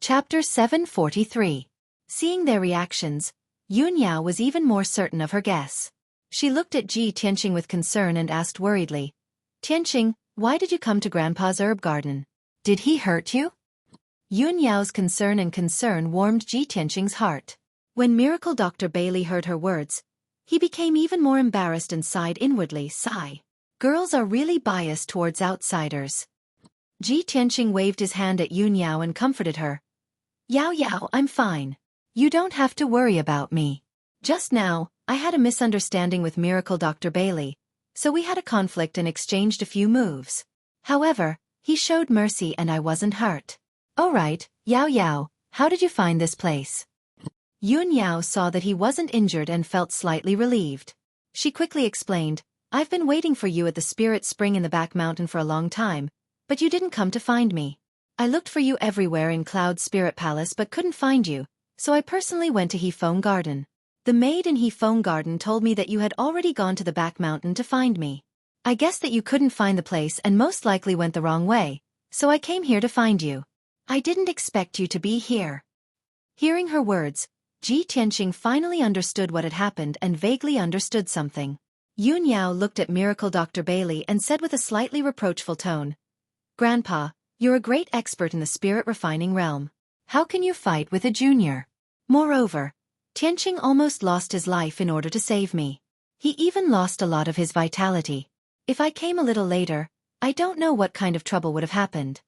Chapter 743. Seeing their reactions, Yunyao was even more certain of her guess. She looked at Ji Tianqing with concern and asked worriedly, "Tianqing, why did you come to Grandpa's herb garden? Did he hurt you?" Yunyao's concern warmed Ji Tianqing's heart. When Miracle Dr. Bailey heard her words, he became even more embarrassed and sighed inwardly, sigh. Girls are really biased towards outsiders. Ji Tianqing waved his hand at Yunyao and comforted her. "Yao Yao, I'm fine. You don't have to worry about me. Just now, I had a misunderstanding with Miracle Dr. Bailey, so we had a conflict and exchanged a few moves. However, he showed mercy and I wasn't hurt." "All right, Yao Yao, how did you find this place?" Yunyao saw that he wasn't injured and felt slightly relieved. She quickly explained, "I've been waiting for you at the Spirit Spring in the back mountain for a long time, but you didn't come to find me. I looked for you everywhere in Cloud Spirit Palace but couldn't find you, so I personally went to Hefeng Garden. The maid in Hefeng Garden told me that you had already gone to the back mountain to find me. I guess that you couldn't find the place and most likely went the wrong way, so I came here to find you. I didn't expect you to be here." Hearing her words, Ji Tianqing finally understood what had happened and vaguely understood something. Yunyao looked at Miracle Dr. Bailey and said with a slightly reproachful tone, "Grandpa, you're a great expert in the spirit refining realm. How can you fight with a junior? Moreover, Tianqing almost lost his life in order to save me. He even lost a lot of his vitality. If I came a little later, I don't know what kind of trouble would have happened."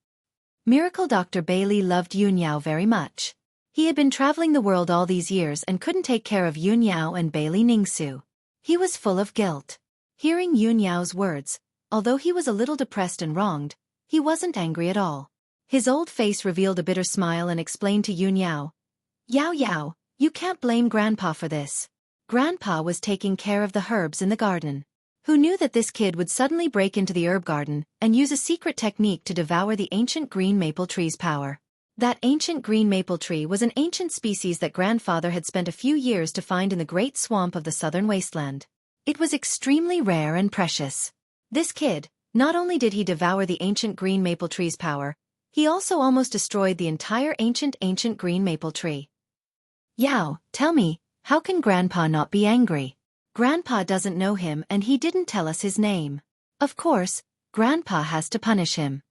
Miracle Dr. Bailey loved Yunyao very much. He had been traveling the world all these years and couldn't take care of Yunyao and Bailey Ningsu. He was full of guilt. Hearing Yunyao's words, although he was a little depressed and wronged, he wasn't angry at all. His old face revealed a bitter smile and explained to Yunyao, "Yao Yao, you can't blame Grandpa for this. Grandpa was taking care of the herbs in the garden. Who knew that this kid would suddenly break into the herb garden and use a secret technique to devour the ancient green maple tree's power? That ancient green maple tree was an ancient species that Grandfather had spent a few years to find in the great swamp of the southern wasteland. It was extremely rare and precious. This kid, not only did he devour the ancient green maple tree's power, he also almost destroyed the entire ancient green maple tree. Yao, tell me, how can Grandpa not be angry? Grandpa doesn't know him and he didn't tell us his name. Of course, Grandpa has to punish him."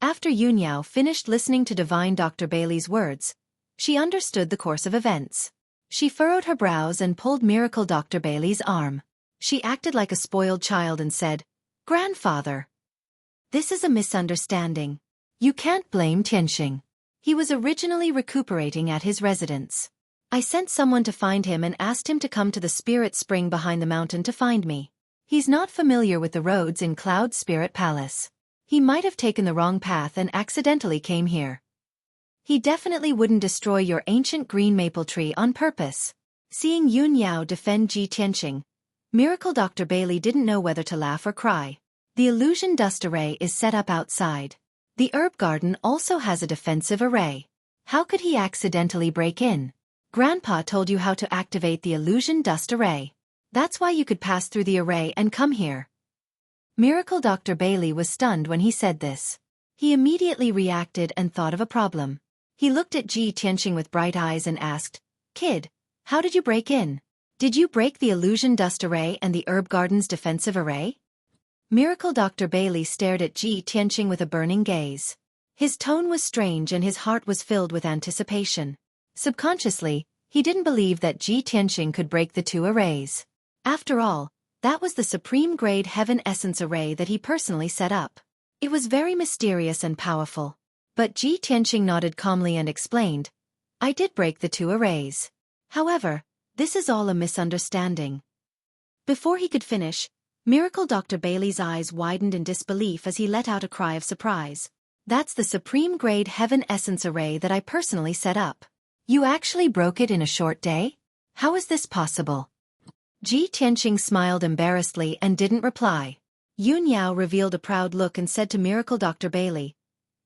After Yunyao finished listening to Divine Dr. Bailey's words, she understood the course of events. She furrowed her brows and pulled Miracle Dr. Bailey's arm. She acted like a spoiled child and said, "Grandfather, this is a misunderstanding. You can't blame Tianqing. He was originally recuperating at his residence. I sent someone to find him and asked him to come to the Spirit Spring behind the mountain to find me. He's not familiar with the roads in Cloud Spirit Palace. He might have taken the wrong path and accidentally came here. He definitely wouldn't destroy your ancient green maple tree on purpose." Seeing Yunyao defend Ji Tianqing, Miracle Dr. Bailey didn't know whether to laugh or cry. The illusion dust array is set up outside. The herb garden also has a defensive array. How could he accidentally break in? Grandpa told you how to activate the illusion dust array. That's why you could pass through the array and come here. Miracle Dr. Bailey was stunned when he said this. He immediately reacted and thought of a problem. He looked at Ji Tianqing with bright eyes and asked, "Kid, how did you break in? Did you break the illusion dust array and the herb garden's defensive array?" Miracle Dr. Bailey stared at Ji Tianqing with a burning gaze. His tone was strange and his heart was filled with anticipation. Subconsciously, he didn't believe that Ji Tianqing could break the two arrays. After all, that was the supreme grade Heaven Essence array that he personally set up. It was very mysterious and powerful. But Ji Tianqing nodded calmly and explained, "I did break the two arrays. However, this is all a misunderstanding." Before he could finish, Miracle Dr. Bailey's eyes widened in disbelief as he let out a cry of surprise. "That's the supreme grade Heaven Essence array that I personally set up. You actually broke it in a short day? How is this possible?" Ji Tianqing smiled embarrassedly and didn't reply. Yunyao revealed a proud look and said to Miracle Dr. Bailey,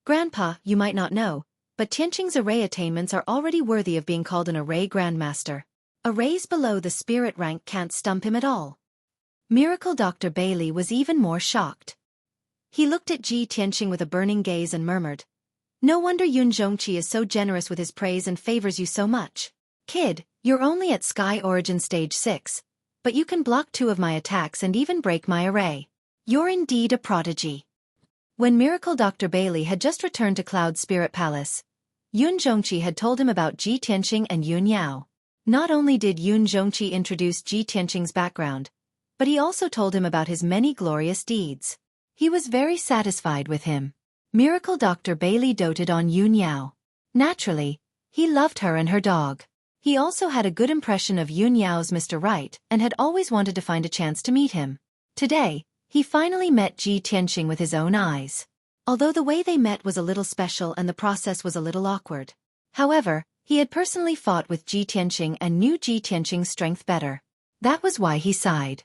"Grandpa, you might not know, but Tianqing's array attainments are already worthy of being called an array grandmaster. Arrays below the spirit rank can't stump him at all." Miracle Dr. Bailey was even more shocked. He looked at Ji Tianqing with a burning gaze and murmured, No wonder Xueqi is so generous with his praise and favors you so much. Kid, you're only at Sky Origin Stage 6, but you can block 2 of my attacks and even break my array. You're indeed a prodigy. When Miracle Dr. Bailey had just returned to Cloud Spirit Palace, Xueqi had told him about Ji Tianqing and Yun Yao. Not only did Xueqi introduce Ji Tianqing's background, but he also told him about his many glorious deeds. He was very satisfied with him. Miracle Dr. Bailey doted on Yun Yao. Naturally, he loved her and her dog. He also had a good impression of Yun Yao's Mr. Right and had always wanted to find a chance to meet him. Today, he finally met Ji Tianqing with his own eyes. Although the way they met was a little special and the process was a little awkward. However, he had personally fought with Ji Tianqing and knew Ji Tianqing's strength better. That was why he sighed.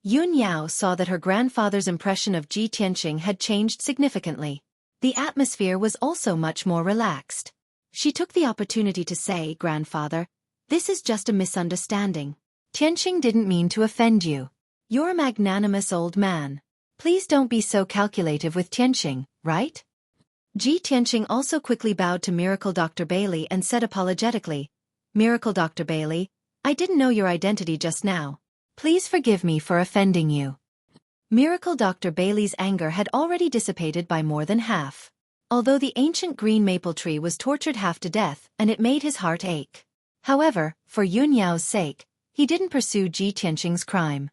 Yun Yao saw that her grandfather's impression of Ji Tianqing had changed significantly. The atmosphere was also much more relaxed. She took the opportunity to say, "Grandfather, this is just a misunderstanding. Tianqing didn't mean to offend you. You're a magnanimous old man. Please don't be so calculative with Tianqing, right?" Ji Tianqing also quickly bowed to Miracle Dr. Bailey and said apologetically, "Miracle Dr. Bailey, I didn't know your identity just now. Please forgive me for offending you." Miracle Dr. Bailey's anger had already dissipated by more than half. Although the ancient green maple tree was tortured half to death and it made his heart ache. However, for Yun Yao's sake, he didn't pursue Ji Tianqing's crime.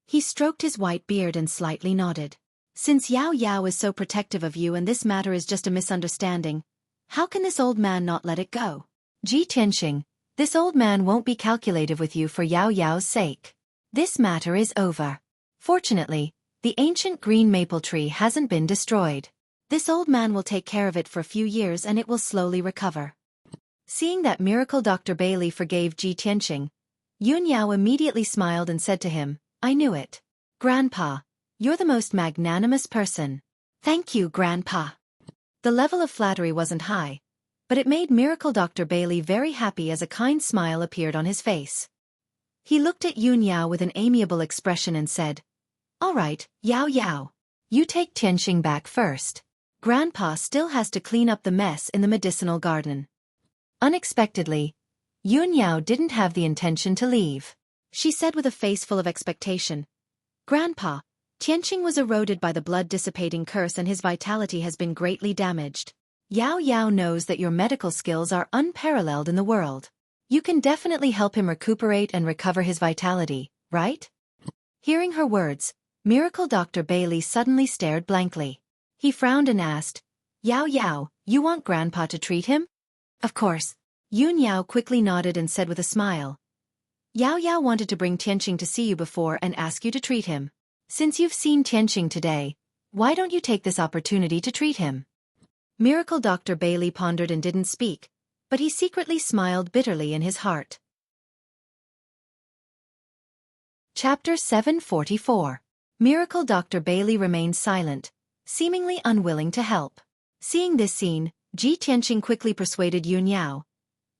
He stroked his white beard and slightly nodded. "Since Yao Yao is so protective of you and this matter is just a misunderstanding, how can this old man not let it go? Ji Tianqing, this old man won't be calculative with you for Yao Yao's sake. This matter is over. Fortunately, the ancient green maple tree hasn't been destroyed. This old man will take care of it for a few years and it will slowly recover." Seeing that Miracle Dr. Bailey forgave Ji Tianqing, Yun Yao immediately smiled and said to him, "I knew it. Grandpa, you're the most magnanimous person." "Thank you, Grandpa." The level of flattery wasn't high, but it made Miracle Dr. Bailey very happy as a kind smile appeared on his face. He looked at Yun Yao with an amiable expression and said, "All right, Yao Yao. You take Tianqing back first. Grandpa still has to clean up the mess in the medicinal garden." Unexpectedly, Yun Yao didn't have the intention to leave. She said with a face full of expectation, "Grandpa, Tianqing was eroded by the blood-dissipating curse and his vitality has been greatly damaged. Yao Yao knows that your medical skills are unparalleled in the world. You can definitely help him recuperate and recover his vitality, right?" Hearing her words, Miracle Dr. Bailey suddenly stared blankly. He frowned and asked, "Yao Yao, you want Grandpa to treat him?" "Of course." Yun Yao quickly nodded and said with a smile, "Yao Yao wanted to bring Tianqing to see you before and ask you to treat him. Since you've seen Tianqing today, why don't you take this opportunity to treat him?" Miracle Dr. Bailey pondered and didn't speak, but he secretly smiled bitterly in his heart. Chapter 744. Miracle Dr. Bailey remained silent, seemingly unwilling to help. Seeing this scene, Ji Tianqing quickly persuaded Yun Yao,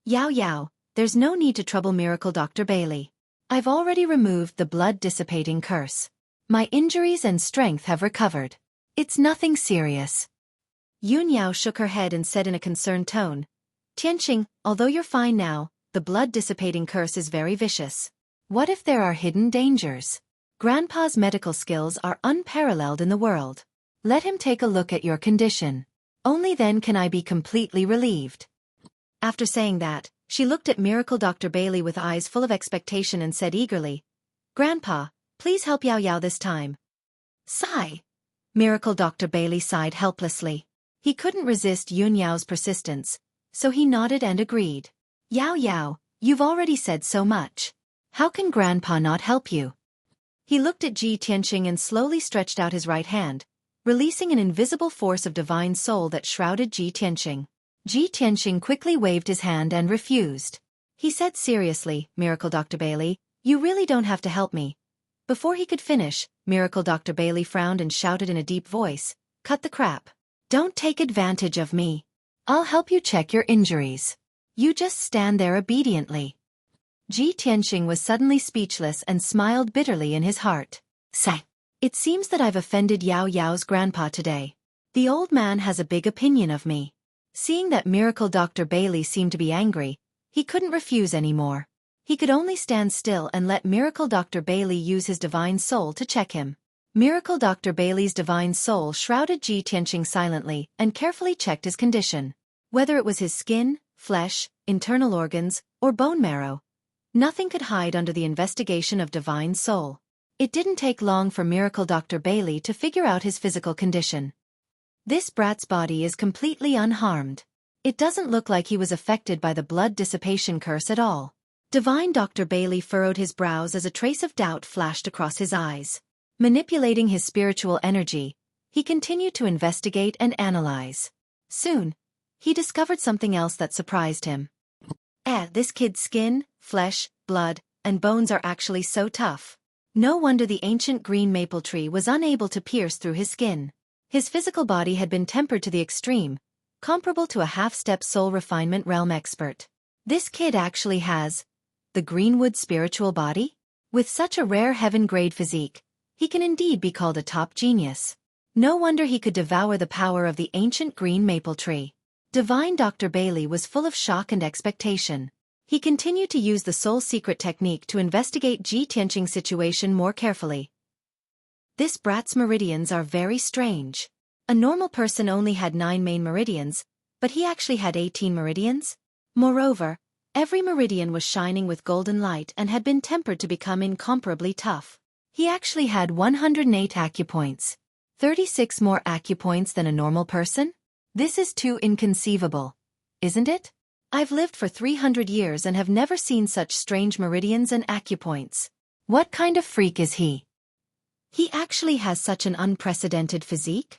"Yao Yao, there's no need to trouble Miracle Dr. Bailey. I've already removed the blood-dissipating curse. My injuries and strength have recovered. It's nothing serious." Yun Yao shook her head and said in a concerned tone, "Tianqing, although you're fine now, the blood-dissipating curse is very vicious. What if there are hidden dangers? Grandpa's medical skills are unparalleled in the world. Let him take a look at your condition. Only then can I be completely relieved." After saying that, she looked at Miracle Dr. Bailey with eyes full of expectation and said eagerly, "Grandpa, please help Yao Yao this time." "Sigh." Miracle Dr. Bailey sighed helplessly. He couldn't resist Yun Yao's persistence, so he nodded and agreed. "Yao Yao, you've already said so much. How can Grandpa not help you?" He looked at Ji Tianqing and slowly stretched out his right hand, releasing an invisible force of divine soul that shrouded Ji Tianqing. Ji Tianqing quickly waved his hand and refused. He said seriously, "Miracle Dr. Bailey, you really don't have to help me." Before he could finish, Miracle Dr. Bailey frowned and shouted in a deep voice, "Cut the crap. Don't take advantage of me. I'll help you check your injuries. You just stand there obediently." Ji Tianqing was suddenly speechless and smiled bitterly in his heart. "Say, it seems that I've offended Yao Yao's grandpa today. The old man has a big opinion of me. Seeing that Miracle Dr. Bailey seemed to be angry, he couldn't refuse anymore. He could only stand still and let Miracle Dr. Bailey use his divine soul to check him. Miracle Dr. Bailey's divine soul shrouded Ji Tianqing silently and carefully checked his condition. Whether it was his skin, flesh, internal organs, or bone marrow, nothing could hide under the investigation of divine soul. It didn't take long for Miracle Dr. Bailey to figure out his physical condition. This brat's body is completely unharmed. It doesn't look like he was affected by the blood dissipation curse at all. Divine Dr. Bailey furrowed his brows as a trace of doubt flashed across his eyes. Manipulating his spiritual energy, he continued to investigate and analyze. Soon, he discovered something else that surprised him. This kid's skin, flesh, blood, and bones are actually so tough. No wonder the ancient green maple tree was unable to pierce through his skin. His physical body had been tempered to the extreme, comparable to a half-step soul refinement realm expert. This kid actually has the Greenwood spiritual body? With such a rare heaven-grade physique, he can indeed be called a top genius. No wonder he could devour the power of the ancient green maple tree. Divine Dr. Bailey was full of shock and expectation. He continued to use the soul secret technique to investigate Ji Tianqing's situation more carefully. This brat's meridians are very strange. A normal person only had 9 main meridians, but he actually had 18 meridians. Moreover, every meridian was shining with golden light and had been tempered to become incomparably tough. He actually had 108 acupoints. 36 more acupoints than a normal person? This is too inconceivable, isn't it? I've lived for 300 years and have never seen such strange meridians and acupoints. What kind of freak is he? He actually has such an unprecedented physique?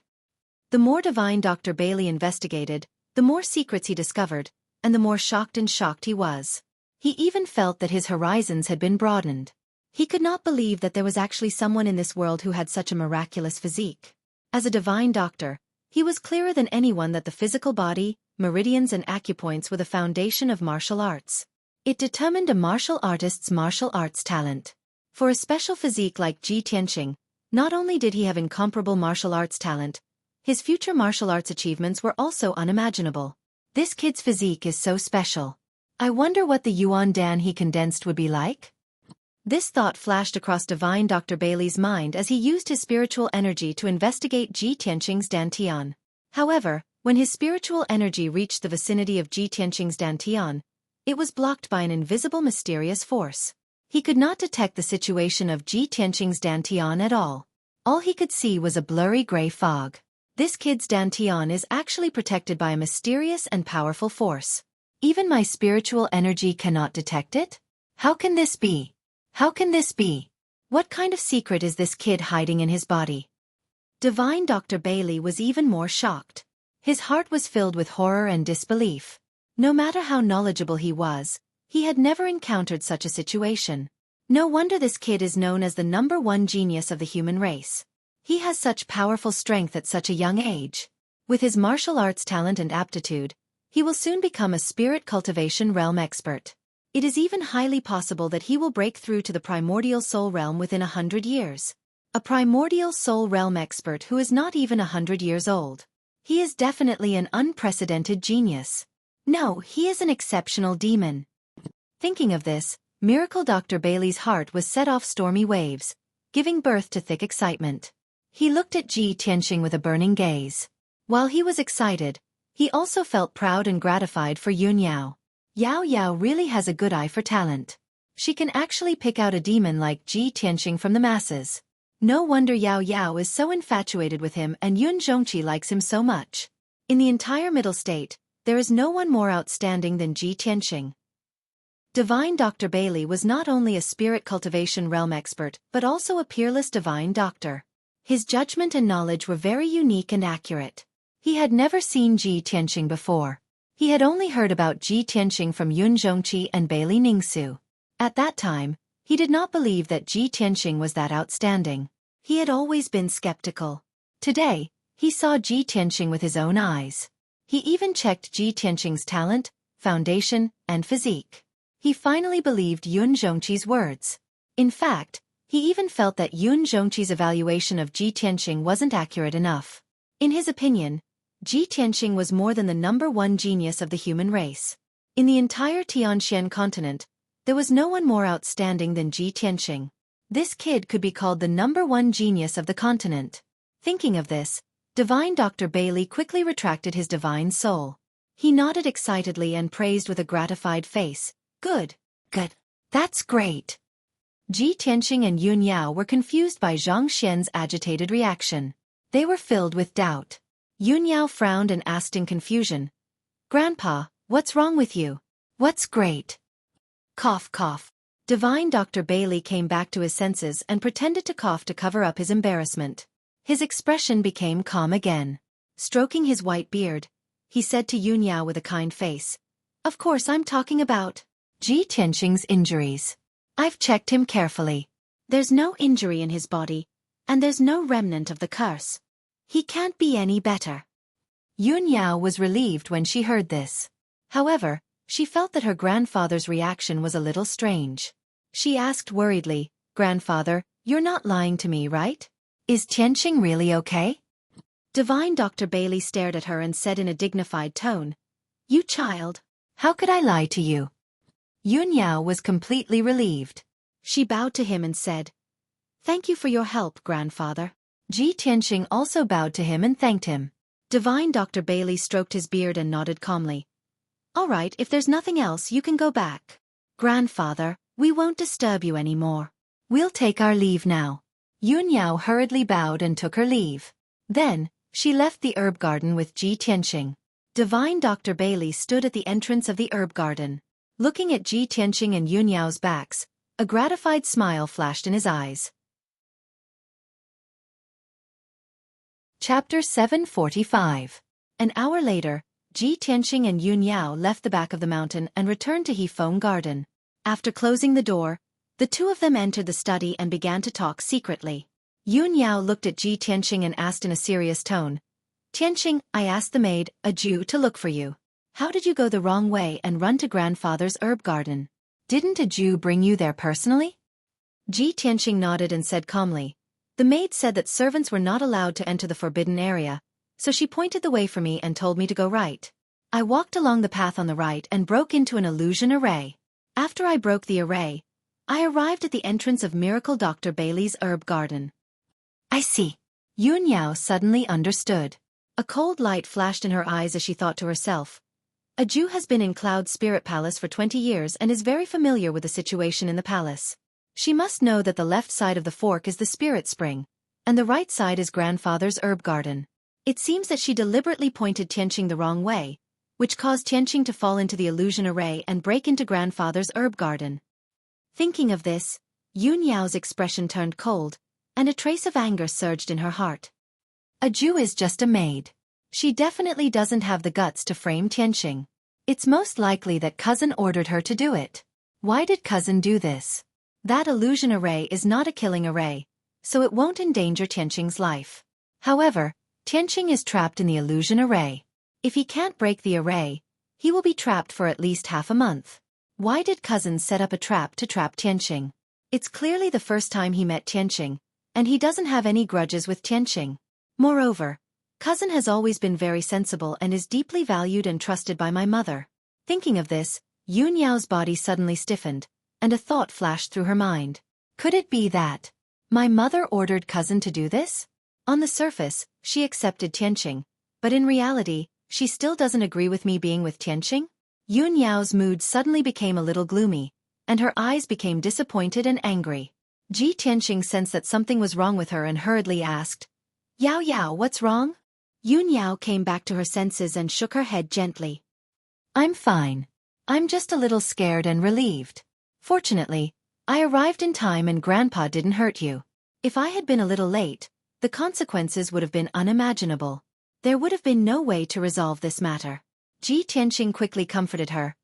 The more Divine Dr. Bailey investigated, the more secrets he discovered, and the more shocked he was. He even felt that his horizons had been broadened. He could not believe that there was actually someone in this world who had such a miraculous physique. As a divine doctor, he was clearer than anyone that the physical body, meridians and acupoints were the foundation of martial arts. It determined a martial artist's martial arts talent. For a special physique like Ji Tianqing, not only did he have incomparable martial arts talent, his future martial arts achievements were also unimaginable. This kid's physique is so special. I wonder what the Yuan Dan he condensed would be like? This thought flashed across Divine Dr. Bailey's mind as he used his spiritual energy to investigate Ji Tianqing's dantian. However, when his spiritual energy reached the vicinity of Ji Tianqing's dantian, it was blocked by an invisible mysterious force. He could not detect the situation of Ji Tianqing's dantian at all. All he could see was a blurry gray fog. This kid's dantian is actually protected by a mysterious and powerful force. Even my spiritual energy cannot detect it? How can this be? How can this be? What kind of secret is this kid hiding in his body? Divine Dr. Bailey was even more shocked. His heart was filled with horror and disbelief. No matter how knowledgeable he was, he had never encountered such a situation. No wonder this kid is known as the #1 genius of the human race. He has such powerful strength at such a young age. With his martial arts talent and aptitude, he will soon become a spirit cultivation realm expert. It is even highly possible that he will break through to the primordial soul realm within 100 years. A primordial soul realm expert who is not even 100 years old. He is definitely an unprecedented genius. No, he is an exceptional demon. Thinking of this, Miracle Dr. Bailey's heart was set off stormy waves, giving birth to thick excitement. He looked at Ji Tianqing with a burning gaze. While he was excited, he also felt proud and gratified for Yun Yao. Yao Yao really has a good eye for talent. She can actually pick out a demon like Ji Tianqing from the masses. No wonder Yao Yao is so infatuated with him and Yun Zhongqi likes him so much. In the entire Middle State, there is no one more outstanding than Ji Tianqing. Divine Dr. Bailey was not only a spirit cultivation realm expert but also a peerless divine doctor. His judgment and knowledge were very unique and accurate. He had never seen Ji Tianqing before. He had only heard about Ji Tianqing from Yun Zhongqi and Bailey Ningsu. At that time, he did not believe that Ji Tianqing was that outstanding. He had always been skeptical. Today, he saw Ji Tianqing with his own eyes. He even checked Ji Tianqing's talent, foundation, and physique. He finally believed Yun Zhongqi's words. In fact, he even felt that Yun Zhongqi's evaluation of Ji Tianqing wasn't accurate enough. In his opinion, Ji Tianqing was more than the #1 genius of the human race. In the entire Tianxian continent, there was no one more outstanding than Ji Tianqing. This kid could be called the #1 genius of the continent. Thinking of this, Divine Dr. Bailey quickly retracted his divine soul. He nodded excitedly and praised with a gratified face. Good. Good. That's great. Ji Tianqing and Yun Yao were confused by Zhang Xian's agitated reaction. They were filled with doubt. Yun Yao frowned and asked in confusion, Grandpa, what's wrong with you? What's great? Cough, cough. Divine Dr. Bailey came back to his senses and pretended to cough to cover up his embarrassment. His expression became calm again. Stroking his white beard, he said to Yun Yao with a kind face, Of course I'm talking about Ji Tianqing's injuries. I've checked him carefully. There's no injury in his body, and there's no remnant of the curse. He can't be any better. Yun Yao was relieved when she heard this. However, she felt that her grandfather's reaction was a little strange. She asked worriedly, Grandfather, you're not lying to me, right? Is Tianqing really okay? Divine Dr. Bailey stared at her and said in a dignified tone, You child, how could I lie to you? Yun Yao was completely relieved. She bowed to him and said, Thank you for your help, Grandfather. Ji Tianqing also bowed to him and thanked him. Divine Dr. Bailey stroked his beard and nodded calmly. All right, if there's nothing else, you can go back. Grandfather, we won't disturb you anymore. We'll take our leave now. Yun Yao hurriedly bowed and took her leave. Then, she left the herb garden with Ji Tianqing. Divine Dr. Bailey stood at the entrance of the herb garden. Looking at Ji Tianqing and Yun Yao's backs, a gratified smile flashed in his eyes. Chapter 745. An hour later, Ji Tianqing and Yun Yao left the back of the mountain and returned to Hefeng Garden. After closing the door, the two of them entered the study and began to talk secretly. Yun Yao looked at Ji Tianqing and asked in a serious tone, Tianqing, I asked the maid, a Jew, to look for you. How did you go the wrong way and run to grandfather's herb garden? Didn't a Jew bring you there personally? Ji Tianqing nodded and said calmly, The maid said that servants were not allowed to enter the forbidden area, so she pointed the way for me and told me to go right. I walked along the path on the right and broke into an illusion array. After I broke the array, I arrived at the entrance of Miracle Dr. Bailey's herb garden. I see. Yun Yao suddenly understood. A cold light flashed in her eyes as she thought to herself, A Jew has been in Cloud Spirit Palace for 20 years and is very familiar with the situation in the palace. She must know that the left side of the fork is the spirit spring, and the right side is grandfather's herb garden. It seems that she deliberately pointed Tianqing the wrong way, which caused Tianqing to fall into the illusion array and break into grandfather's herb garden. Thinking of this, Yun Yao's expression turned cold, and a trace of anger surged in her heart. A Jew is just a maid. She definitely doesn't have the guts to frame Tianqing. It's most likely that cousin ordered her to do it. Why did cousin do this? That illusion array is not a killing array, so it won't endanger Tianqing's life. However, Tianqing is trapped in the illusion array. If he can't break the array, he will be trapped for at least half a month. Why did cousin set up a trap to trap Tianqing? It's clearly the first time he met Tianqing, and he doesn't have any grudges with Tianqing. Moreover, cousin has always been very sensible and is deeply valued and trusted by my mother. Thinking of this, Yun Yao's body suddenly stiffened, and a thought flashed through her mind. Could it be that my mother ordered cousin to do this? On the surface, she accepted Tianqing, but in reality, she still doesn't agree with me being with Tianqing? Yun Yao's mood suddenly became a little gloomy, and her eyes became disappointed and angry. Ji Tianqing sensed that something was wrong with her and hurriedly asked, Yao Yao, what's wrong? Yun Yao came back to her senses and shook her head gently. I'm fine. I'm just a little scared and relieved. Fortunately, I arrived in time and Grandpa didn't hurt you. If I had been a little late, the consequences would have been unimaginable. There would have been no way to resolve this matter. Ji Tianqing quickly comforted her.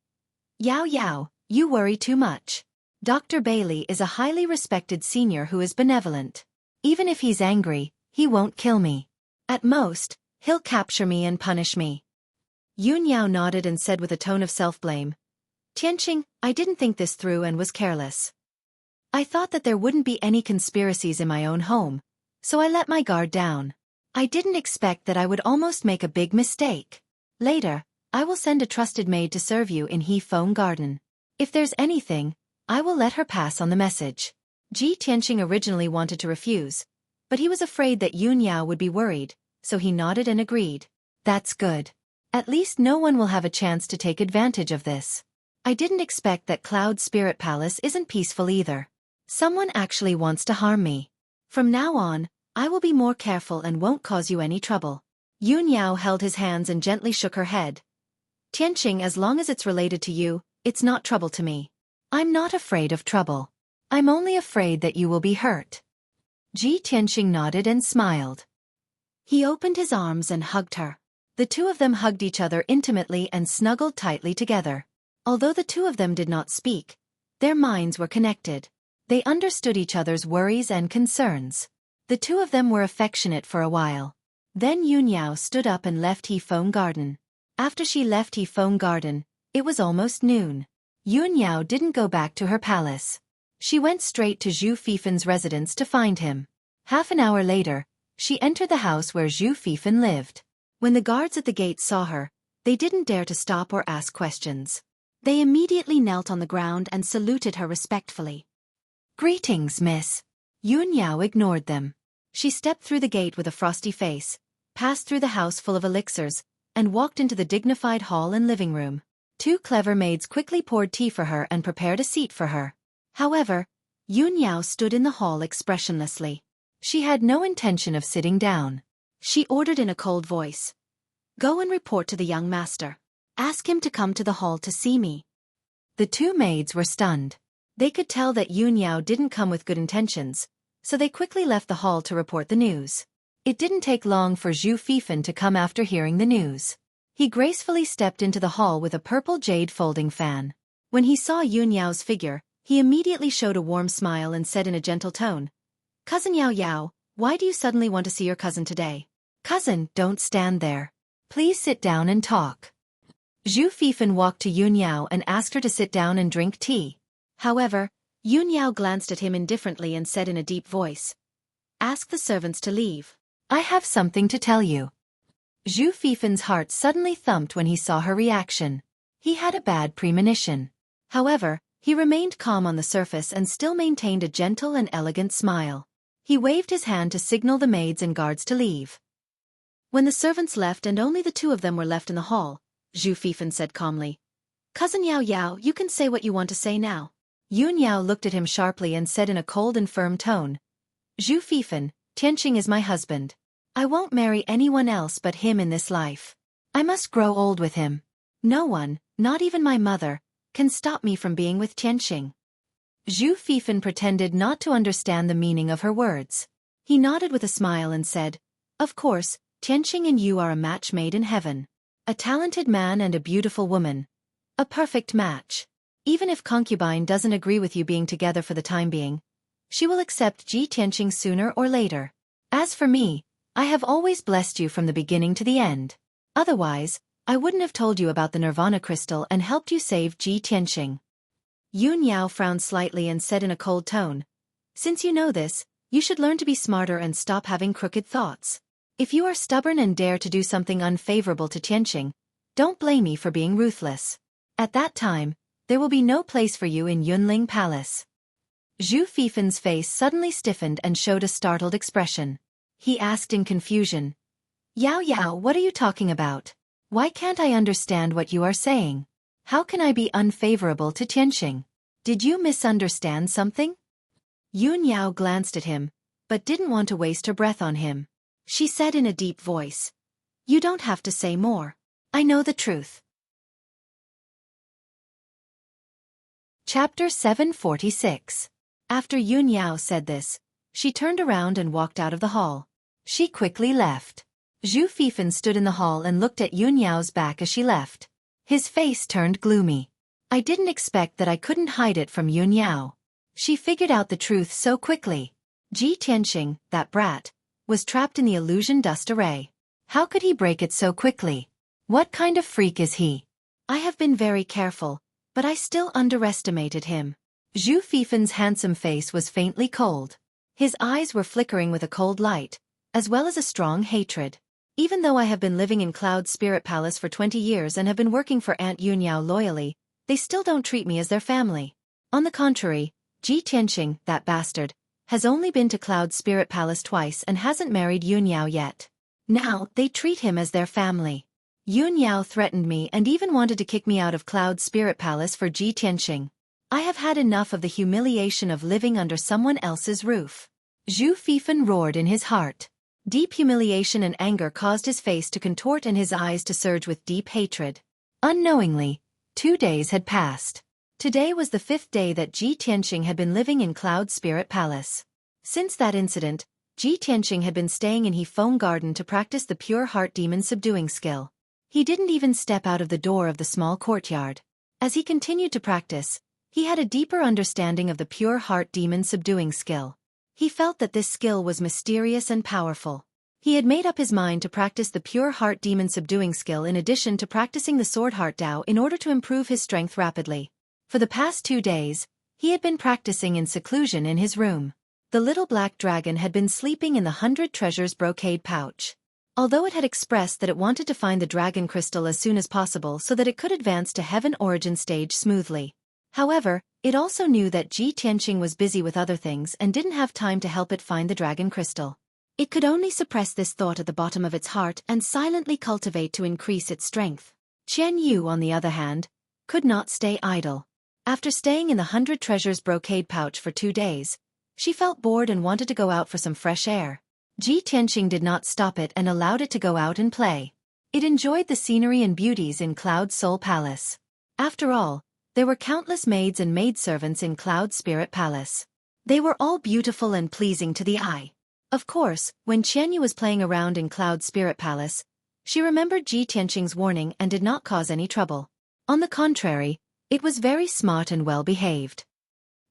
Yao Yao, you worry too much. Dr. Bailey is a highly respected senior who is benevolent. Even if he's angry, he won't kill me. At most, he'll capture me and punish me. Yun Yao nodded and said with a tone of self-blame, Tianqing, I didn't think this through and was careless. I thought that there wouldn't be any conspiracies in my own home, so I let my guard down. I didn't expect that I would almost make a big mistake. Later, I will send a trusted maid to serve you in He Feng Garden. If there's anything, I will let her pass on the message. Ji Tianqing originally wanted to refuse, but he was afraid that Yun Yao would be worried, so he nodded and agreed. That's good. At least no one will have a chance to take advantage of this. I didn't expect that Cloud Spirit Palace isn't peaceful either. Someone actually wants to harm me. From now on, I will be more careful and won't cause you any trouble. Yun Yao held his hands and gently shook her head. Tianqing, as long as it's related to you, it's not trouble to me. I'm not afraid of trouble. I'm only afraid that you will be hurt. Ji Tianqing nodded and smiled. He opened his arms and hugged her. The two of them hugged each other intimately and snuggled tightly together. Although the two of them did not speak, their minds were connected. They understood each other's worries and concerns. The two of them were affectionate for a while. Then Yun Yao stood up and left He Feng Garden. After she left He Feng Garden, it was almost noon. Yun Yao didn't go back to her palace. She went straight to Zhu Fifen's residence to find him. Half an hour later, she entered the house where Zhu Fifen lived. When the guards at the gate saw her, they didn't dare to stop or ask questions. They immediately knelt on the ground and saluted her respectfully. Greetings, miss. Yun Yao ignored them. She stepped through the gate with a frosty face, passed through the house full of elixirs, and walked into the dignified hall and living room. Two clever maids quickly poured tea for her and prepared a seat for her. However, Yun Yao stood in the hall expressionlessly. She had no intention of sitting down. She ordered in a cold voice. Go and report to the young master. Ask him to come to the hall to see me. The two maids were stunned. They could tell that Yun Yao didn't come with good intentions, so they quickly left the hall to report the news. It didn't take long for Zhu Fifen to come after hearing the news. He gracefully stepped into the hall with a purple jade folding fan. When he saw Yun Yao's figure, he immediately showed a warm smile and said in a gentle tone, Cousin Yao Yao, why do you suddenly want to see your cousin today? Cousin, don't stand there. Please sit down and talk. Zhu Fifen walked to Yun Yao and asked her to sit down and drink tea. However, Yun Yao glanced at him indifferently and said in a deep voice, Ask the servants to leave. I have something to tell you. Zhu Fifen's heart suddenly thumped when he saw her reaction. He had a bad premonition. However, he remained calm on the surface and still maintained a gentle and elegant smile. He waved his hand to signal the maids and guards to leave. When the servants left and only the two of them were left in the hall, Zhu Fifen said calmly, Cousin Yao Yao, you can say what you want to say now. Yun Yao looked at him sharply and said in a cold and firm tone, Zhu Fifen, Tianqing is my husband. I won't marry anyone else but him in this life. I must grow old with him. No one, not even my mother, can stop me from being with Tianqing. Zhu Fifen pretended not to understand the meaning of her words. He nodded with a smile and said, Of course, Tianqing and you are a match made in heaven. A talented man and a beautiful woman. A perfect match. Even if concubine doesn't agree with you being together for the time being, she will accept Ji Tianqing sooner or later. As for me, I have always blessed you from the beginning to the end. Otherwise, I wouldn't have told you about the Nirvana crystal and helped you save Ji Tianqing. Yun Yao frowned slightly and said in a cold tone, Since you know this, you should learn to be smarter and stop having crooked thoughts. If you are stubborn and dare to do something unfavorable to Tianqing, don't blame me for being ruthless. At that time, there will be no place for you in Yunling Palace. Zhu Fifen's face suddenly stiffened and showed a startled expression. He asked in confusion, Yao Yao, what are you talking about? Why can't I understand what you are saying? How can I be unfavorable to Tianqing? Did you misunderstand something? Yun Yao glanced at him, but didn't want to waste her breath on him. She said in a deep voice, You don't have to say more. I know the truth. Chapter 746. After Yun Yao said this, she turned around and walked out of the hall. She quickly left. Zhu Fifen stood in the hall and looked at Yun Yao's back as she left. His face turned gloomy. I didn't expect that I couldn't hide it from Yun Yao. She figured out the truth so quickly. Ji Tianqing, that brat, was trapped in the illusion dust array. How could he break it so quickly? What kind of freak is he? I have been very careful, but I still underestimated him. Zhu Fifen's handsome face was faintly cold. His eyes were flickering with a cold light, as well as a strong hatred. Even though I have been living in Cloud Spirit Palace for 20 years and have been working for Aunt Yunyao loyally, they still don't treat me as their family. On the contrary, Ji Tianqing, that bastard, has only been to Cloud Spirit Palace twice and hasn't married Yunyao yet. Now, they treat him as their family. Yunyao threatened me and even wanted to kick me out of Cloud Spirit Palace for Ji Tianqing. I have had enough of the humiliation of living under someone else's roof. Zhu Fifan roared in his heart. Deep humiliation and anger caused his face to contort and his eyes to surge with deep hatred. Unknowingly, 2 days had passed. Today was the 5th day that Ji Tianqing had been living in Cloud Spirit Palace. Since that incident, Ji Tianqing had been staying in He Feng Garden to practice the pure heart demon subduing skill. He didn't even step out of the door of the small courtyard. As he continued to practice, he had a deeper understanding of the pure heart demon subduing skill. He felt that this skill was mysterious and powerful. He had made up his mind to practice the pure heart demon subduing skill in addition to practicing the sword heart Dao in order to improve his strength rapidly. For the past 2 days, he had been practicing in seclusion in his room. The little black dragon had been sleeping in the 100 treasures brocade pouch. Although it had expressed that it wanted to find the dragon crystal as soon as possible so that it could advance to heaven origin stage smoothly. However, it also knew that Ji Tianqing was busy with other things and didn't have time to help it find the dragon crystal. It could only suppress this thought at the bottom of its heart and silently cultivate to increase its strength. Qian Yu, on the other hand, could not stay idle. After staying in the 100 treasures brocade pouch for 2 days, she felt bored and wanted to go out for some fresh air. Ji Tianqing did not stop it and allowed it to go out and play. It enjoyed the scenery and beauties in Cloud Soul Palace. After all, there were countless maids and maidservants in Cloud Spirit Palace. They were all beautiful and pleasing to the eye. Of course, when Qianyu was playing around in Cloud Spirit Palace, she remembered Ji Tianqing's warning and did not cause any trouble. On the contrary, it was very smart and well-behaved.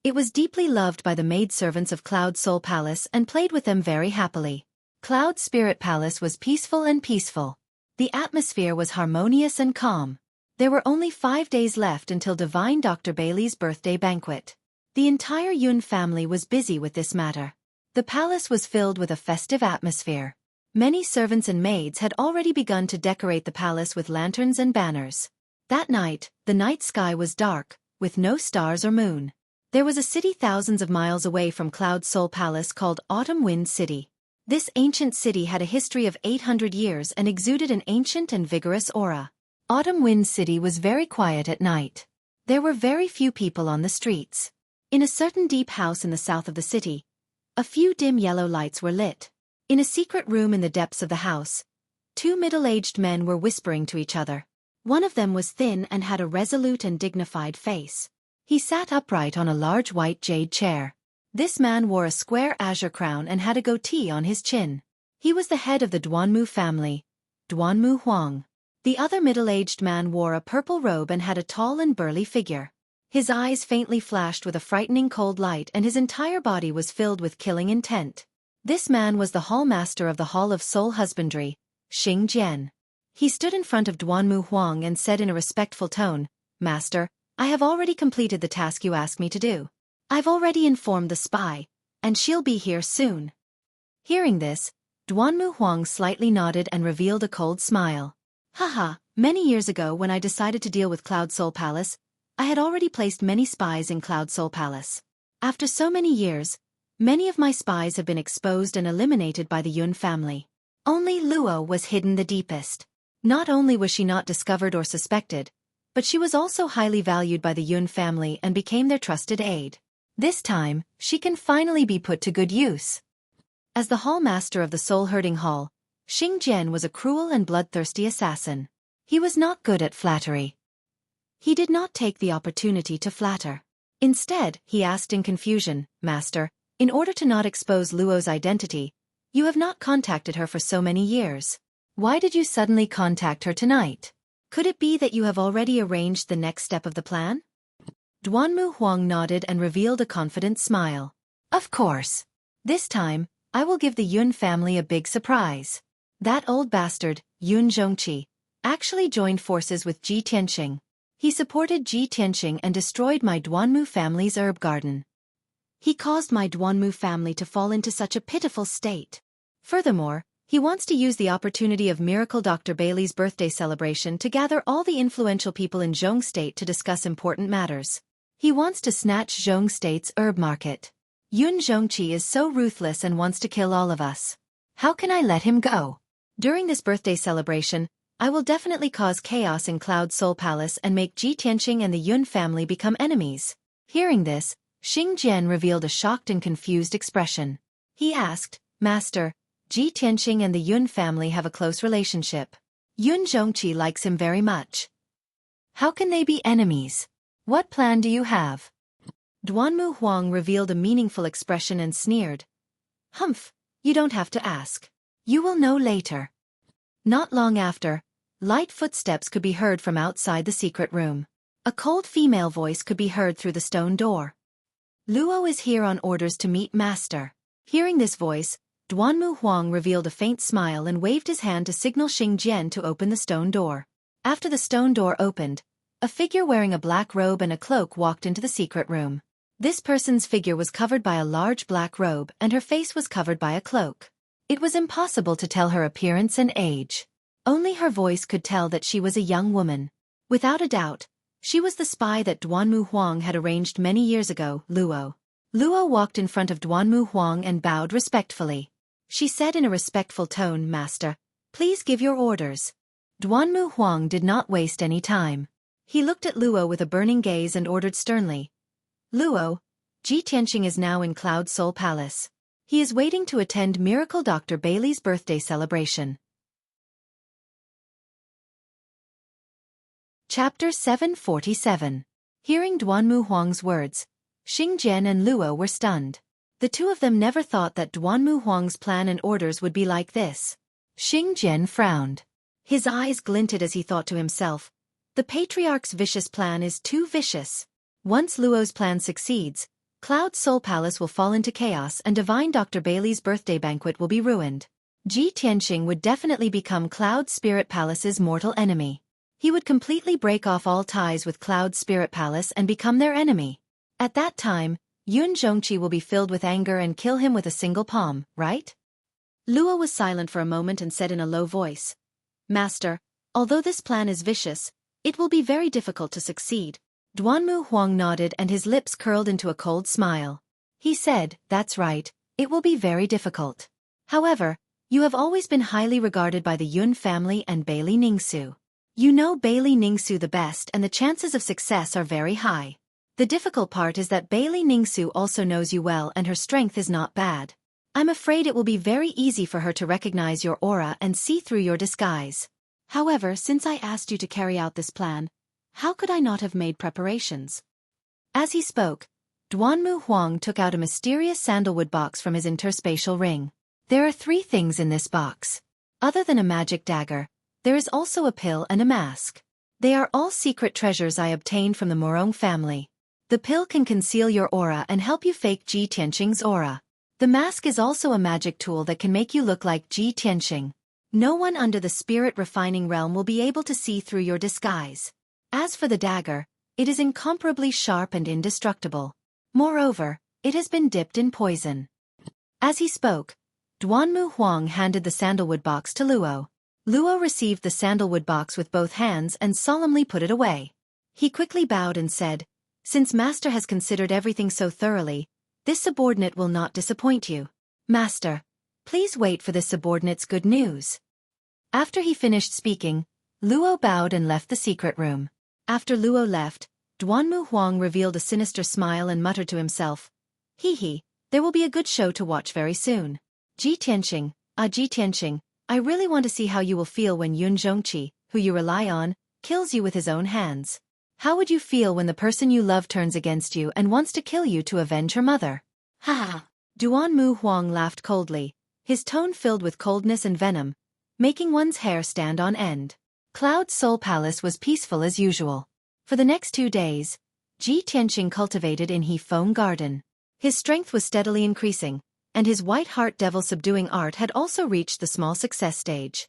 It was deeply loved by the maidservants of Cloud Soul Palace and played with them very happily. Cloud Spirit Palace was peaceful and peaceful. The atmosphere was harmonious and calm. There were only 5 days left until Divine Dr. Bailey's birthday banquet. The entire Yun family was busy with this matter. The palace was filled with a festive atmosphere. Many servants and maids had already begun to decorate the palace with lanterns and banners. That night, the night sky was dark, with no stars or moon. There was a city thousands of miles away from Cloud Soul Palace called Autumn Wind City. This ancient city had a history of 800 years and exuded an ancient and vigorous aura. Autumn Wind City was very quiet at night. There were very few people on the streets. In a certain deep house in the south of the city, a few dim yellow lights were lit. In a secret room in the depths of the house, 2 middle-aged men were whispering to each other. One of them was thin and had a resolute and dignified face. He sat upright on a large white jade chair. This man wore a square azure crown and had a goatee on his chin. He was the head of the Duanmu family, Duanmu Huang. The other middle-aged man wore a purple robe and had a tall and burly figure. His eyes faintly flashed with a frightening cold light and his entire body was filled with killing intent. This man was the hall master of the Hall of Soul Husbandry, Xing Jian. He stood in front of Duanmu Huang and said in a respectful tone, "Master, I have already completed the task you asked me to do. I've already informed the spy, and she'll be here soon." Hearing this, Duanmu Huang slightly nodded and revealed a cold smile. Haha, many years ago when I decided to deal with Cloud Soul Palace, I had already placed many spies in Cloud Soul Palace. After so many years, many of my spies have been exposed and eliminated by the Yun family. Only Luo was hidden the deepest. Not only was she not discovered or suspected, but she was also highly valued by the Yun family and became their trusted aide. This time, she can finally be put to good use. As the hall master of the soul-herding hall, Xing Jian was a cruel and bloodthirsty assassin. He was not good at flattery. He did not take the opportunity to flatter. Instead, he asked in confusion, "Master, in order to not expose Luo's identity, you have not contacted her for so many years. Why did you suddenly contact her tonight? Could it be that you have already arranged the next step of the plan?" Duanmu Huang nodded and revealed a confident smile. "Of course. This time, I will give the Yun family a big surprise. That old bastard, Yun Zhongqi, actually joined forces with Ji Tianqing. He supported Ji Tianqing and destroyed my Duanmu family's herb garden. He caused my Duanmu family to fall into such a pitiful state. Furthermore, he wants to use the opportunity of Miracle Dr. Bailey's birthday celebration to gather all the influential people in Zhong State to discuss important matters. He wants to snatch Zhong State's herb market. Yun Zhongqi is so ruthless and wants to kill all of us. How can I let him go? During this birthday celebration, I will definitely cause chaos in Cloud Soul Palace and make Ji Tianqing and the Yun family become enemies. Hearing this, Xing Jian revealed a shocked and confused expression. He asked, Master, Ji Tianqing and the Yun family have a close relationship. Yun Zhongqi likes him very much. How can they be enemies? What plan do you have? Duanmu Huang revealed a meaningful expression and sneered. Humph, you don't have to ask. You will know later. Not long after, light footsteps could be heard from outside the secret room. A cold female voice could be heard through the stone door. Luo is here on orders to meet Master. Hearing this voice, Duanmu Huang revealed a faint smile and waved his hand to signal Xing Jian to open the stone door. After the stone door opened, a figure wearing a black robe and a cloak walked into the secret room. This person's figure was covered by a large black robe and her face was covered by a cloak. It was impossible to tell her appearance and age. Only her voice could tell that she was a young woman. Without a doubt, she was the spy that Duanmu Huang had arranged many years ago, Luo. Luo walked in front of Duanmu Huang and bowed respectfully. She said in a respectful tone, Master, please give your orders. Duanmu Huang did not waste any time. He looked at Luo with a burning gaze and ordered sternly. Luo, Ji Tianqing is now in Cloud Soul Palace. He is waiting to attend Miracle Dr. Bailey's birthday celebration. Chapter 747. Hearing Duanmu Huang's words, Xing Jian and Luo were stunned. The two of them never thought that Duanmu Huang's plan and orders would be like this. Xing Jian frowned. His eyes glinted as he thought to himself, the Patriarch's vicious plan is too vicious. Once Luo's plan succeeds, Cloud Soul Palace will fall into chaos and Divine Dr. Bailey's birthday banquet will be ruined. Ji Tianqing would definitely become Cloud Spirit Palace's mortal enemy. He would completely break off all ties with Cloud Spirit Palace and become their enemy. At that time, Yun Zhongqi will be filled with anger and kill him with a single palm, right? Luo was silent for a moment and said in a low voice, Master, although this plan is vicious, it will be very difficult to succeed. Duanmu Huang nodded and his lips curled into a cold smile. He said, that's right, it will be very difficult. However, you have always been highly regarded by the Yun family and Bailey Ningsu. You know Bailey Ningsu the best and the chances of success are very high. The difficult part is that Bailey Ningsu also knows you well and her strength is not bad. I'm afraid it will be very easy for her to recognize your aura and see through your disguise. However, since I asked you to carry out this plan, how could I not have made preparations? As he spoke, Duanmu Huang took out a mysterious sandalwood box from his interspatial ring. There are 3 things in this box. Other than a magic dagger, there is also a pill and a mask. They are all secret treasures I obtained from the Morong family. The pill can conceal your aura and help you fake Ji Tianqing's aura. The mask is also a magic tool that can make you look like Ji Tianqing. No one under the spirit refining realm will be able to see through your disguise. As for the dagger, it is incomparably sharp and indestructible. Moreover, it has been dipped in poison. As he spoke, Duanmu Huang handed the sandalwood box to Luo. Luo received the sandalwood box with both hands and solemnly put it away. He quickly bowed and said, Since Master has considered everything so thoroughly, this subordinate will not disappoint you. Master, please wait for this subordinate's good news. After he finished speaking, Luo bowed and left the secret room. After Luo left, Duanmu Huang revealed a sinister smile and muttered to himself, Hee, there will be a good show to watch very soon. Ji Tianqing, Ji Tianqing, I really want to see how you will feel when Yun Zhongqi, who you rely on, kills you with his own hands. How would you feel when the person you love turns against you and wants to kill you to avenge her mother? Ha ha! Duanmu Huang laughed coldly, his tone filled with coldness and venom, making one's hair stand on end. Cloud Soul Palace was peaceful as usual. For the next 2 days, Ji Tianqing cultivated in He Feng Garden. His strength was steadily increasing, and his white heart devil subduing art had also reached the small success stage.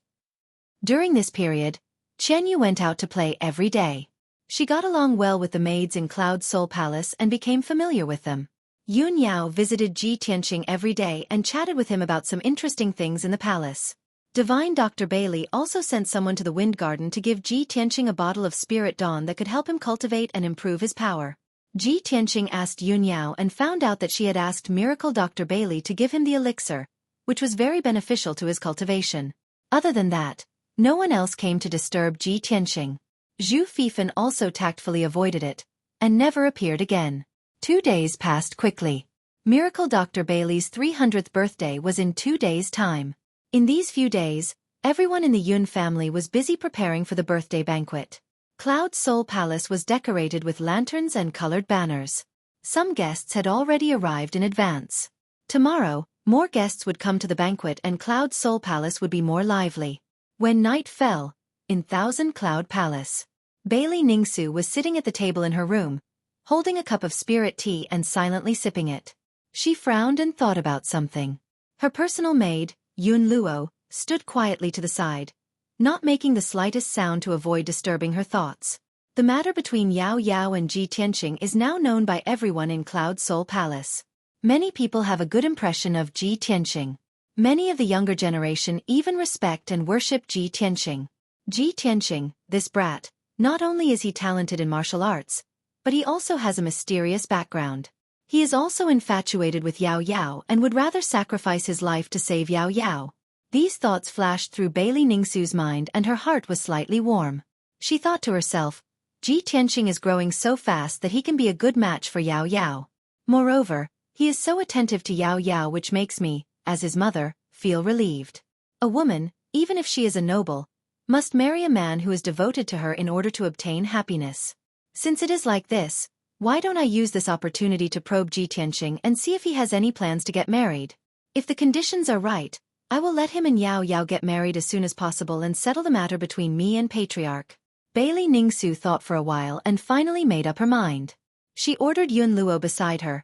During this period, Qianyu went out to play every day. She got along well with the maids in Cloud Soul Palace and became familiar with them. Yun Yao visited Ji Tianqing every day and chatted with him about some interesting things in the palace. Divine Dr. Bailey also sent someone to the Wind Garden to give Ji Tianqing a bottle of Spirit Dawn that could help him cultivate and improve his power. Ji Tianqing asked Yun Yao and found out that she had asked Miracle Dr. Bailey to give him the elixir, which was very beneficial to his cultivation. Other than that, no one else came to disturb Ji Tianqing. Zhu Fifan also tactfully avoided it, and never appeared again. 2 days passed quickly. Miracle Dr. Bailey's 300th birthday was in 2 days' time. In these few days, everyone in the Yun family was busy preparing for the birthday banquet. Cloud Soul Palace was decorated with lanterns and colored banners. Some guests had already arrived in advance. Tomorrow, more guests would come to the banquet and Cloud Soul Palace would be more lively. When night fell, in Thousand Cloud Palace, Bailey Ningsu was sitting at the table in her room, holding a cup of spirit tea and silently sipping it. She frowned and thought about something. Her personal maid, Yun Luo, stood quietly to the side, not making the slightest sound to avoid disturbing her thoughts. The matter between Yao Yao and Ji Tianqing is now known by everyone in Cloud Soul Palace. Many people have a good impression of Ji Tianqing. Many of the younger generation even respect and worship Ji Tianqing. Ji Tianqing, this brat, not only is he talented in martial arts, but he also has a mysterious background. He is also infatuated with Yao Yao and would rather sacrifice his life to save Yao Yao. These thoughts flashed through Bailey Ningsu's mind and her heart was slightly warm. She thought to herself, Ji Tianqing is growing so fast that he can be a good match for Yao Yao. Moreover, he is so attentive to Yao Yao which makes me, as his mother, feel relieved. A woman, even if she is a noble, must marry a man who is devoted to her in order to obtain happiness. Since it is like this, why don't I use this opportunity to probe Ji Tianqing and see if he has any plans to get married? If the conditions are right, I will let him and Yao Yao get married as soon as possible and settle the matter between me and Patriarch. Bailey Ningsu thought for a while and finally made up her mind. She ordered Yun Luo beside her.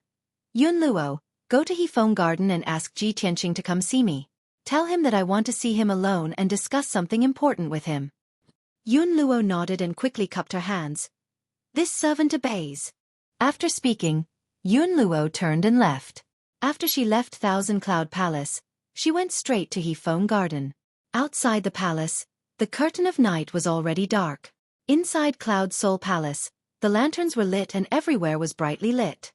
Yun Luo, go to Hefeng Garden and ask Ji Tianqing to come see me. Tell him that I want to see him alone and discuss something important with him. Yun Luo nodded and quickly cupped her hands. This servant obeys. After speaking, Yun Luo turned and left. After she left Thousand Cloud Palace, she went straight to Hefeng Garden. Outside the palace, the curtain of night was already dark. Inside Cloud Soul Palace, the lanterns were lit and everywhere was brightly lit.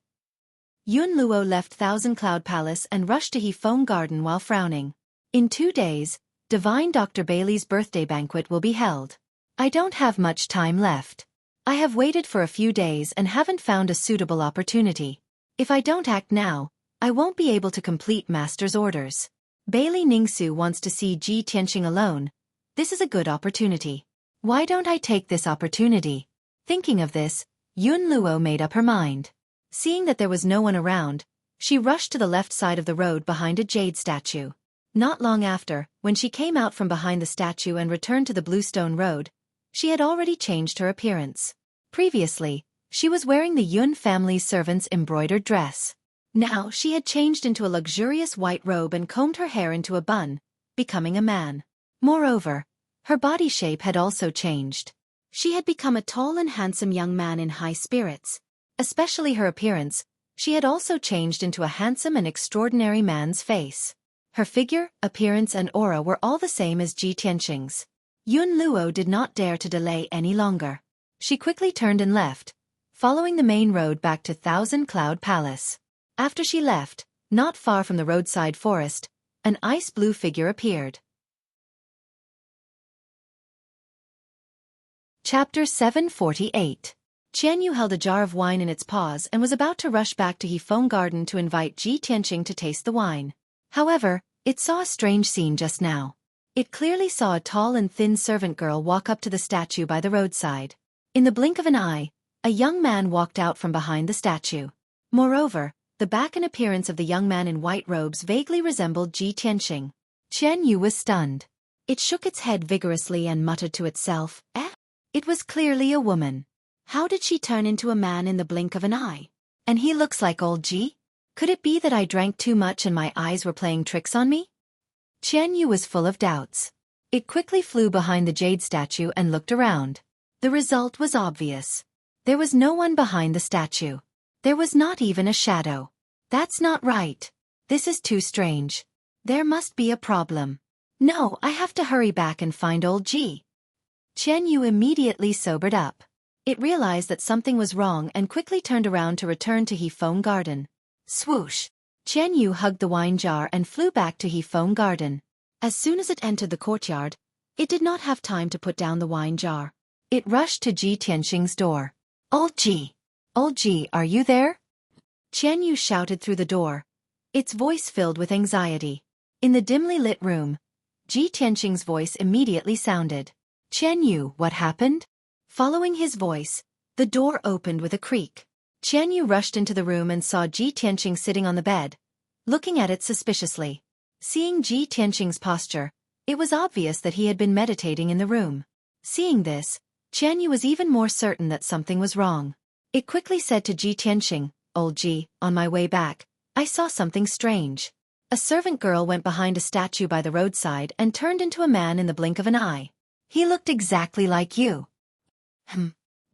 Yun Luo left Thousand Cloud Palace and rushed to Hefeng Garden while frowning. In 2 days, Divine Dr. Bailey's birthday banquet will be held. I don't have much time left. I have waited for a few days and haven't found a suitable opportunity. If I don't act now, I won't be able to complete Master's orders. Bailey Ningsu wants to see Ji Tianqing alone. This is a good opportunity. Why don't I take this opportunity? Thinking of this, Yun Luo made up her mind. Seeing that there was no one around, she rushed to the left side of the road behind a jade statue. Not long after, when she came out from behind the statue and returned to the Bluestone Road, she had already changed her appearance. Previously, she was wearing the Yun family's servant's embroidered dress. Now she had changed into a luxurious white robe and combed her hair into a bun, becoming a man. Moreover, her body shape had also changed. She had become a tall and handsome young man in high spirits. Especially her appearance, she had also changed into a handsome and extraordinary man's face. Her figure, appearance and aura were all the same as Ji Tianqing's. Yun Luo did not dare to delay any longer. She quickly turned and left, following the main road back to Thousand Cloud Palace. After she left, not far from the roadside forest, an ice-blue figure appeared. Chapter 748. Qian Yu held a jar of wine in its paws and was about to rush back to Hefeng Garden to invite Ji Tianqing to taste the wine. However, it saw a strange scene just now. It clearly saw a tall and thin servant girl walk up to the statue by the roadside. In the blink of an eye, a young man walked out from behind the statue. Moreover, the back and appearance of the young man in white robes vaguely resembled Ji Tianqing. Qian Yu was stunned. It shook its head vigorously and muttered to itself, "Eh?" It was clearly a woman. How did she turn into a man in the blink of an eye? And he looks like old Ji? Could it be that I drank too much and my eyes were playing tricks on me? Qian Yu was full of doubts. It quickly flew behind the jade statue and looked around. The result was obvious. There was no one behind the statue. There was not even a shadow. That's not right. This is too strange. There must be a problem. No, I have to hurry back and find old G. Qian Yu immediately sobered up. It realized that something was wrong and quickly turned around to return to Hefeng Garden. Swoosh! Qian Yu hugged the wine jar and flew back to Hefeng Garden. As soon as it entered the courtyard, it did not have time to put down the wine jar. It rushed to Ji Tianxing's door. Old Ji! Old Ji, are you there? Qian Yu shouted through the door, its voice filled with anxiety. In the dimly lit room, Ji Tianxing's voice immediately sounded. Qian Yu, what happened? Following his voice, the door opened with a creak. Qian Yu rushed into the room and saw Ji Tianxing sitting on the bed, looking at it suspiciously. Seeing Ji Tianxing's posture, it was obvious that he had been meditating in the room. Seeing this, Qian Yu was even more certain that something was wrong. It quickly said to Ji Tianxing, Old Ji, on my way back, I saw something strange. A servant girl went behind a statue by the roadside and turned into a man in the blink of an eye. He looked exactly like you.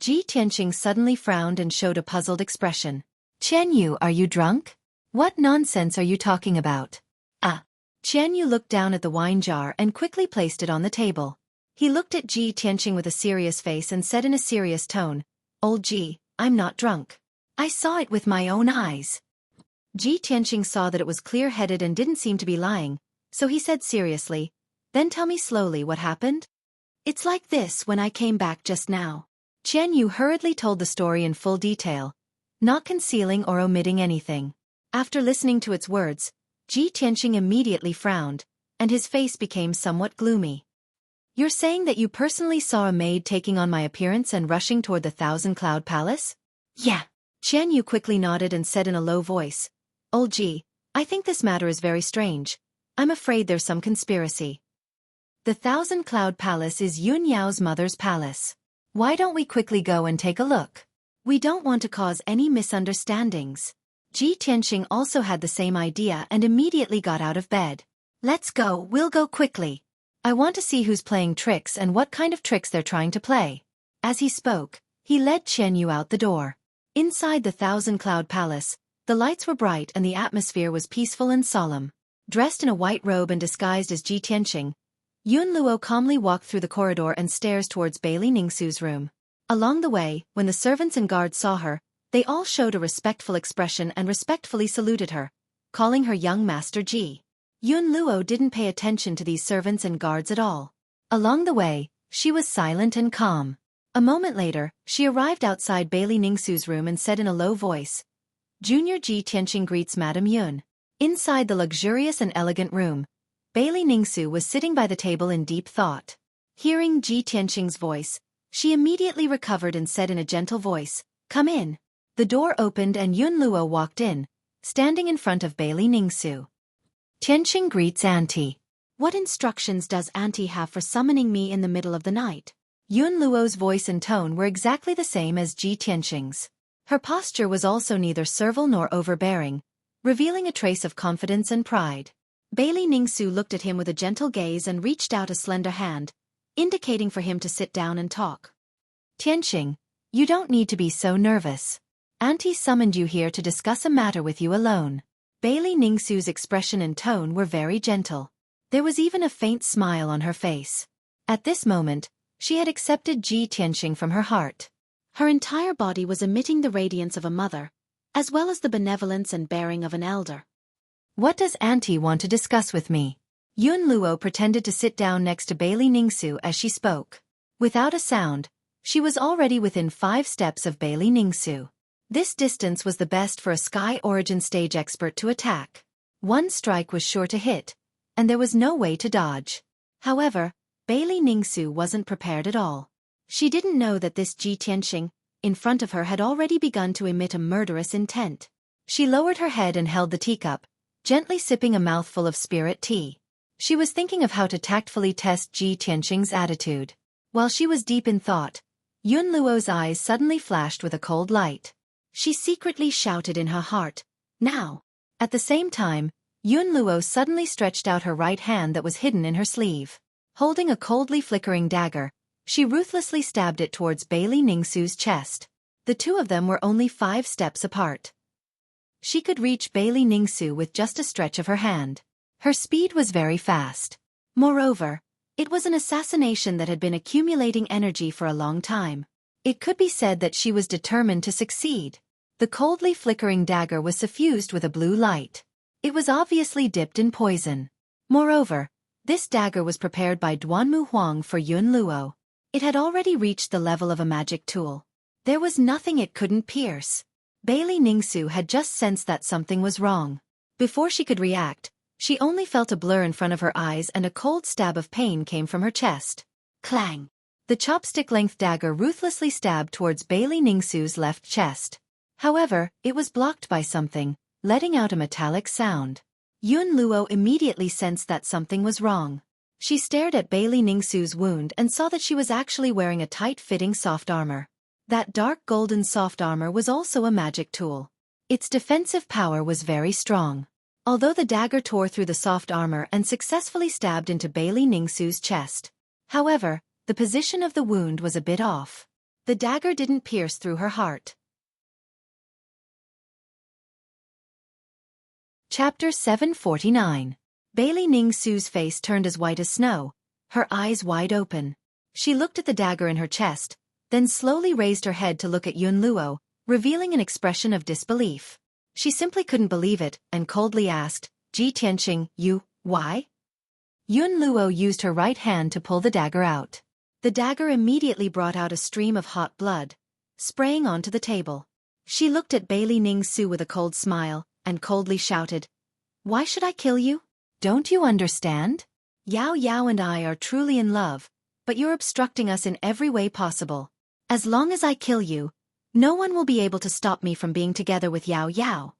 Ji Tianxing suddenly frowned and showed a puzzled expression. Qian Yu, are you drunk? What nonsense are you talking about? Qian Yu looked down at the wine jar and quickly placed it on the table. He looked at Ji Tianxing with a serious face and said in a serious tone, Old Ji, I'm not drunk. I saw it with my own eyes. Ji Tianxing saw that it was clear-headed and didn't seem to be lying, so he said seriously, Then tell me slowly what happened? It's like this when I came back just now. Qian Yu hurriedly told the story in full detail, not concealing or omitting anything. After listening to its words, Ji Tianxing immediately frowned, and his face became somewhat gloomy. You're saying that you personally saw a maid taking on my appearance and rushing toward the Thousand Cloud Palace? Yeah. Qian Yu quickly nodded and said in a low voice, Old Ji, I think this matter is very strange. I'm afraid there's some conspiracy. The Thousand Cloud Palace is Yun Yao's mother's palace. Why don't we quickly go and take a look? We don't want to cause any misunderstandings. Ji Tianxing also had the same idea and immediately got out of bed. Let's go, we'll go quickly. I want to see who's playing tricks and what kind of tricks they're trying to play. As he spoke, he led Qian Yu out the door. Inside the Thousand Cloud Palace, the lights were bright and the atmosphere was peaceful and solemn. Dressed in a white robe and disguised as Ji Tianxing, Yun Luo calmly walked through the corridor and stairs towards Bailey Ningxu's room. Along the way, when the servants and guards saw her, they all showed a respectful expression and respectfully saluted her, calling her young master Ji. Yun Luo didn't pay attention to these servants and guards at all. Along the way, she was silent and calm. A moment later, she arrived outside Bailey Ningxu's room and said in a low voice, Junior Ji Tianxing greets Madame Yun. Inside the luxurious and elegant room, Bailey Ningxu was sitting by the table in deep thought. Hearing Ji Tianxing's voice, she immediately recovered and said in a gentle voice, Come in. The door opened and Yun Luo walked in, standing in front of Bailey Ningxu. Tianxing greets Auntie. What instructions does Auntie have for summoning me in the middle of the night? Yun Luo's voice and tone were exactly the same as Ji Tianxing's. Her posture was also neither servile nor overbearing, revealing a trace of confidence and pride. Bailey Ningxu looked at him with a gentle gaze and reached out a slender hand, indicating for him to sit down and talk. Tianxing, you don't need to be so nervous. Auntie summoned you here to discuss a matter with you alone. Bailey Ningxu's expression and tone were very gentle. There was even a faint smile on her face. At this moment, she had accepted Ji Tianxing from her heart. Her entire body was emitting the radiance of a mother, as well as the benevolence and bearing of an elder. What does Auntie want to discuss with me? Yun Luo pretended to sit down next to Bailey Ningxu as she spoke. Without a sound, she was already within 5 steps of Bailey Ningxu. This distance was the best for a Sky Origin stage expert to attack. One strike was sure to hit, and there was no way to dodge. However, Bailey Ningxu wasn't prepared at all. She didn't know that this Ji Tianxing, in front of her, had already begun to emit a murderous intent. She lowered her head and held the teacup, gently sipping a mouthful of spirit tea. She was thinking of how to tactfully test Ji Tianxing's attitude. While she was deep in thought, Yun Luo's eyes suddenly flashed with a cold light. She secretly shouted in her heart, Now! At the same time, Yun Luo suddenly stretched out her right hand that was hidden in her sleeve. Holding a coldly flickering dagger, she ruthlessly stabbed it towards Bailey Ningxu's chest. The two of them were only 5 steps apart. She could reach Bailey Ningsu with just a stretch of her hand. Her speed was very fast. Moreover, it was an assassination that had been accumulating energy for a long time. It could be said that she was determined to succeed. The coldly flickering dagger was suffused with a blue light. It was obviously dipped in poison. Moreover, this dagger was prepared by Duanmu Huang for Yun Luo. It had already reached the level of a magic tool. There was nothing it couldn't pierce. Bailey Ningsu had just sensed that something was wrong. Before she could react, she only felt a blur in front of her eyes and a cold stab of pain came from her chest. Clang! The chopstick-length dagger ruthlessly stabbed towards Bailey Ningsu's left chest. However, it was blocked by something, letting out a metallic sound. Yun Luo immediately sensed that something was wrong. She stared at Bailey Ningsu's wound and saw that she was actually wearing a tight-fitting soft armor. That dark golden soft armor was also a magic tool. Its defensive power was very strong. Although the dagger tore through the soft armor and successfully stabbed into Bailey Ningsu's chest. However, the position of the wound was a bit off. The dagger didn't pierce through her heart. Chapter 749. Bailey Ningsu's face turned as white as snow, her eyes wide open. She looked at the dagger in her chest, then slowly raised her head to look at Yun Luo, revealing an expression of disbelief. She simply couldn't believe it, and coldly asked, Ji Tianqing, why? Yun Luo used her right hand to pull the dagger out. The dagger immediately brought out a stream of hot blood, spraying onto the table. She looked at Bailey Ningsu with a cold smile, and coldly shouted, Why should I kill you? Don't you understand? Yao Yao and I are truly in love, but you're obstructing us in every way possible. As long as I kill you, no one will be able to stop me from being together with Yao Yao.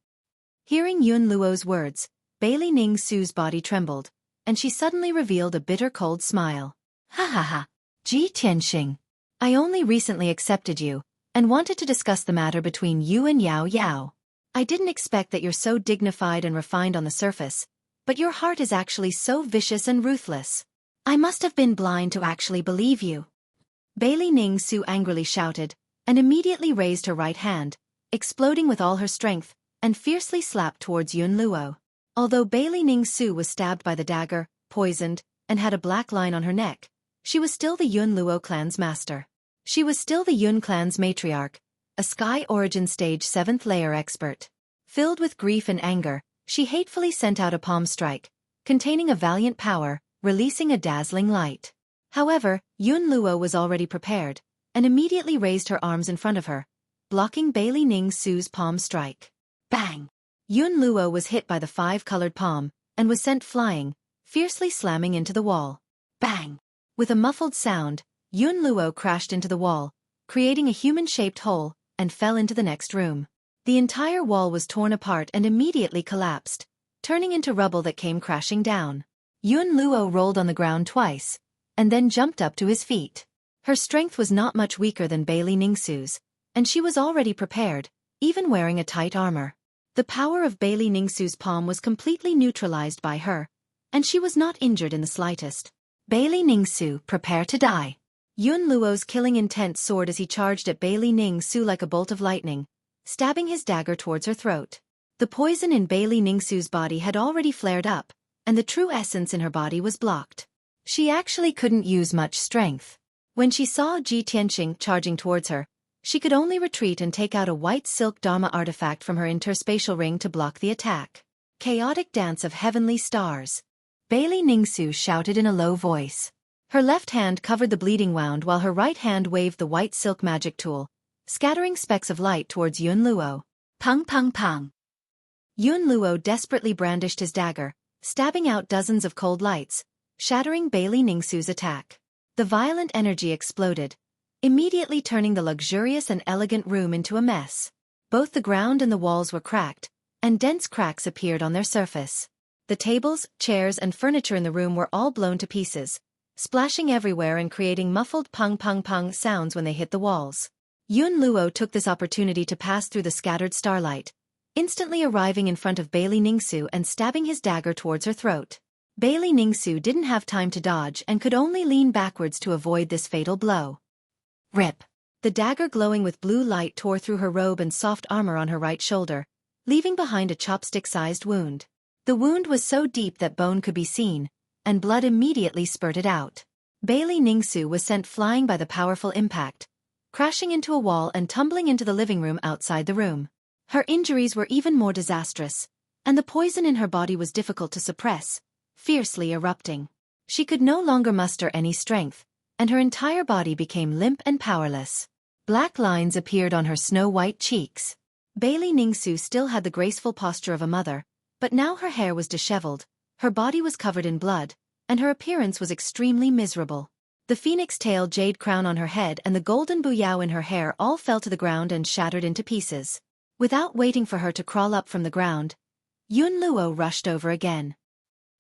Hearing Yun Luo's words, Bailey Ningsu's body trembled, and she suddenly revealed a bitter cold smile. Ha ha ha. Ji Tianqing. I only recently accepted you, and wanted to discuss the matter between you and Yao Yao. I didn't expect that you're so dignified and refined on the surface, but your heart is actually so vicious and ruthless. I must have been blind to actually believe you. Bailey Ningsu angrily shouted, and immediately raised her right hand, exploding with all her strength, and fiercely slapped towards Yun Luo. Although Bailey Ningsu was stabbed by the dagger, poisoned, and had a black line on her neck, she was still the Yun Luo clan's master. She was still the Yun clan's matriarch, a Sky Origin Stage 7th layer expert. Filled with grief and anger, she hatefully sent out a palm strike, containing a valiant power, releasing a dazzling light. However, Yun Luo was already prepared, and immediately raised her arms in front of her, blocking Bailey Ningsu's palm strike. Bang! Yun Luo was hit by the five-colored palm, and was sent flying, fiercely slamming into the wall. Bang! With a muffled sound, Yun Luo crashed into the wall, creating a human-shaped hole, and fell into the next room. The entire wall was torn apart and immediately collapsed, turning into rubble that came crashing down. Yun Luo rolled on the ground twice, and then jumped up to his feet. Her strength was not much weaker than Bailey Ningsu's, and she was already prepared, even wearing a tight armor. The power of Bailey Ningsu's palm was completely neutralized by her, and she was not injured in the slightest. Bailey Ningsu, prepare to die. Yun Luo's killing intent soared as he charged at Bailey Ningsu like a bolt of lightning, stabbing his dagger towards her throat. The poison in Bailey Ningsu's body had already flared up, and the true essence in her body was blocked. She actually couldn't use much strength. When she saw Ji Tianqing charging towards her, she could only retreat and take out a white silk Dharma artifact from her interspatial ring to block the attack. Chaotic dance of heavenly stars. Bailey Ningsu shouted in a low voice. Her left hand covered the bleeding wound while her right hand waved the white silk magic tool, scattering specks of light towards Yun Luo. Pang pang pang. Yun Luo desperately brandished his dagger, stabbing out dozens of cold lights, shattering Bailey Ningsu's attack. The violent energy exploded, immediately turning the luxurious and elegant room into a mess. Both the ground and the walls were cracked, and dense cracks appeared on their surface. The tables, chairs and furniture in the room were all blown to pieces, splashing everywhere and creating muffled pang-pang-pang sounds when they hit the walls. Yun Luo took this opportunity to pass through the scattered starlight, instantly arriving in front of Bailey Ningsu and stabbing his dagger towards her throat. Bailey Ningsu didn't have time to dodge and could only lean backwards to avoid this fatal blow. Rip! The dagger glowing with blue light tore through her robe and soft armor on her right shoulder, leaving behind a chopstick-sized wound. The wound was so deep that bone could be seen, and blood immediately spurted out. Bailey Ningsu was sent flying by the powerful impact, crashing into a wall and tumbling into the living room outside the room. Her injuries were even more disastrous, and the poison in her body was difficult to suppress, fiercely erupting. She could no longer muster any strength, and her entire body became limp and powerless. Black lines appeared on her snow-white cheeks. Bailey Ningsu still had the graceful posture of a mother, but now her hair was disheveled, her body was covered in blood, and her appearance was extremely miserable. The phoenix-tail jade crown on her head and the golden buyao in her hair all fell to the ground and shattered into pieces. Without waiting for her to crawl up from the ground, Yun Luo rushed over again.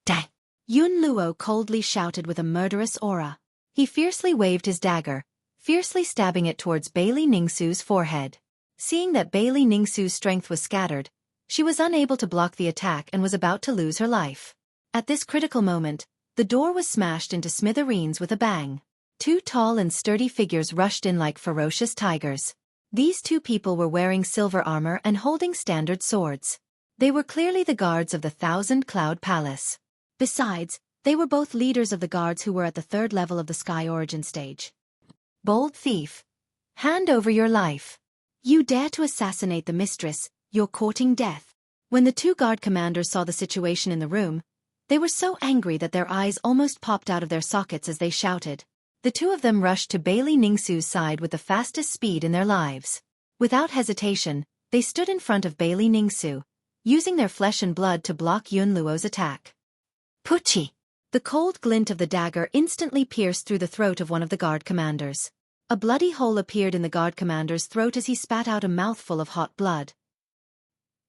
"Dang!" Yun Luo coldly shouted with a murderous aura. He fiercely waved his dagger, fiercely stabbing it towards Bailey Ningsu's forehead. Seeing that Bailey Ningsu's strength was scattered, she was unable to block the attack and was about to lose her life. At this critical moment, the door was smashed into smithereens with a bang. Two tall and sturdy figures rushed in like ferocious tigers. These two people were wearing silver armor and holding standard swords. They were clearly the guards of the Thousand Cloud Palace. Besides, they were both leaders of the guards who were at the third level of the Sky Origin stage. "Bold thief! Hand over your life! You dare to assassinate the mistress, you're courting death." When the two guard commanders saw the situation in the room, they were so angry that their eyes almost popped out of their sockets as they shouted. The two of them rushed to Bailey Ningsu's side with the fastest speed in their lives. Without hesitation, they stood in front of Bailey Ningsu, using their flesh and blood to block Yun Luo's attack. Puchi! The cold glint of the dagger instantly pierced through the throat of one of the guard commanders. A bloody hole appeared in the guard commander's throat as he spat out a mouthful of hot blood.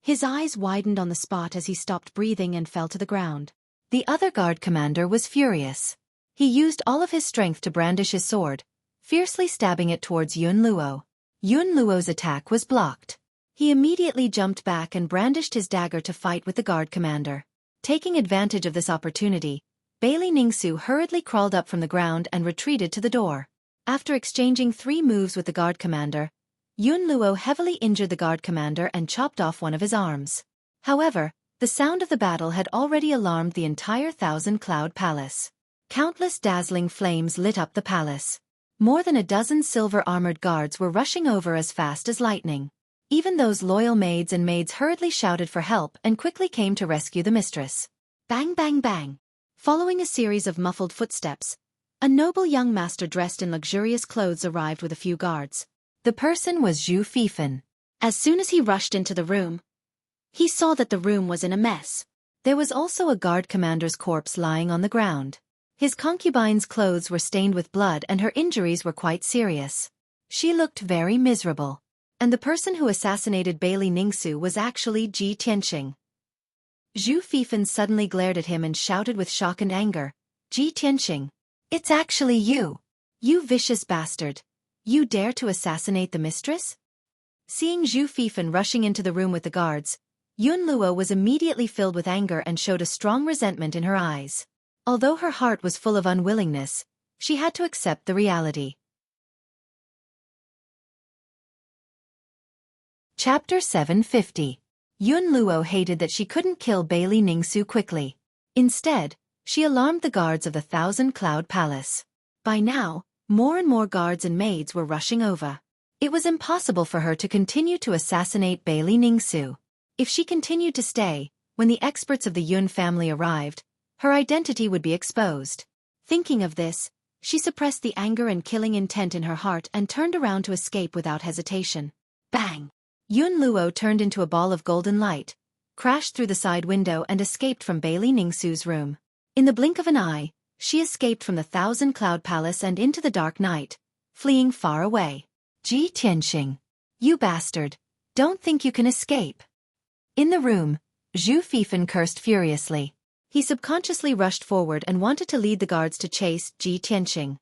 His eyes widened on the spot as he stopped breathing and fell to the ground. The other guard commander was furious. He used all of his strength to brandish his sword, fiercely stabbing it towards Yun Luo. Yun Luo's attack was blocked. He immediately jumped back and brandished his dagger to fight with the guard commander. Taking advantage of this opportunity, Bailey Ningsu hurriedly crawled up from the ground and retreated to the door. After exchanging 3 moves with the guard commander, Yun Luo heavily injured the guard commander and chopped off one of his arms. However, the sound of the battle had already alarmed the entire Thousand Cloud Palace. Countless dazzling flames lit up the palace. More than a dozen silver-armored guards were rushing over as fast as lightning. Even those loyal maids and maids hurriedly shouted for help and quickly came to rescue the mistress. Bang bang bang! Following a series of muffled footsteps, a noble young master dressed in luxurious clothes arrived with a few guards. The person was Zhu Fifan. As soon as he rushed into the room, he saw that the room was in a mess. There was also a guard commander's corpse lying on the ground. His concubine's clothes were stained with blood and her injuries were quite serious. She looked very miserable. And the person who assassinated Bailey Ningsu was actually Ji Tianqing. Zhu Fifan suddenly glared at him and shouted with shock and anger, "Ji Tianqing! It's actually you! You vicious bastard! You dare to assassinate the mistress?" Seeing Zhu Fifan rushing into the room with the guards, Yun Luo was immediately filled with anger and showed a strong resentment in her eyes. Although her heart was full of unwillingness, she had to accept the reality. Chapter 750. Yun Luo hated that she couldn't kill Bailey Ningsu quickly. Instead, she alarmed the guards of the Thousand Cloud Palace. By now, more and more guards and maids were rushing over. It was impossible for her to continue to assassinate Bailey Ningsu. If she continued to stay, when the experts of the Yun family arrived, her identity would be exposed. Thinking of this, she suppressed the anger and killing intent in her heart and turned around to escape without hesitation. Bang! Yun Luo turned into a ball of golden light, crashed through the side window and escaped from Bailey Ningsu's room. In the blink of an eye, she escaped from the Thousand Cloud Palace and into the dark night, fleeing far away. Ji Tianqing! You bastard! Don't think you can escape! In the room, Zhu Fifan cursed furiously. He subconsciously rushed forward and wanted to lead the guards to chase Ji Tianqing.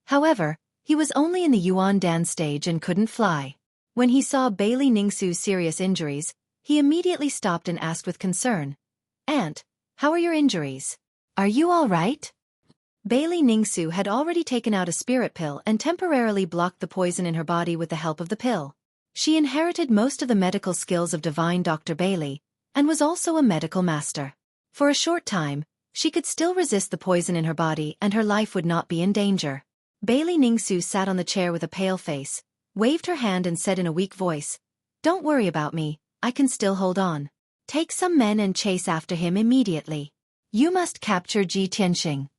However, he was only in the Yuan Dan stage and couldn't fly. When he saw Bailey Ningsu's serious injuries, he immediately stopped and asked with concern, "Aunt, how are your injuries? Are you all right?" Bailey Ningsu had already taken out a spirit pill and temporarily blocked the poison in her body with the help of the pill. She inherited most of the medical skills of divine Dr. Bailey, and was also a medical master. For a short time, she could still resist the poison in her body and her life would not be in danger. Bailey Ningsu sat on the chair with a pale face, waved her hand and said in a weak voice, "Don't worry about me, I can still hold on. Take some men and chase after him immediately. You must capture Ji Tianxing."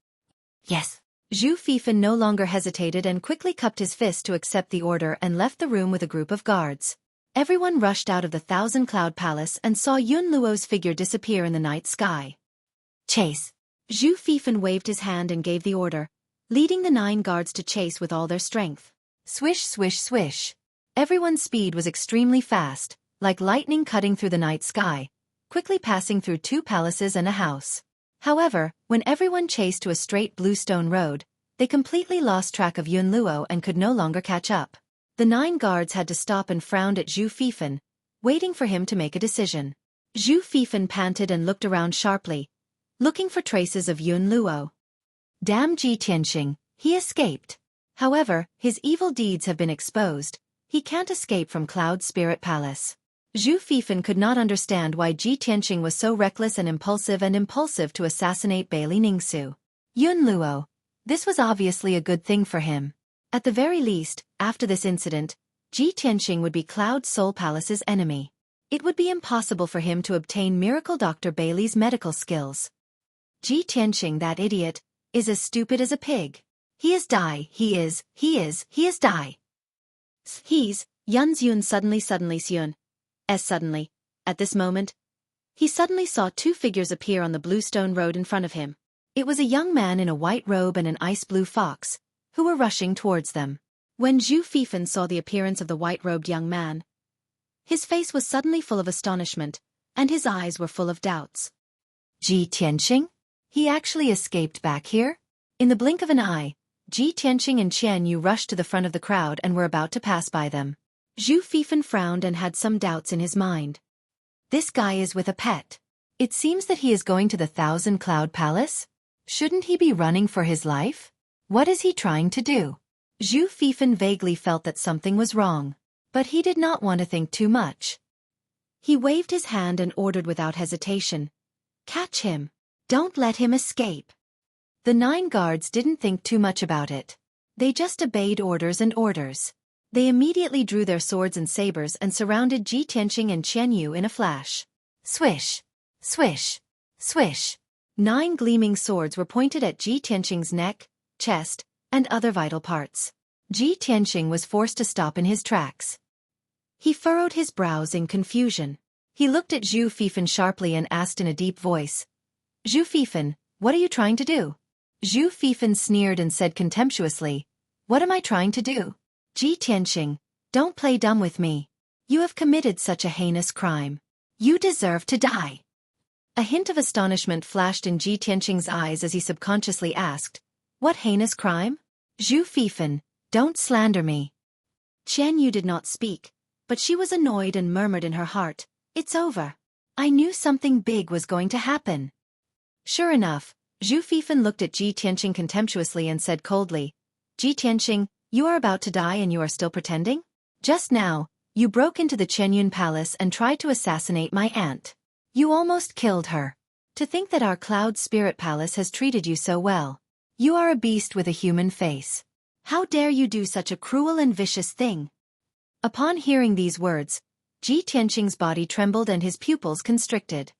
"Yes." Zhu Fifan no longer hesitated and quickly cupped his fist to accept the order and left the room with a group of guards. Everyone rushed out of the Thousand Cloud Palace and saw Yun Luo's figure disappear in the night sky. "Chase." Zhu Fifan waved his hand and gave the order, leading the 9 guards to chase with all their strength. Swish, swish, swish. Everyone's speed was extremely fast, like lightning cutting through the night sky, quickly passing through 2 palaces and a house. However, when everyone chased to a straight blue stone road, they completely lost track of Yun Luo and could no longer catch up. The 9 guards had to stop and frowned at Zhu Fifan, waiting for him to make a decision. Zhu Fifan panted and looked around sharply, looking for traces of Yun Luo. Damn Ji Tianxing, he escaped. However, his evil deeds have been exposed. He can't escape from Cloud Spirit Palace. Zhu Fifan could not understand why Ji Tianxing was so reckless and impulsive to assassinate Bailey Ningsu. Yun Luo. This was obviously a good thing for him. At the very least, after this incident, Ji Tianxing would be Cloud Soul Palace's enemy. It would be impossible for him to obtain Miracle Dr. Bailey's medical skills. Ji Tianxing, that idiot, is as stupid as a pig. He is die, he is die. Yun suddenly, at this moment, he suddenly saw 2 figures appear on the bluestone road in front of him. It was a young man in a white robe and an ice-blue fox, who were rushing towards them. When Zhu Fifan saw the appearance of the white-robed young man, his face was suddenly full of astonishment, and his eyes were full of doubts. Ji Tianxing? He actually escaped back here? In the blink of an eye, Ji Tianxing and Qian Yu rushed to the front of the crowd and were about to pass by them. Zhu Fifan frowned and had some doubts in his mind. This guy is with a pet. It seems that he is going to the Thousand Cloud Palace? Shouldn't he be running for his life? What is he trying to do? Zhu Fifan vaguely felt that something was wrong, but he did not want to think too much. He waved his hand and ordered without hesitation, "Catch him. Don't let him escape." The 9 guards didn't think too much about it. They just obeyed orders and orders. They immediately drew their swords and sabers and surrounded Ji Tianxing and Qian Yu in a flash. Swish! Swish! Swish! 9 gleaming swords were pointed at Ji Tianxing's neck, chest, and other vital parts. Ji Tianxing was forced to stop in his tracks. He furrowed his brows in confusion. He looked at Zhu Fifan sharply and asked in a deep voice, "Zhu Fifan, what are you trying to do?" Zhu Fifan sneered and said contemptuously, "What am I trying to do? Ji Tianxing, don't play dumb with me. You have committed such a heinous crime. You deserve to die." A hint of astonishment flashed in Ji Tianxing's eyes as he subconsciously asked, "What heinous crime?" "Zhu Fifan, don't slander me." Qian Yu did not speak, but she was annoyed and murmured in her heart, "It's over. I knew something big was going to happen." Sure enough, Zhu Fifan looked at Ji Tianxing contemptuously and said coldly, "Ji Tianxing, you are about to die and you are still pretending? Just now, you broke into the Chenyun Palace and tried to assassinate my aunt. You almost killed her. To think that our Cloud Spirit Palace has treated you so well. You are a beast with a human face. How dare you do such a cruel and vicious thing?" Upon hearing these words, Ji Tianxing's body trembled and his pupils constricted.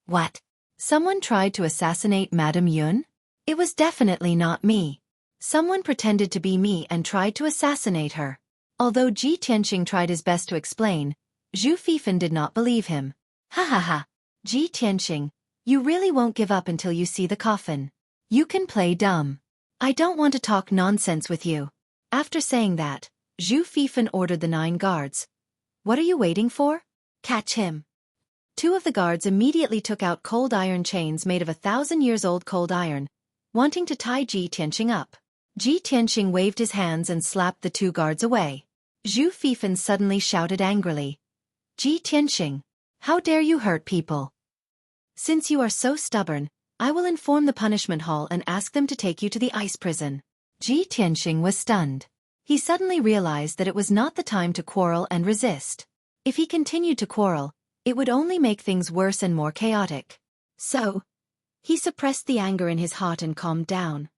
What? Someone tried to assassinate Madame Yun? It was definitely not me. Someone pretended to be me and tried to assassinate her. Although Ji Tianxing tried his best to explain, Zhu Fifan did not believe him. Ha ha ha. Ji Tianxing, you really won't give up until you see the coffin. You can play dumb. I don't want to talk nonsense with you. After saying that, Zhu Fifan ordered the 9 guards. What are you waiting for? Catch him. 2 of the guards immediately took out cold iron chains made of 1,000-years-old cold iron, wanting to tie Ji Tianxing up. Ji Tianxing waved his hands and slapped the 2 guards away. Zhu Fifan suddenly shouted angrily, "Ji Tianxing, how dare you hurt people? Since you are so stubborn, I will inform the punishment hall and ask them to take you to the ice prison." Ji Tianxing was stunned. He suddenly realized that it was not the time to quarrel and resist. If he continued to quarrel, it would only make things worse and more chaotic. So, he suppressed the anger in his heart and calmed down.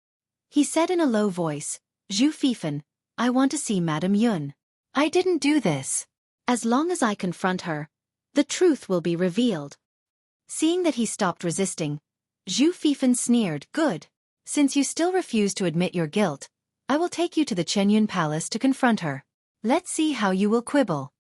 He said in a low voice, "Zhu Fifan, I want to see Madame Yun. I didn't do this. As long as I confront her, the truth will be revealed." Seeing that he stopped resisting, Zhu Fifan sneered, "Good. Since you still refuse to admit your guilt, I will take you to the Chenyun Palace to confront her. Let's see how you will quibble."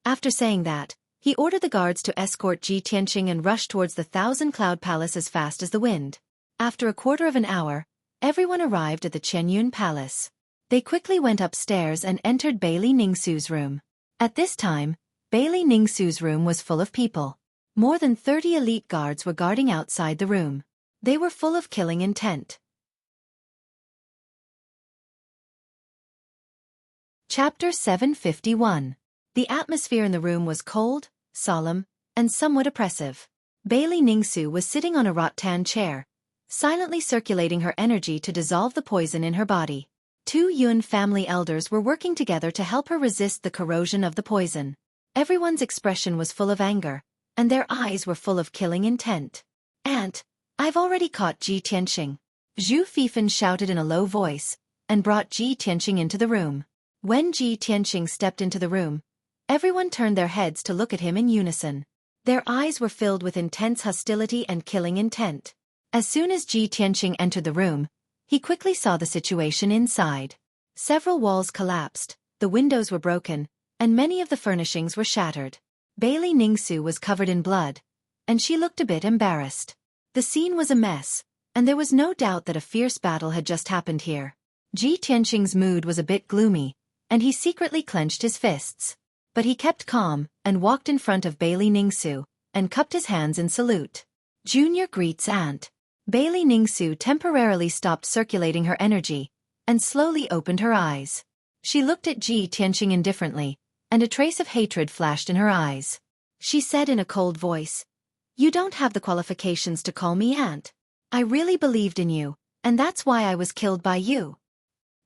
After saying that, he ordered the guards to escort Ji Tianqing and rush towards the Thousand Cloud Palace as fast as the wind. After a quarter of an hour, everyone arrived at the Chenyun Palace. They quickly went upstairs and entered Bailey Ningsu's room. At this time, Bailey Ningsu's room was full of people. More than 30 elite guards were guarding outside the room. They were full of killing intent. Chapter 751. The atmosphere in the room was cold, solemn, and somewhat oppressive. Bailey Ningsu was sitting on a rattan chair, silently circulating her energy to dissolve the poison in her body. Two Yun family elders were working together to help her resist the corrosion of the poison. Everyone's expression was full of anger, and their eyes were full of killing intent. "Aunt, I've already caught Ji Tianqing," Zhu Fifan shouted in a low voice, and brought Ji Tianqing into the room. When Ji Tianqing stepped into the room, everyone turned their heads to look at him in unison. Their eyes were filled with intense hostility and killing intent. As soon as Ji Tianqing entered the room, he quickly saw the situation inside. Several walls collapsed, the windows were broken, and many of the furnishings were shattered. Bailey Ningsu was covered in blood, and she looked a bit embarrassed. The scene was a mess, and there was no doubt that a fierce battle had just happened here. Ji Tianqing's mood was a bit gloomy, and he secretly clenched his fists. But he kept calm, and walked in front of Bailey Ningsu, and cupped his hands in salute. "Junior greets aunt." Bailey Ningsu temporarily stopped circulating her energy, and slowly opened her eyes. She looked at Ji Tianqing indifferently, and a trace of hatred flashed in her eyes. She said in a cold voice, "You don't have the qualifications to call me aunt. I really believed in you, and that's why I was killed by you."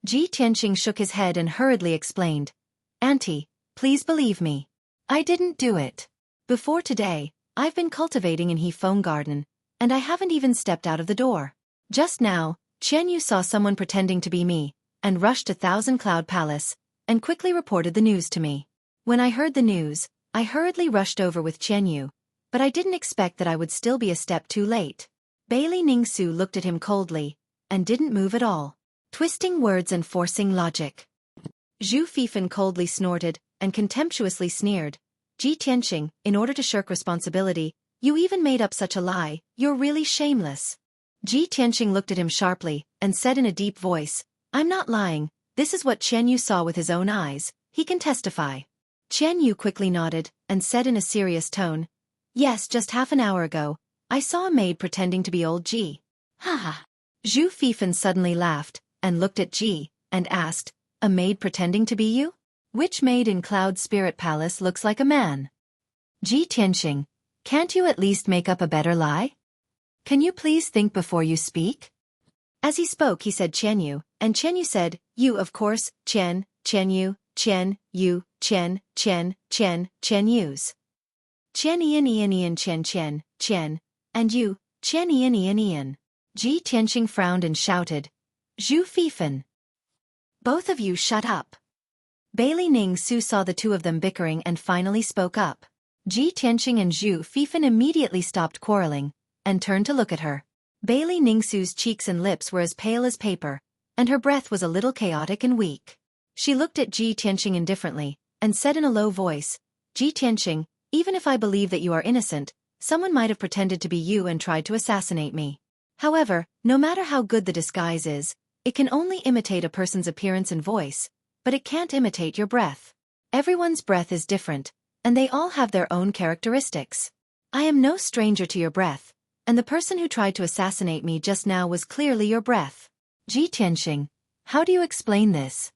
Ji Tianqing shook his head and hurriedly explained, "Auntie, please believe me. I didn't do it. Before today, I've been cultivating in Hefeng Garden, and I haven't even stepped out of the door. Just now, Qianyu saw someone pretending to be me, and rushed to Thousand Cloud Palace, and quickly reported the news to me. When I heard the news, I hurriedly rushed over with Qianyu, but I didn't expect that I would still be a step too late." Bailey Ningsu looked at him coldly, and didn't move at all. Twisting words and forcing logic. Zhu Fifan coldly snorted, and contemptuously sneered, "Ji Tianqing, in order to shirk responsibility, you even made up such a lie. You're really shameless." Ji Tianqing looked at him sharply, and said in a deep voice, "I'm not lying, this is what Qianyu saw with his own eyes, he can testify." Qianyu quickly nodded, and said in a serious tone, "Yes, just half an hour ago, I saw a maid pretending to be old Ji." "Ha ha." Zhu Fifan suddenly laughed, and looked at Ji, and asked, "A maid pretending to be you? Which maid in Cloud Spirit Palace looks like a man?" "Ji Tianqing, can't you at least make up a better lie? Can you please think before you speak?" As he spoke he said Qianyu, and Qianyu said, "You of course, Qianyu, Qianyu's. Qian, and you, Qian. Ji Tianqing frowned and shouted, "Zhu Fifan. Both of you shut up." Bailey Ningsu saw the two of them bickering and finally spoke up. Ji Tianqing and Zhu Fifan immediately stopped quarreling, and turned to look at her. Bailey Ningsu's cheeks and lips were as pale as paper, and her breath was a little chaotic and weak. She looked at Ji Tianqing indifferently, and said in a low voice, "Ji Tianqing, even if I believe that you are innocent, someone might have pretended to be you and tried to assassinate me. However, no matter how good the disguise is, it can only imitate a person's appearance and voice, but it can't imitate your breath. Everyone's breath is different, and they all have their own characteristics. I am no stranger to your breath, and the person who tried to assassinate me just now was clearly your breath. Ji Tianqing, how do you explain this?"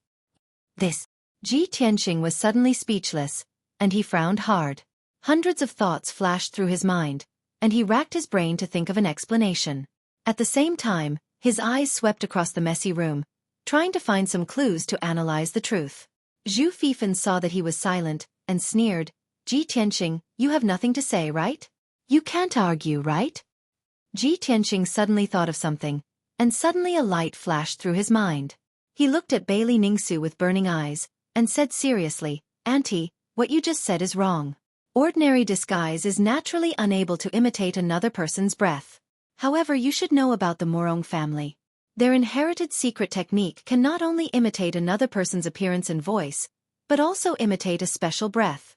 Ji Tianqing was suddenly speechless, and he frowned hard. Hundreds of thoughts flashed through his mind, and he racked his brain to think of an explanation. At the same time, his eyes swept across the messy room, trying to find some clues to analyze the truth. Zhu Fifan saw that he was silent, and sneered, Ji Tianqing, you have nothing to say, right? You can't argue, right? Ji Tianqing suddenly thought of something, and suddenly a light flashed through his mind. He looked at Bailey Ningsu with burning eyes, and said seriously, Auntie, what you just said is wrong. Ordinary disguise is naturally unable to imitate another person's breath. However, you should know about the Morong family. Their inherited secret technique can not only imitate another person's appearance and voice, but also imitate a special breath.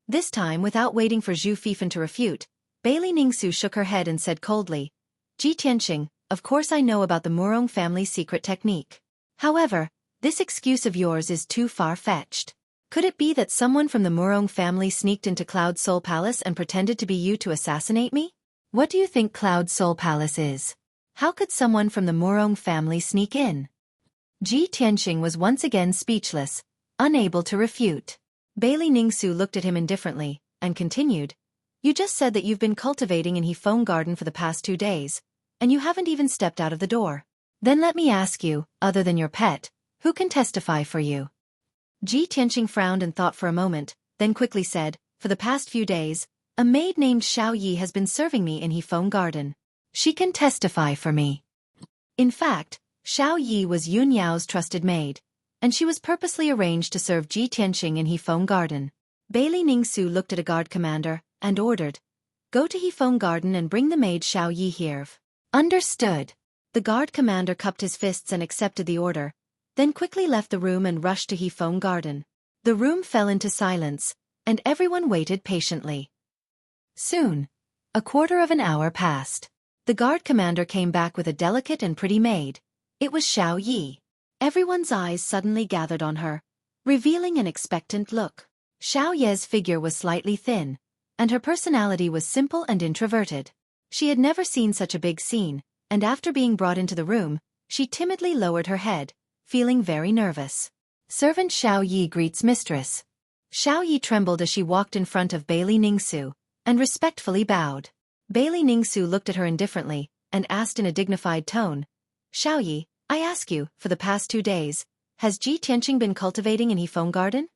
This time, without waiting for Zhu Fifan to refute, Bailey Ningsu shook her head and said coldly, Ji Tianqing, of course I know about the Morong family's secret technique. However, this excuse of yours is too far-fetched. Could it be that someone from the Morong family sneaked into Cloud Soul Palace and pretended to be you to assassinate me? What do you think Cloud Soul Palace is? How could someone from the Morong family sneak in? Ji Tianqing was once again speechless, unable to refute. Bailey Ningsu looked at him indifferently, and continued, You just said that you've been cultivating in Hefeng Garden for the past 2 days, and you haven't even stepped out of the door. Then let me ask you, other than your pet, who can testify for you? Ji Tianqing frowned and thought for a moment, then quickly said, For the past few days, a maid named Xueqi has been serving me in Hefeng Garden. She can testify for me. In fact, Xueqi was Yun Yao's trusted maid, and she was purposely arranged to serve Ji Tianqing in Hefeng Garden. Bailey Ningsu looked at a guard commander, and ordered, Go to Hefeng Garden and bring the maid Xueqi here. Understood. The guard commander cupped his fists and accepted the order, then quickly left the room and rushed to Hefeng Garden. The room fell into silence, and everyone waited patiently. Soon, a quarter of an hour passed. The guard commander came back with a delicate and pretty maid. It was Xueqi. Everyone's eyes suddenly gathered on her, revealing an expectant look. Xueqi's figure was slightly thin, and her personality was simple and introverted. She had never seen such a big scene, and after being brought into the room, she timidly lowered her head, feeling very nervous. Servant Xueqi greets mistress. Xueqi trembled as she walked in front of Bailey Ningsu, and respectfully bowed. Bailey Ningsu looked at her indifferently, and asked in a dignified tone, Xueqi, I ask you, for the past 2 days, has Ji Tianqing been cultivating in Hefeng Garden?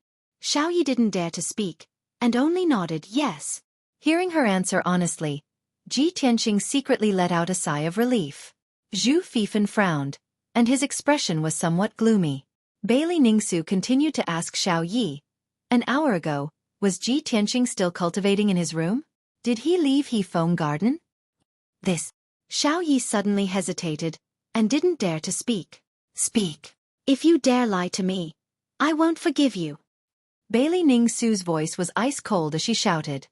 Xueqi didn't dare to speak, and only nodded yes. Hearing her answer honestly, Ji Tianqing secretly let out a sigh of relief. Zhu Fifan frowned, and his expression was somewhat gloomy. Bailey Ningsu continued to ask Xueqi, An hour ago, was Ji Tianqing still cultivating in his room? Did he leave Hefeng Garden? Xueqi suddenly hesitated, and didn't dare to speak. Speak. If you dare lie to me, I won't forgive you. Bailey Ningsu's voice was ice-cold as she shouted.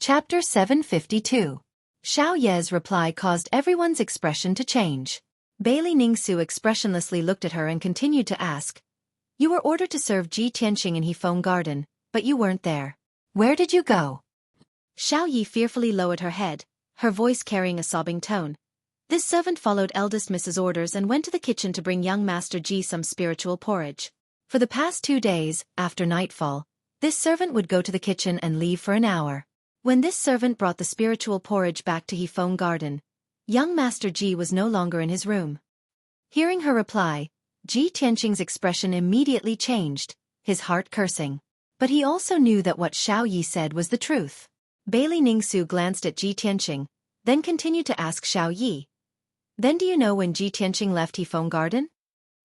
Chapter 752. Xueqi's reply caused everyone's expression to change. Bailey Ningsu expressionlessly looked at her and continued to ask, You were ordered to serve Ji Tianqing in Hefeng Garden, but you weren't there. Where did you go? Xueqi fearfully lowered her head, her voice carrying a sobbing tone. This servant followed eldest Mrs. orders and went to the kitchen to bring young Master Ji some spiritual porridge. For the past 2 days, after nightfall, this servant would go to the kitchen and leave for an hour. When this servant brought the spiritual porridge back to Hefeng Garden, young Master Ji was no longer in his room. Hearing her reply, Ji Tianqing's expression immediately changed, his heart cursing. But he also knew that what Xueqi said was the truth. Bailey Ningsu glanced at Ji Tianqing, then continued to ask Xueqi, Then do you know when Ji Tianqing left Hefeng Garden?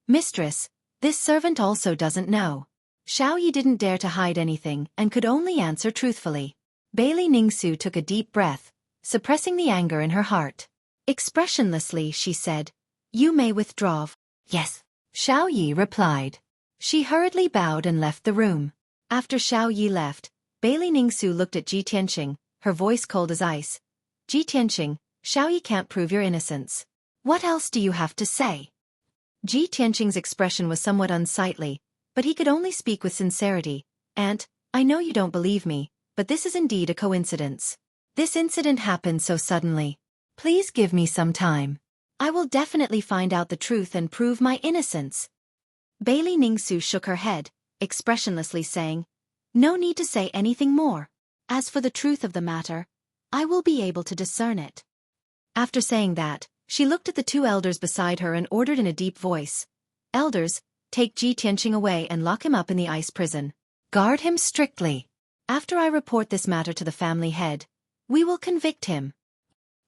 Mistress, this servant also doesn't know. Xueqi didn't dare to hide anything and could only answer truthfully. Bailey Ningsu took a deep breath, suppressing the anger in her heart. Expressionlessly she said, You may withdraw. Yes. Xueqi replied. She hurriedly bowed and left the room. After Xueqi left, Bailey Ningsu looked at Ji Tianqing, her voice cold as ice. Ji Tianqing, Xueqi can't prove your innocence. What else do you have to say? Ji Tianqing's expression was somewhat unsightly, but he could only speak with sincerity. Aunt, I know you don't believe me, but this is indeed a coincidence. This incident happened so suddenly. Please give me some time. I will definitely find out the truth and prove my innocence. Bailey Ningsu shook her head, expressionlessly saying, No need to say anything more. As for the truth of the matter, I will be able to discern it. After saying that, she looked at the two elders beside her and ordered in a deep voice, "Elders, take Ji Tianqing away and lock him up in the ice prison. Guard him strictly. After I report this matter to the family head, we will convict him."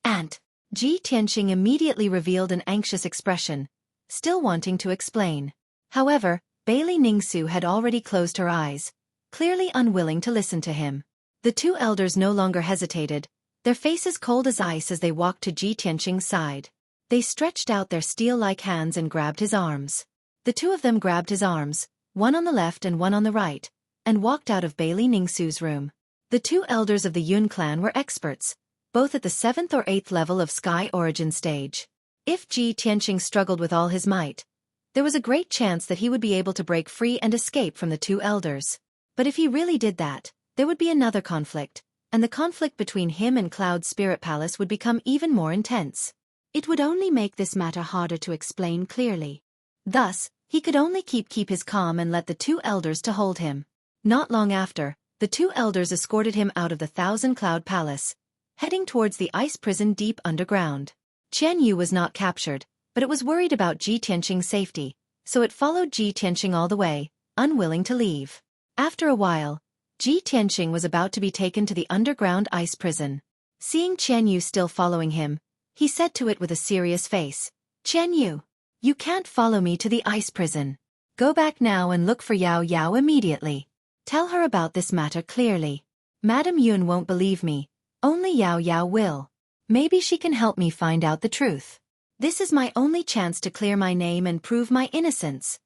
And Ji Tianqing immediately revealed an anxious expression, still wanting to explain. However, Bailey Ningsu had already closed her eyes, clearly unwilling to listen to him. The two elders no longer hesitated, their faces cold as ice as they walked to Ji Tianqing's side. They stretched out their steel-like hands and grabbed his arms. The two of them grabbed his arms, one on the left and one on the right, and walked out of Bailey Ningsu's room. The two elders of the Yun clan were experts, both at the 7th or 8th level of Sky Origin stage. If Ji Tianqing struggled with all his might, there was a great chance that he would be able to break free and escape from the two elders. But if he really did that, there would be another conflict, and the conflict between him and Cloud's Spirit Palace would become even more intense. It would only make this matter harder to explain clearly. Thus, he could only keep his calm and let the two elders to hold him. Not long after, the two elders escorted him out of the Thousand Cloud Palace, heading towards the ice prison deep underground. Qian Yu was not captured, but it was worried about Ji Tianqing's safety, so it followed Ji Tianqing all the way, unwilling to leave. After a while, Ji Tianqing was about to be taken to the underground ice prison. Seeing Qian Yu still following him, he said to it with a serious face, "Qian Yu, you can't follow me to the ice prison. Go back now and look for Yao Yao immediately. Tell her about this matter clearly. Madame Yun won't believe me, only Yao Yao will. Maybe she can help me find out the truth. This is my only chance to clear my name and prove my innocence."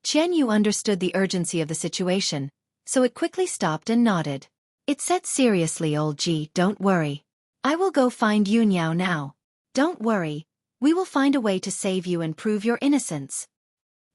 Qian Yu understood the urgency of the situation, so it quickly stopped and nodded. It said seriously, "Old Ji, don't worry. I will go find Yun Yao now. Don't worry, we will find a way to save you and prove your innocence."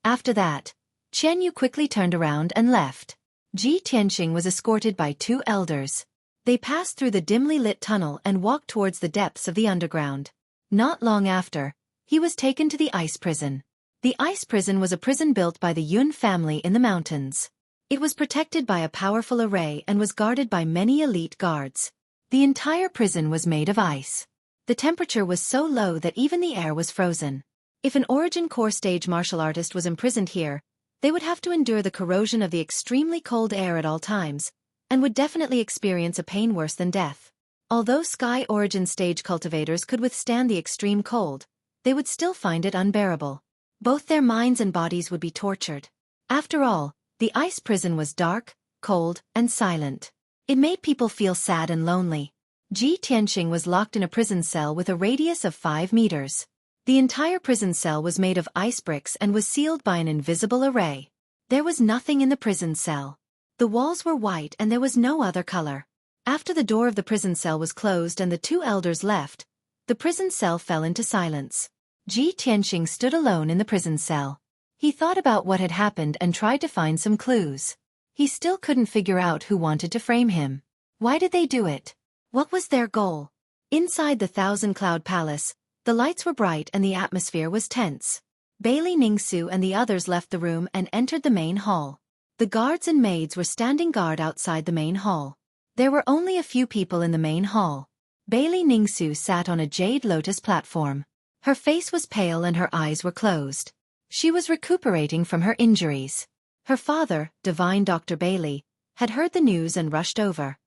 After that, Qian Yu quickly turned around and left. Ji Tianqing was escorted by two elders. They passed through the dimly lit tunnel and walked towards the depths of the underground. Not long after, he was taken to the ice prison. The ice prison was a prison built by the Yun family in the mountains. It was protected by a powerful array and was guarded by many elite guards. The entire prison was made of ice. The temperature was so low that even the air was frozen. If an Origin Core stage martial artist was imprisoned here, they would have to endure the corrosion of the extremely cold air at all times, and would definitely experience a pain worse than death. Although Sky Origin stage cultivators could withstand the extreme cold, they would still find it unbearable. Both their minds and bodies would be tortured. After all, the ice prison was dark, cold, and silent. It made people feel sad and lonely. Ji Tianqing was locked in a prison cell with a radius of 5 meters. The entire prison cell was made of ice bricks and was sealed by an invisible array. There was nothing in the prison cell. The walls were white and there was no other color. After the door of the prison cell was closed and the two elders left, the prison cell fell into silence. Ji Tianqing stood alone in the prison cell. He thought about what had happened and tried to find some clues. He still couldn't figure out who wanted to frame him. Why did they do it? What was their goal? Inside the Thousand Cloud Palace, the lights were bright and the atmosphere was tense. Bailey Ningsu and the others left the room and entered the main hall. The guards and maids were standing guard outside the main hall. There were only a few people in the main hall. Bailey Ningsu sat on a jade lotus platform. Her face was pale and her eyes were closed. She was recuperating from her injuries. Her father, Divine Dr. Bailey, had heard the news and rushed over.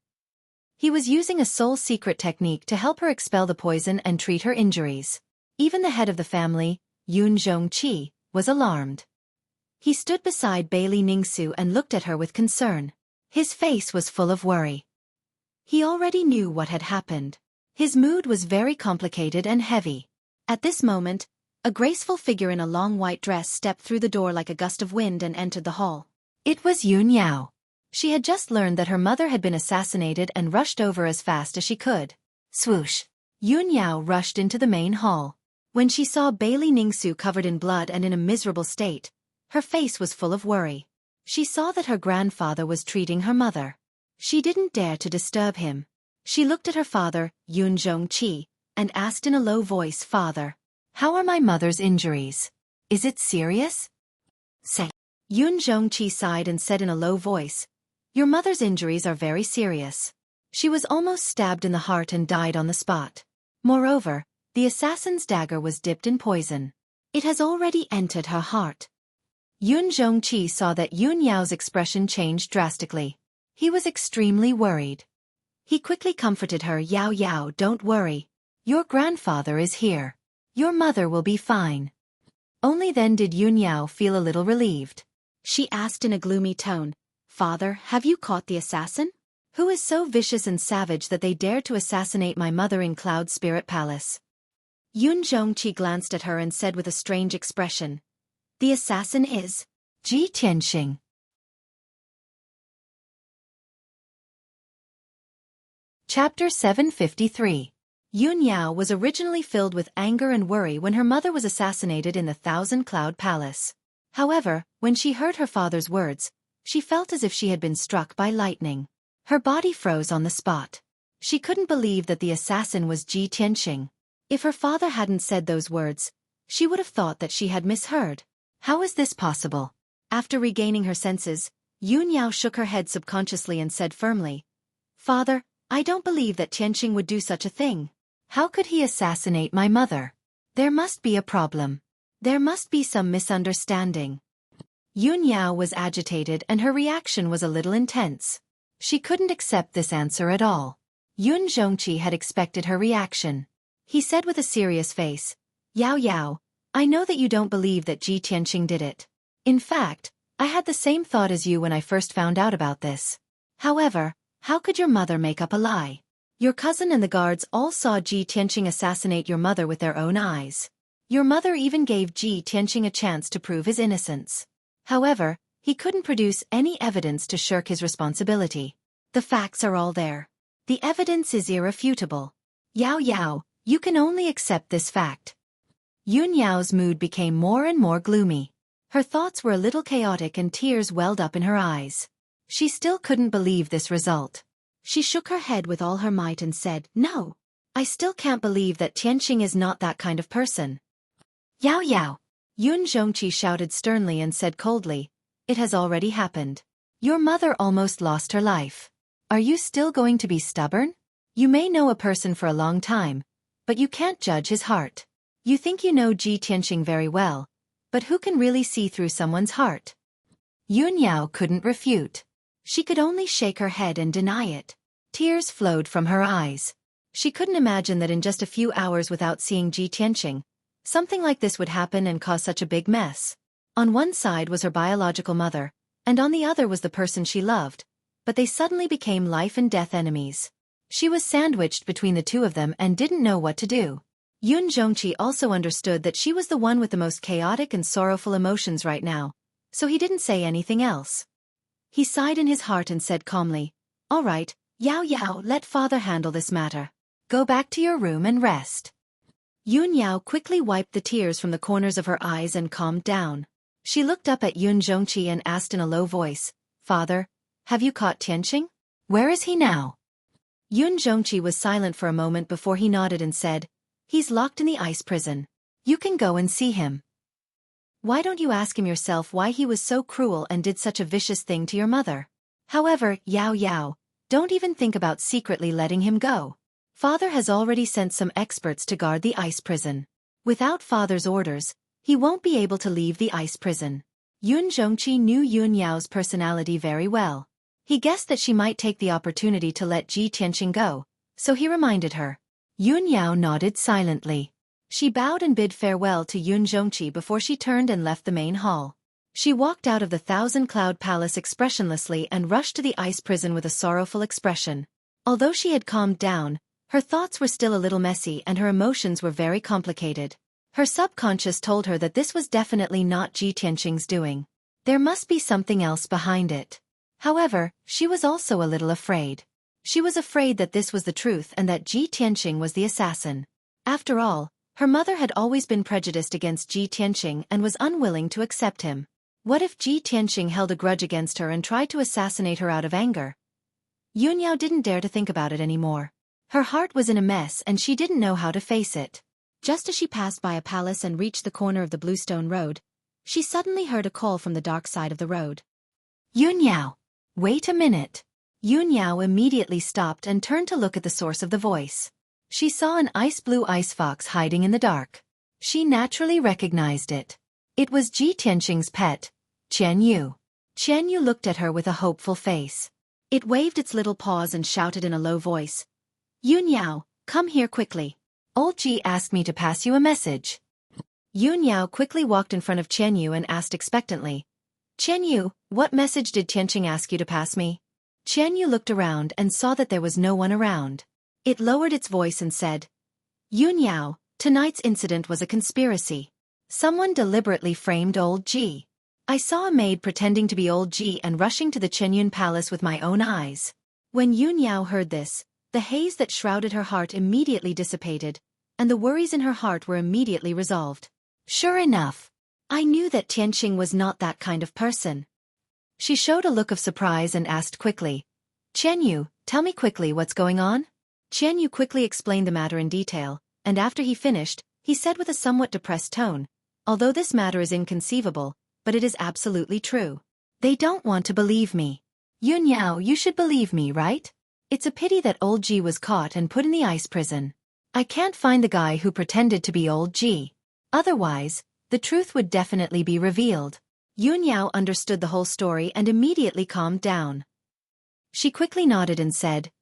He was using a soul secret technique to help her expel the poison and treat her injuries. Even the head of the family, Xueqi, was alarmed. He stood beside Bailey Ningsu and looked at her with concern. His face was full of worry. He already knew what had happened. His mood was very complicated and heavy. At this moment, a graceful figure in a long white dress stepped through the door like a gust of wind and entered the hall. It was Yun Yao. She had just learned that her mother had been assassinated and rushed over as fast as she could. Swoosh! Yun Yao rushed into the main hall. When she saw Bailey Ningsu covered in blood and in a miserable state, her face was full of worry. She saw that her grandfather was treating her mother. She didn't dare to disturb him. She looked at her father, Xueqi, and asked in a low voice, "Father, how are my mother's injuries? Is it serious?" Say. Xueqi sighed and said in a low voice, "Your mother's injuries are very serious. She was almost stabbed in the heart and died on the spot. Moreover, The assassin's dagger was dipped in poison. It has already entered her heart. Xueqi saw that Yun Yao's expression changed drastically. He was extremely worried. He quickly comforted her. Yao Yao, don't worry. Your grandfather is here. Your mother will be fine. Only then did Yun Yao feel a little relieved. She asked in a gloomy tone, Father, have you caught the assassin? Who is so vicious and savage that they dared to assassinate my mother in Cloud Spirit Palace? Xueqi glanced at her and said with a strange expression, The assassin is Ji Tianxing. Chapter 753. Yun Yao was originally filled with anger and worry when her mother was assassinated in the Thousand Cloud Palace. However, when she heard her father's words, she felt as if she had been struck by lightning. Her body froze on the spot. She couldn't believe that the assassin was Ji Tianxing. If her father hadn't said those words, she would have thought that she had misheard. How is this possible? After regaining her senses, Yun Yao shook her head subconsciously and said firmly, Father, I don't believe that Tianxing would do such a thing. How could he assassinate my mother? There must be a problem. There must be some misunderstanding. Yun Yao was agitated and her reaction was a little intense. She couldn't accept this answer at all. Xueqi had expected her reaction. He said with a serious face, Yao Yao, I know that you don't believe that Ji Tianxing did it. In fact, I had the same thought as you when I first found out about this. However, how could your mother make up a lie? Your cousin and the guards all saw Ji Tianxing assassinate your mother with their own eyes. Your mother even gave Ji Tianxing a chance to prove his innocence. However, he couldn't produce any evidence to shirk his responsibility. The facts are all there. The evidence is irrefutable. Yao Yao, you can only accept this fact. Yun Yao's mood became more and more gloomy. Her thoughts were a little chaotic and tears welled up in her eyes. She still couldn't believe this result. She shook her head with all her might and said, No. I still can't believe that Tianxing is not that kind of person. Yao Yao. Xueqi shouted sternly and said coldly, It has already happened. Your mother almost lost her life. Are you still going to be stubborn? You may know a person for a long time, but you can't judge his heart. You think you know Ji Tianxing very well, but who can really see through someone's heart? Yun Yao couldn't refute. She could only shake her head and deny it. Tears flowed from her eyes. She couldn't imagine that in just a few hours without seeing Ji Tianxing, something like this would happen and cause such a big mess. On one side was her biological mother, and on the other was the person she loved, but they suddenly became life and death enemies. She was sandwiched between the two of them and didn't know what to do. Xueqi also understood that she was the one with the most chaotic and sorrowful emotions right now, so he didn't say anything else. He sighed in his heart and said calmly, All right, Yao Yao, let father handle this matter. Go back to your room and rest. Yun Yao quickly wiped the tears from the corners of her eyes and calmed down. She looked up at Xueqi and asked in a low voice, Father, have you caught Tianxing? Where is he now? Xueqi was silent for a moment before he nodded and said, He's locked in the ice prison. You can go and see him. Why don't you ask him yourself why he was so cruel and did such a vicious thing to your mother? However, Yao Yao, don't even think about secretly letting him go. Father has already sent some experts to guard the ice prison. Without father's orders, he won't be able to leave the ice prison. Xueqi knew Yun Yao's personality very well. He guessed that she might take the opportunity to let Ji Tianxing go, so he reminded her. Yun Yao nodded silently. She bowed and bid farewell to Xueqi before she turned and left the main hall. She walked out of the Thousand Cloud Palace expressionlessly and rushed to the ice prison with a sorrowful expression. Although she had calmed down, her thoughts were still a little messy and her emotions were very complicated. Her subconscious told her that this was definitely not Ji Tianxing's doing. There must be something else behind it. However, she was also a little afraid. She was afraid that this was the truth and that Ji Tianxing was the assassin. After all, her mother had always been prejudiced against Ji Tianxing and was unwilling to accept him. What if Ji Tianxing held a grudge against her and tried to assassinate her out of anger? Yun Yao didn't dare to think about it anymore. Her heart was in a mess and she didn't know how to face it. Just as she passed by a palace and reached the corner of the Bluestone Road, she suddenly heard a call from the dark side of the road. Yun Yao! Wait a minute! Yun Yao immediately stopped and turned to look at the source of the voice. She saw an ice-blue ice fox hiding in the dark. She naturally recognized it. It was Ji Tianqing's pet, Qian Yu. Qian Yu looked at her with a hopeful face. It waved its little paws and shouted in a low voice, "Yun Yao, come here quickly. Old Ji asked me to pass you a message." Yun Yao quickly walked in front of Qian Yu and asked expectantly, "Qian Yu, what message did Tianqing ask you to pass me?" Qian Yu looked around and saw that there was no one around. It lowered its voice and said, "Yun Yao, tonight's incident was a conspiracy. Someone deliberately framed old Ji. I saw a maid pretending to be old Ji and rushing to the Chenyun palace with my own eyes." When Yun Yao heard this, the haze that shrouded her heart immediately dissipated, and the worries in her heart were immediately resolved. Sure enough, I knew that Tianqing was not that kind of person. She showed a look of surprise and asked quickly, "Qian Yu, tell me quickly what's going on?" Qian Yu quickly explained the matter in detail, and after he finished, he said with a somewhat depressed tone, "Although this matter is inconceivable, but it is absolutely true. They don't want to believe me. Yun Yao, you should believe me, right? It's a pity that old Ji was caught and put in the ice prison. I can't find the guy who pretended to be old Ji. Otherwise, the truth would definitely be revealed." Yun Yao understood the whole story and immediately calmed down. She quickly nodded and said,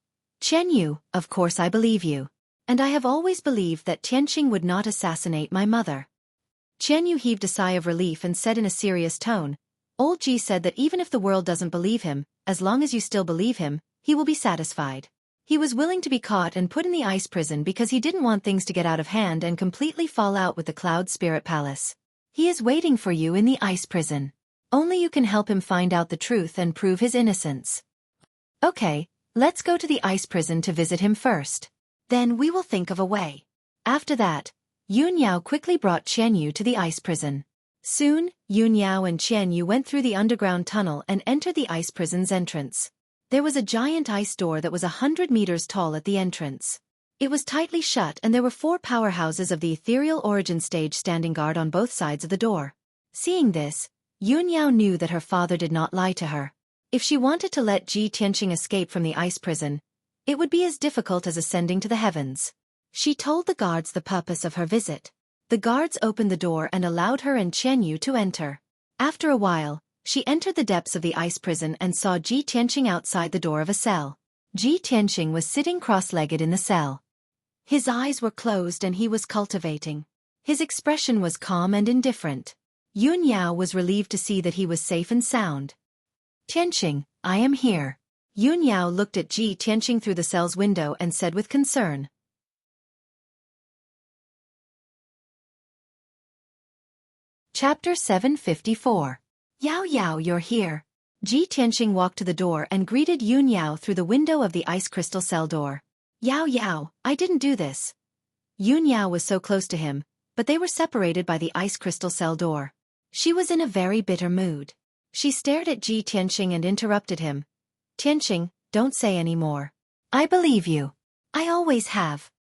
"Qian Yu, of course I believe you. And I have always believed that Tianqing would not assassinate my mother." Qian Yu heaved a sigh of relief and said in a serious tone, "Old Ji said that even if the world doesn't believe him, as long as you still believe him, he will be satisfied. He was willing to be caught and put in the ice prison because he didn't want things to get out of hand and completely fall out with the Cloud Spirit Palace. He is waiting for you in the ice prison. Only you can help him find out the truth and prove his innocence." "Okay, let's go to the ice prison to visit him first. Then we will think of a way." After that, Yun Yao quickly brought Qian Yu to the ice prison. Soon, Yun Yao and Qian Yu went through the underground tunnel and entered the ice prison's entrance. There was a giant ice door that was 100 meters tall at the entrance. It was tightly shut and there were 4 powerhouses of the ethereal origin stage standing guard on both sides of the door. Seeing this, Yun Yao knew that her father did not lie to her. If she wanted to let Ji Tianqing escape from the ice prison, it would be as difficult as ascending to the heavens. She told the guards the purpose of her visit. The guards opened the door and allowed her and Qian Yu to enter. After a while, she entered the depths of the ice prison and saw Ji Tianqing outside the door of a cell. Ji Tianqing was sitting cross-legged in the cell. His eyes were closed and he was cultivating. His expression was calm and indifferent. Yun Yao was relieved to see that he was safe and sound. "Tianqing, I am here." Yun Yao looked at Ji Tianqing through the cell's window and said with concern. Chapter 754. "Yao Yao, you're here." Ji Tianqing walked to the door and greeted Yun Yao through the window of the ice crystal cell door. "Yao Yao, I didn't do this." Yun Yao was so close to him, but they were separated by the ice crystal cell door. She was in a very bitter mood. She stared at Ji Tianqing and interrupted him. "Tianqing, don't say any more. I believe you. I always have."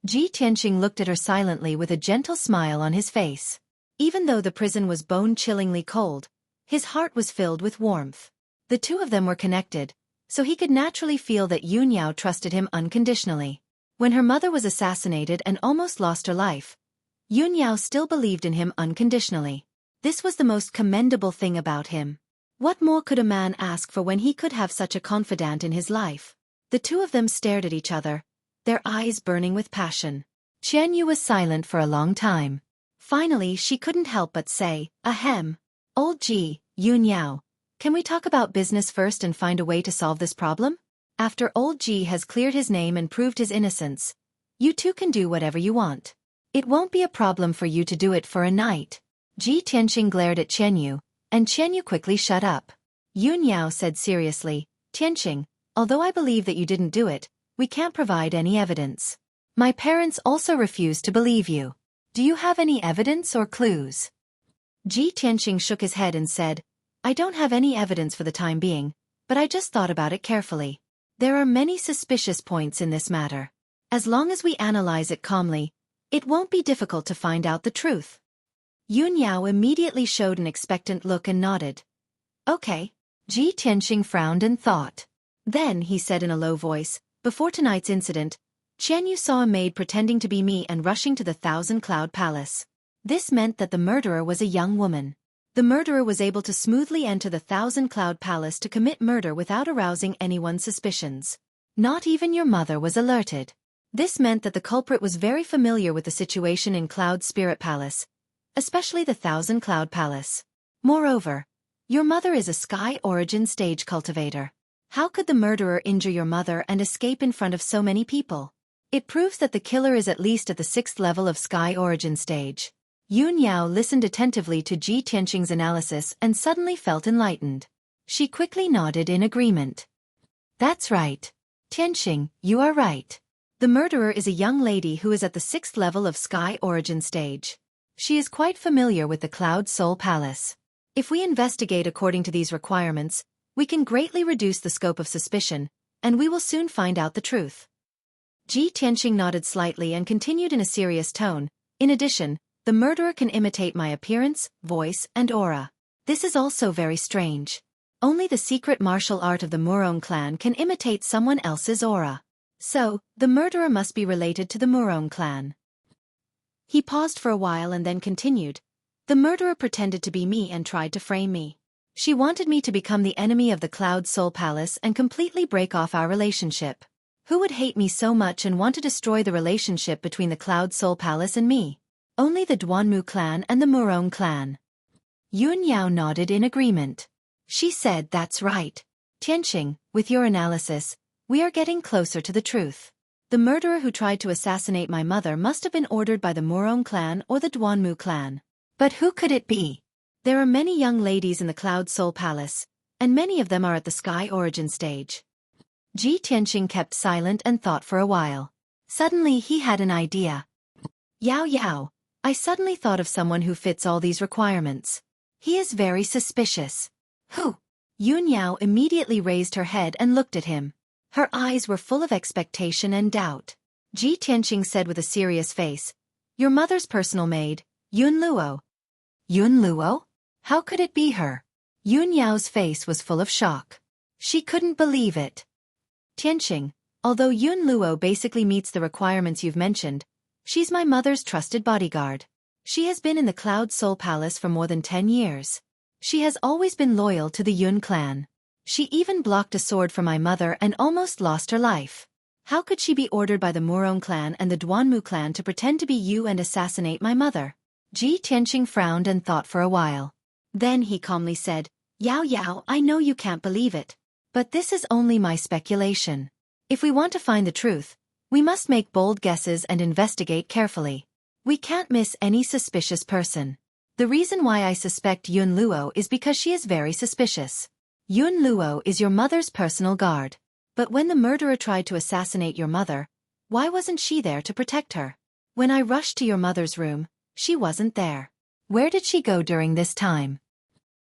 Ji Tianqing looked at her silently with a gentle smile on his face. Even though the prison was bone-chillingly cold, his heart was filled with warmth. The two of them were connected, so he could naturally feel that Yun Yao trusted him unconditionally. When her mother was assassinated and almost lost her life, Yun Yao still believed in him unconditionally. This was the most commendable thing about him. What more could a man ask for when he could have such a confidant in his life? The two of them stared at each other, their eyes burning with passion. Qian Yu was silent for a long time. Finally, she couldn't help but say, "Ahem. Old Ji, Yun Yao, can we talk about business first and find a way to solve this problem? After old Ji has cleared his name and proved his innocence, you two can do whatever you want. It won't be a problem for you to do it for a night." Ji Tianqing glared at Qian Yu, and Qian Yu quickly shut up. Yun Yao said seriously, "Tianqing, although I believe that you didn't do it, we can't provide any evidence. My parents also refuse to believe you. Do you have any evidence or clues?" Ji Tianqing shook his head and said, "I don't have any evidence for the time being, but I just thought about it carefully. There are many suspicious points in this matter. As long as we analyze it calmly, it won't be difficult to find out the truth." Yun Yao immediately showed an expectant look and nodded. "Okay." Ji Tianqing frowned and thought. Then he said in a low voice, "Before tonight's incident, Qianyu saw a maid pretending to be me and rushing to the Thousand Cloud Palace. This meant that the murderer was a young woman. The murderer was able to smoothly enter the Thousand Cloud Palace to commit murder without arousing anyone's suspicions. Not even your mother was alerted. This meant that the culprit was very familiar with the situation in Cloud Spirit Palace, especially the Thousand Cloud Palace. Moreover, your mother is a Sky Origin stage cultivator. How could the murderer injure your mother and escape in front of so many people? It proves that the killer is at least at the 6th level of Sky Origin stage. Yun Yao listened attentively to Ji Tianqing's analysis and suddenly felt enlightened. She quickly nodded in agreement. That's right. Tianqing, you are right. The murderer is a young lady who is at the 6th level of Sky Origin stage. She is quite familiar with the Cloud Soul Palace. If we investigate according to these requirements, we can greatly reduce the scope of suspicion, and we will soon find out the truth. Ji Tianqing nodded slightly and continued in a serious tone. In addition, the murderer can imitate my appearance, voice, and aura. This is also very strange. Only the secret martial art of the Murong clan can imitate someone else's aura. So, the murderer must be related to the Murong clan. He paused for a while and then continued. The murderer pretended to be me and tried to frame me. She wanted me to become the enemy of the Cloud Soul Palace and completely break off our relationship. Who would hate me so much and want to destroy the relationship between the Cloud Soul Palace and me? Only the Duanmu clan and the Murong clan. Yun Yao nodded in agreement. She said, that's right. Tianqing, with your analysis, we are getting closer to the truth. The murderer who tried to assassinate my mother must have been ordered by the Murong clan or the Duanmu clan. But who could it be? There are many young ladies in the Cloud Soul Palace, and many of them are at the Sky Origin stage. Ji Tianqing kept silent and thought for a while. Suddenly he had an idea. Yao, I suddenly thought of someone who fits all these requirements. He is very suspicious. Who? Yun Yao immediately raised her head and looked at him. Her eyes were full of expectation and doubt. Ji Tianqing said with a serious face, your mother's personal maid, Yun Luo. Yun Luo? How could it be her? Yun Yao's face was full of shock. She couldn't believe it. Tianqing, although Yun Luo basically meets the requirements you've mentioned, she's my mother's trusted bodyguard. She has been in the Cloud Soul Palace for more than 10 years. She has always been loyal to the Yun clan. She even blocked a sword for my mother and almost lost her life. How could she be ordered by the Murong clan and the Duanmu clan to pretend to be you and assassinate my mother? Ji Tianqing frowned and thought for a while. Then he calmly said, Yao, I know you can't believe it. But this is only my speculation. If we want to find the truth, we must make bold guesses and investigate carefully. We can't miss any suspicious person. The reason why I suspect Yun Luo is because she is very suspicious. Yun Luo is your mother's personal guard. But when the murderer tried to assassinate your mother, why wasn't she there to protect her? When I rushed to your mother's room, she wasn't there. Where did she go during this time?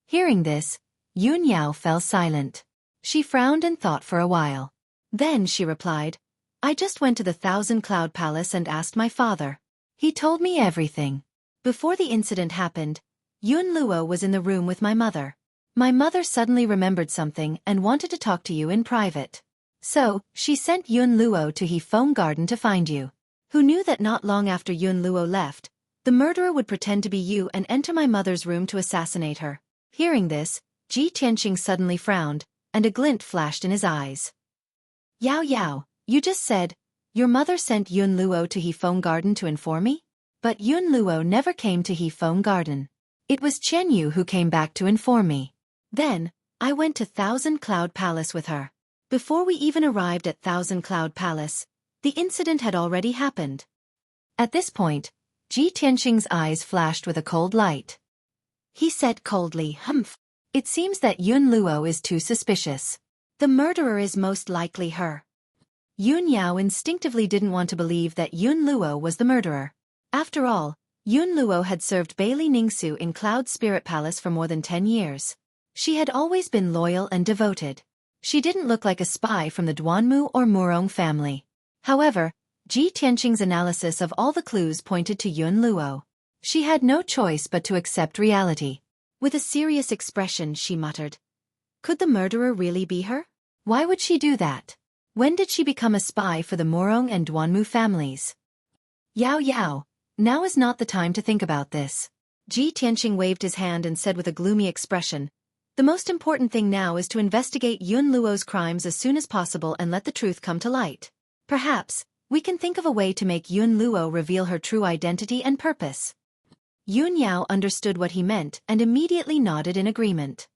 Hearing this, Yun Yao fell silent. She frowned and thought for a while. Then she replied, I just went to the Thousand Cloud Palace and asked my father. He told me everything. Before the incident happened, Yun Luo was in the room with my mother. My mother suddenly remembered something and wanted to talk to you in private. So, she sent Yun Luo to Hefeng Garden to find you. Who knew that not long after Yun Luo left, the murderer would pretend to be you and enter my mother's room to assassinate her. Hearing this, Ji Tianqing suddenly frowned, and a glint flashed in his eyes. Yao, you just said, your mother sent Yun Luo to Hefeng Garden to inform me? But Yun Luo never came to Hefeng Garden. It was Chen Yu who came back to inform me. Then, I went to Thousand Cloud Palace with her. Before we even arrived at Thousand Cloud Palace, the incident had already happened. At this point, Ji Tianqing's eyes flashed with a cold light. He said coldly, Humph. It seems that Yun Luo is too suspicious. The murderer is most likely her. Yun Yao instinctively didn't want to believe that Yun Luo was the murderer. After all, Yun Luo had served Bailey Ningsu in Cloud Spirit Palace for more than 10 years. She had always been loyal and devoted. She didn't look like a spy from the Duanmu or Murong family. However, Ji Tianqing's analysis of all the clues pointed to Yun Luo. She had no choice but to accept reality. With a serious expression, she muttered, could the murderer really be her? Why would she do that? When did she become a spy for the Morong and Duanmu families? Yao Yao, now is not the time to think about this. Ji Tianqing waved his hand and said with a gloomy expression, the most important thing now is to investigate Yun Luo's crimes as soon as possible and let the truth come to light. Perhaps, we can think of a way to make Yun Luo reveal her true identity and purpose. Yun Yao understood what he meant and immediately nodded in agreement.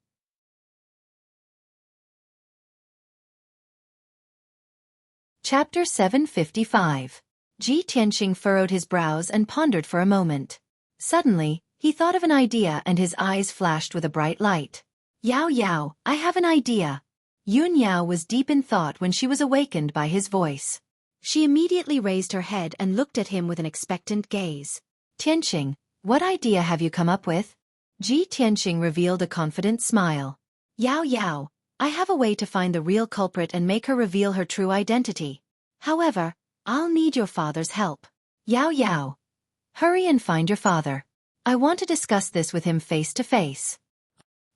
Chapter 755. Ji Tianqing furrowed his brows and pondered for a moment. Suddenly, he thought of an idea and his eyes flashed with a bright light. Yao Yao, I have an idea. Yun Yao was deep in thought when she was awakened by his voice. She immediately raised her head and looked at him with an expectant gaze. Tianqing, what idea have you come up with? Ji Tianqing revealed a confident smile. Yao Yao, I have a way to find the real culprit and make her reveal her true identity. However, I'll need your father's help. Yao Yao, hurry and find your father. I want to discuss this with him face to face.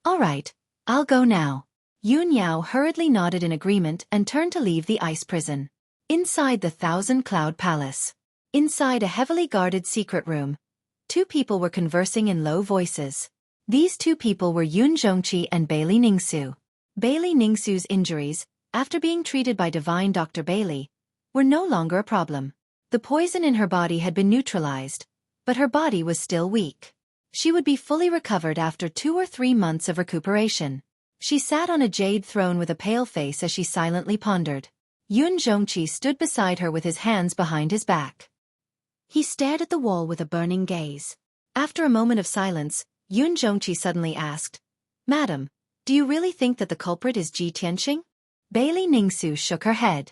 All right, I'll go now. Yun Yao hurriedly nodded in agreement and turned to leave the ice prison. Inside the Thousand Cloud Palace. Inside a heavily guarded secret room, two people were conversing in low voices. These two people were Yun Zhongqi and Bailey Ningsu. Bailey Ningsu's injuries, after being treated by divine Dr. Bailey, were no longer a problem. The poison in her body had been neutralized, but her body was still weak. She would be fully recovered after 2 or 3 months of recuperation. She sat on a jade throne with a pale face as she silently pondered. Yun Zhongqi stood beside her with his hands behind his back. He stared at the wall with a burning gaze. After a moment of silence, Yun Zhongqi suddenly asked, Madam, do you really think that the culprit is Ji Tianqing? Bailey Ningsu shook her head.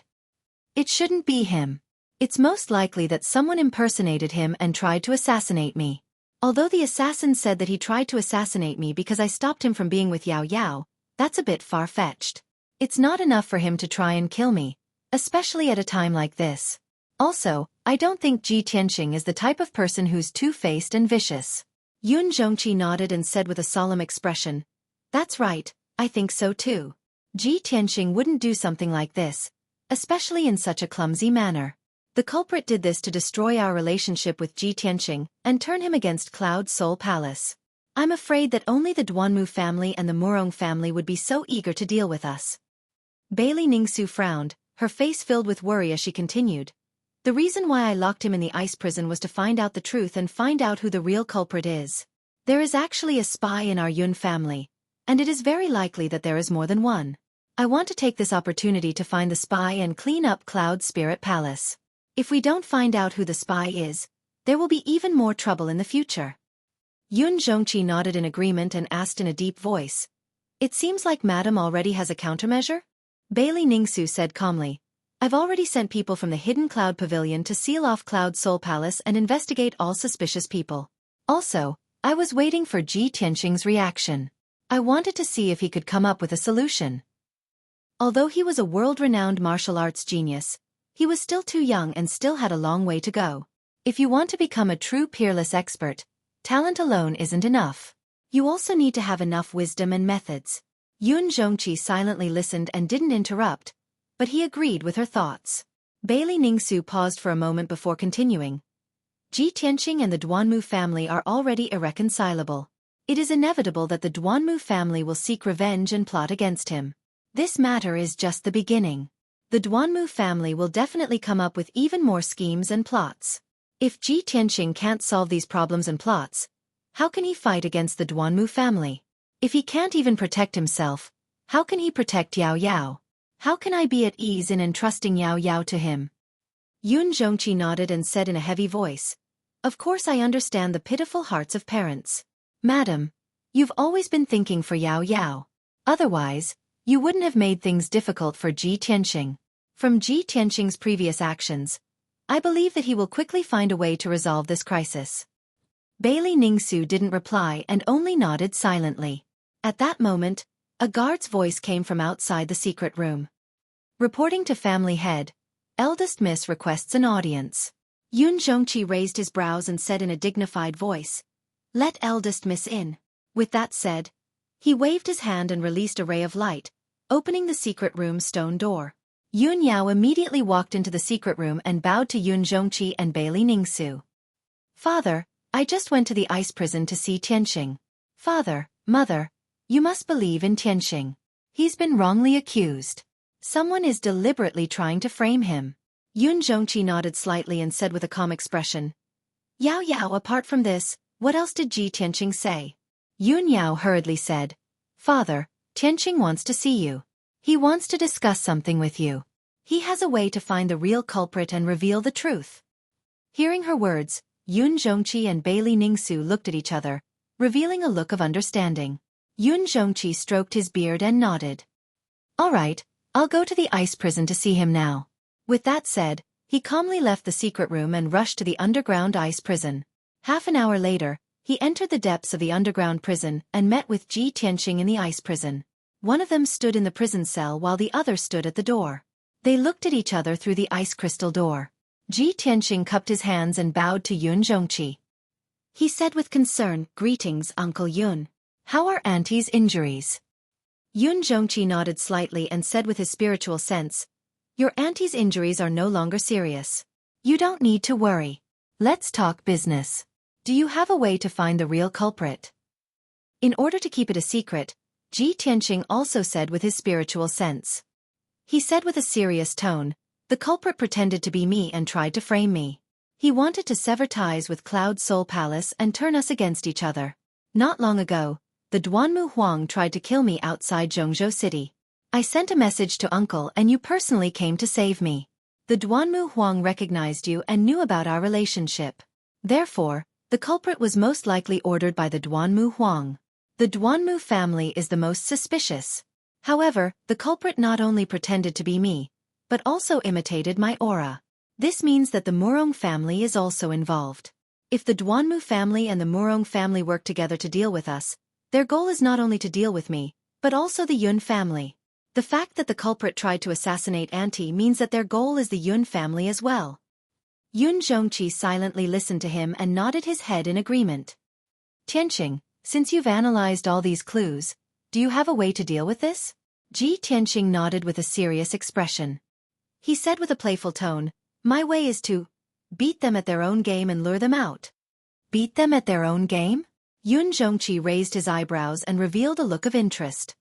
It shouldn't be him. It's most likely that someone impersonated him and tried to assassinate me. Although the assassin said that he tried to assassinate me because I stopped him from being with Yao Yao, that's a bit far-fetched. It's not enough for him to try and kill me, especially at a time like this. Also, I don't think Ji Tianqing is the type of person who's two-faced and vicious. Yun Zhongqi nodded and said with a solemn expression, That's right, I think so too. Ji Tianqing wouldn't do something like this, especially in such a clumsy manner. The culprit did this to destroy our relationship with Ji Tianqing and turn him against Cloud Soul Palace. I'm afraid that only the Duanmu family and the Murong family would be so eager to deal with us. Bailey Ningsu frowned, her face filled with worry as she continued. The reason why I locked him in the ice prison was to find out the truth and find out who the real culprit is. There is actually a spy in our Yun family, and it is very likely that there is more than one. I want to take this opportunity to find the spy and clean up Cloud Spirit Palace. If we don't find out who the spy is, there will be even more trouble in the future. Yun Zhongqi nodded in agreement and asked in a deep voice, It seems like Madam already has a countermeasure? Bailey Ningsu said calmly, I've already sent people from the Hidden Cloud Pavilion to seal off Cloud Soul Palace and investigate all suspicious people. Also, I was waiting for Ji Tianqing's reaction. I wanted to see if he could come up with a solution. Although he was a world-renowned martial arts genius, he was still too young and still had a long way to go. If you want to become a true peerless expert, talent alone isn't enough. You also need to have enough wisdom and methods. Yun Zhongqi silently listened and didn't interrupt, but he agreed with her thoughts. Bailey Ningsu paused for a moment before continuing. Ji Tianqing and the Duanmu family are already irreconcilable. It is inevitable that the Duanmu family will seek revenge and plot against him. This matter is just the beginning. The Duanmu family will definitely come up with even more schemes and plots. If Ji Tianqing can't solve these problems and plots, how can he fight against the Duanmu family? If he can't even protect himself, how can he protect Yao Yao? How can I be at ease in entrusting Yao Yao to him? Yun Zhongqi nodded and said in a heavy voice, Of course I understand the pitiful hearts of parents. Madam, you've always been thinking for Yao Yao. Otherwise, you wouldn't have made things difficult for Ji Tianqing. From Ji Tianqing's previous actions, I believe that he will quickly find a way to resolve this crisis. Bailey Ningsu didn't reply and only nodded silently. At that moment, a guard's voice came from outside the secret room. Reporting to family head, eldest miss requests an audience. Yun Zhongqi raised his brows and said in a dignified voice, Let eldest miss in. With that said, he waved his hand and released a ray of light, opening the secret room's stone door. Yun Yao immediately walked into the secret room and bowed to Yun Zhongqi and Bailey Ningsu. Father, I just went to the ice prison to see Tianxing. Father, Mother, you must believe in Tianxing. He's been wrongly accused. Someone is deliberately trying to frame him. Yun Zhongqi nodded slightly and said with a calm expression, Yao Yao, apart from this, what else did Ji Tianxing say? Yun Yao hurriedly said, Father, Tianxing wants to see you. He wants to discuss something with you. He has a way to find the real culprit and reveal the truth. Hearing her words, Yun Zhongqi and Bailey Ningsu looked at each other, revealing a look of understanding. Yun Zhongqi stroked his beard and nodded. All right, I'll go to the ice prison to see him now. With that said, he calmly left the secret room and rushed to the underground ice prison. Half an hour later, he entered the depths of the underground prison and met with Ji Tianxing in the ice prison. One of them stood in the prison cell while the other stood at the door. They looked at each other through the ice crystal door. Ji Tianxing cupped his hands and bowed to Yun Zhongqi. He said with concern, Greetings, Uncle Yun. How are Auntie's injuries? Yun Zhongqi nodded slightly and said with his spiritual sense, Your auntie's injuries are no longer serious. You don't need to worry. Let's talk business. Do you have a way to find the real culprit? In order to keep it a secret, Ji Tianxing also said with his spiritual sense. He said with a serious tone, The culprit pretended to be me and tried to frame me. He wanted to sever ties with Cloud Soul Palace and turn us against each other. Not long ago, the Duanmu Huang tried to kill me outside Zhongzhou City. I sent a message to Uncle and you personally came to save me. The Duanmu Huang recognized you and knew about our relationship. Therefore, the culprit was most likely ordered by the Duanmu Huang. The Duanmu family is the most suspicious. However, the culprit not only pretended to be me, but also imitated my aura. This means that the Murong family is also involved. If the Duanmu family and the Murong family work together to deal with us, their goal is not only to deal with me, but also the Yun family. The fact that the culprit tried to assassinate Auntie means that their goal is the Yun family as well. Yun Zhongqi silently listened to him and nodded his head in agreement. Tianxing, since you've analyzed all these clues, do you have a way to deal with this? Ji Tianxing nodded with a serious expression. He said with a playful tone, My way is to beat them at their own game and lure them out. Beat them at their own game? Yun Zhongqi raised his eyebrows and revealed a look of interest.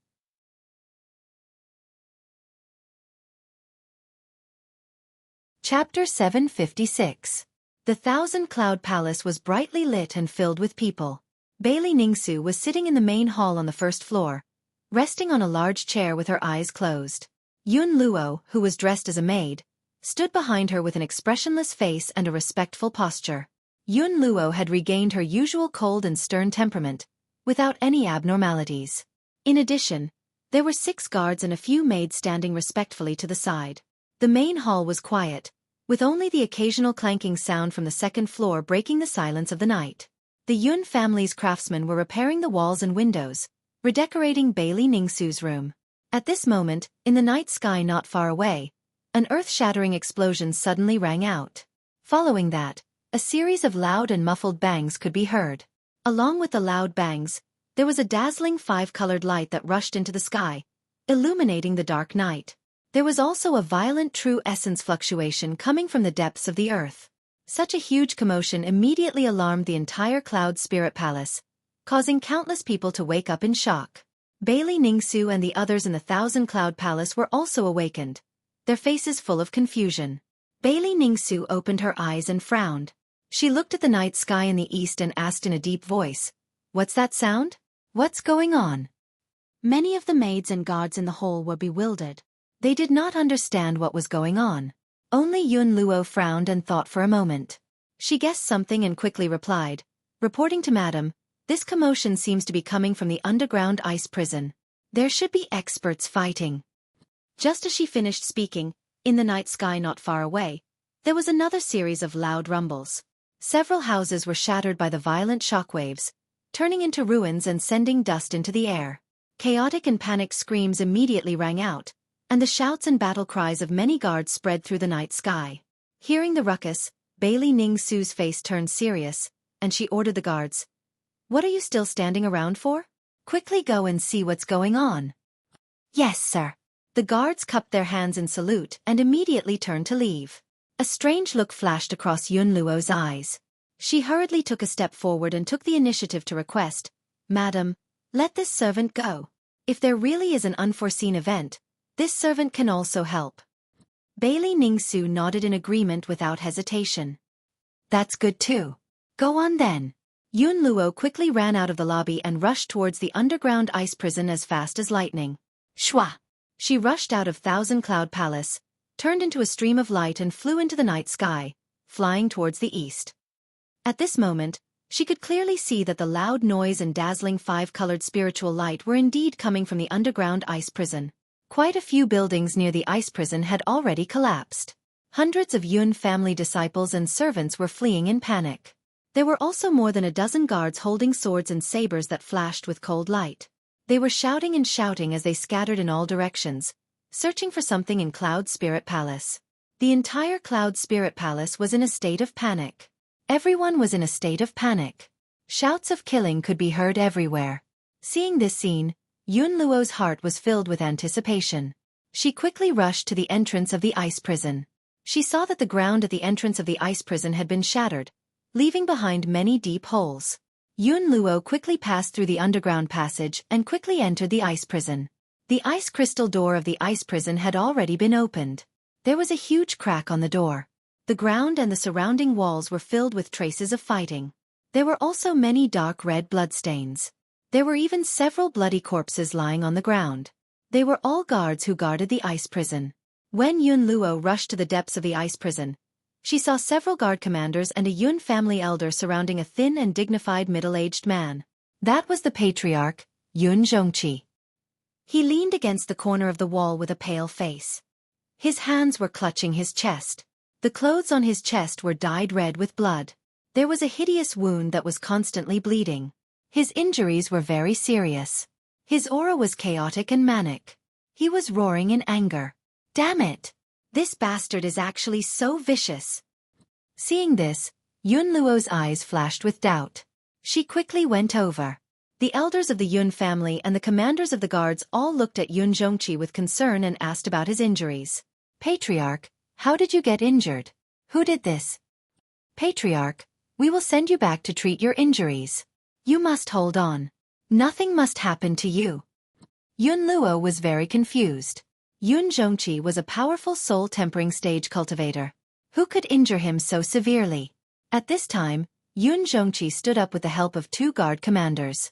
Chapter 756. The Thousand Cloud Palace was brightly lit and filled with people. Bailey Ningsu was sitting in the main hall on the first floor, resting on a large chair with her eyes closed. Yun Luo, who was dressed as a maid, stood behind her with an expressionless face and a respectful posture. Yun Luo had regained her usual cold and stern temperament, without any abnormalities. In addition, there were 6 guards and a few maids standing respectfully to the side. The main hall was quiet, with only the occasional clanking sound from the second floor breaking the silence of the night. The Yun family's craftsmen were repairing the walls and windows, redecorating Bailey Ningsu's room. At this moment, in the night sky not far away, an earth-shattering explosion suddenly rang out. Following that, a series of loud and muffled bangs could be heard. Along with the loud bangs, there was a dazzling 5-colored light that rushed into the sky, illuminating the dark night. There was also a violent true essence fluctuation coming from the depths of the earth. Such a huge commotion immediately alarmed the entire Cloud Spirit Palace, causing countless people to wake up in shock. Bailey Ningsu and the others in the Thousand Cloud Palace were also awakened, their faces full of confusion. Bailey Ningsu opened her eyes and frowned. She looked at the night sky in the east and asked in a deep voice, What's that sound? What's going on? Many of the maids and guards in the hall were bewildered. They did not understand what was going on. Only Yun Luo frowned and thought for a moment. She guessed something and quickly replied, Reporting to Madam, this commotion seems to be coming from the underground ice prison. There should be experts fighting. Just as she finished speaking, in the night sky not far away, there was another series of loud rumbles. Several houses were shattered by the violent shockwaves, turning into ruins and sending dust into the air. Chaotic and panicked screams immediately rang out, and the shouts and battle cries of many guards spread through the night sky. Hearing the ruckus, Bailey Ningsu's face turned serious, and she ordered the guards, What are you still standing around for? Quickly go and see what's going on. Yes, sir. The guards cupped their hands in salute and immediately turned to leave. A strange look flashed across Yun Luo's eyes. She hurriedly took a step forward and took the initiative to request, "Madam, let this servant go. If there really is an unforeseen event, this servant can also help." Bailey Ningsu nodded in agreement without hesitation. "That's good too. Go on then." Yun Luo quickly ran out of the lobby and rushed towards the underground ice prison as fast as lightning. Shwa! She rushed out of Thousand Cloud Palace, turned into a stream of light and flew into the night sky, flying towards the east. At this moment, she could clearly see that the loud noise and dazzling five-colored spiritual light were indeed coming from the underground ice prison. Quite a few buildings near the ice prison had already collapsed. Hundreds of Yun family disciples and servants were fleeing in panic. There were also more than a dozen guards holding swords and sabers that flashed with cold light. They were shouting and shouting as they scattered in all directions, searching for something in Cloud Spirit Palace. The entire Cloud Spirit Palace was in a state of panic. Everyone was in a state of panic. Shouts of killing could be heard everywhere. Seeing this scene, Yun Luo's heart was filled with anticipation. She quickly rushed to the entrance of the ice prison. She saw that the ground at the entrance of the ice prison had been shattered, leaving behind many deep holes. Yun Luo quickly passed through the underground passage and quickly entered the ice prison. The ice crystal door of the ice prison had already been opened. There was a huge crack on the door. The ground and the surrounding walls were filled with traces of fighting. There were also many dark red bloodstains. There were even several bloody corpses lying on the ground. They were all guards who guarded the ice prison. When Yun Luo rushed to the depths of the ice prison, she saw several guard commanders and a Yun family elder surrounding a thin and dignified middle-aged man. That was the patriarch, Yun Zhongqi. He leaned against the corner of the wall with a pale face. His hands were clutching his chest. The clothes on his chest were dyed red with blood. There was a hideous wound that was constantly bleeding. His injuries were very serious. His aura was chaotic and manic. He was roaring in anger. "Damn it! This bastard is actually so vicious." Seeing this, Yun Luo's eyes flashed with doubt. She quickly went over. The elders of the Yun family and the commanders of the guards all looked at Yun Zhongqi with concern and asked about his injuries. "Patriarch, how did you get injured? Who did this?" "Patriarch, we will send you back to treat your injuries. You must hold on. Nothing must happen to you." Yun Luo was very confused. Yun Zhongqi was a powerful soul-tempering stage cultivator. Who could injure him so severely? At this time, Yun Zhongqi stood up with the help of two guard commanders.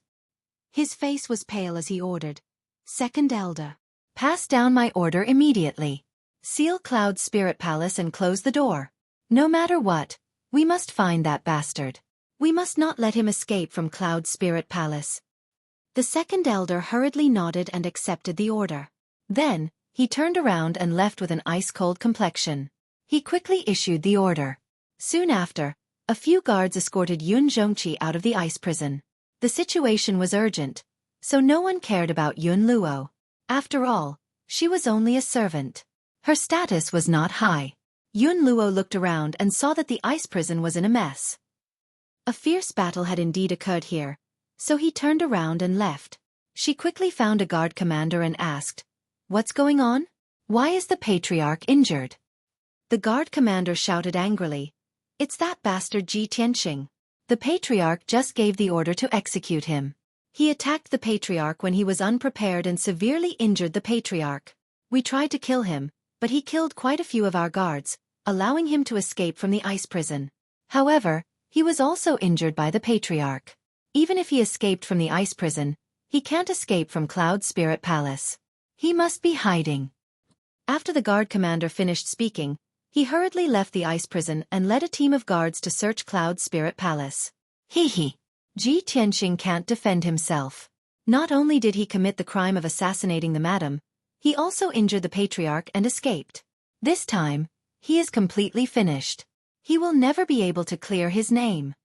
His face was pale as he ordered, "Second Elder, pass down my order immediately. Seal Cloud Spirit Palace and close the door. No matter what, we must find that bastard. We must not let him escape from Cloud Spirit Palace." The second elder hurriedly nodded and accepted the order. Then, he turned around and left with an ice-cold complexion. He quickly issued the order. Soon after, a few guards escorted Yun Zhongqi out of the ice prison. The situation was urgent, so no one cared about Yun Luo. After all, she was only a servant. Her status was not high. Yun Luo looked around and saw that the ice prison was in a mess. A fierce battle had indeed occurred here, so he turned around and left. She quickly found a guard commander and asked, "What's going on? Why is the patriarch injured?" The guard commander shouted angrily, "It's that bastard Ji Tianxing. The patriarch just gave the order to execute him. He attacked the patriarch when he was unprepared and severely injured the patriarch. We tried to kill him, but he killed quite a few of our guards, allowing him to escape from the ice prison. However, he was also injured by the patriarch. Even if he escaped from the ice prison, he can't escape from Cloud Spirit Palace. He must be hiding." After the guard commander finished speaking, he hurriedly left the ice prison and led a team of guards to search Cloud Spirit Palace. Ji Tianxing can't defend himself. Not only did he commit the crime of assassinating the madam, he also injured the patriarch and escaped. This time, he is completely finished. He will never be able to clear his name.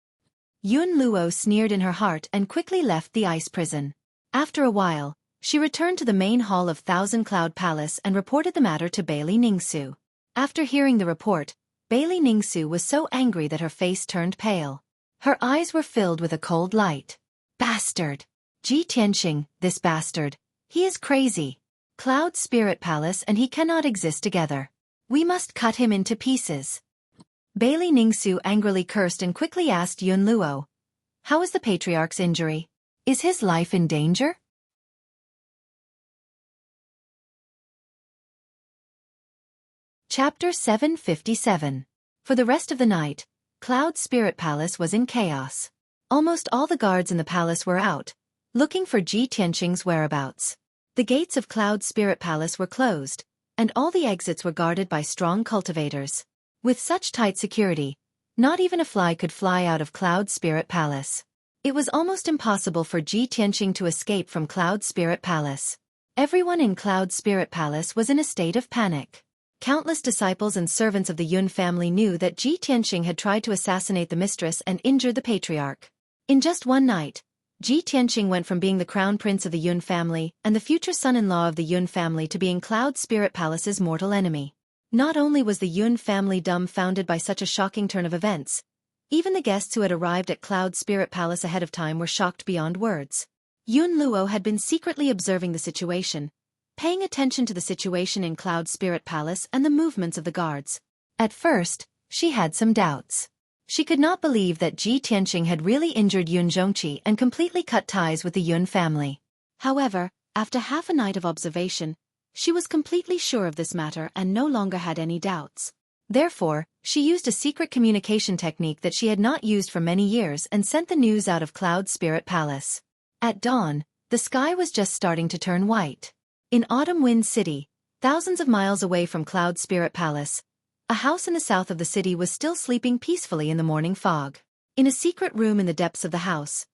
Yun Luo sneered in her heart and quickly left the ice prison. After a while, she returned to the main hall of Thousand Cloud Palace and reported the matter to Bailey Ningsu. After hearing the report, Bailey Ningsu was so angry that her face turned pale. Her eyes were filled with a cold light. "Bastard! Ji Tianxing, this bastard. He is crazy. Cloud Spirit Palace and he cannot exist together. We must cut him into pieces. Bailey Ningsu angrily cursed and quickly asked Yun Luo, "How is the patriarch's injury? Is his life in danger?" Chapter 757. For the rest of the night, Cloud Spirit Palace was in chaos. Almost all the guards in the palace were out, looking for Ji Tianqing's whereabouts. The gates of Cloud Spirit Palace were closed, and all the exits were guarded by strong cultivators. With such tight security, not even a fly could fly out of Cloud Spirit Palace. It was almost impossible for Ji Tianqing to escape from Cloud Spirit Palace. Everyone in Cloud Spirit Palace was in a state of panic. Countless disciples and servants of the Yun family knew that Ji Tianqing had tried to assassinate the mistress and injured the patriarch. In just one night, Ji Tianqing went from being the crown prince of the Yun family and the future son-in-law of the Yun family to being Cloud Spirit Palace's mortal enemy. Not only was the Yun family dumbfounded by such a shocking turn of events, even the guests who had arrived at Cloud Spirit Palace ahead of time were shocked beyond words. Yun Luo had been secretly observing the situation, paying attention to the situation in Cloud Spirit Palace and the movements of the guards. At first, she had some doubts. She could not believe that Ji Tianqing had really injured Yun Zhongqi and completely cut ties with the Yun family. However, after half a night of observation, she was completely sure of this matter and no longer had any doubts. Therefore, she used a secret communication technique that she had not used for many years and sent the news out of Cloud Spirit Palace. At dawn, the sky was just starting to turn white. In Autumn Wind City, thousands of miles away from Cloud Spirit Palace, a house in the south of the city was still sleeping peacefully in the morning fog. In a secret room in the depths of the house,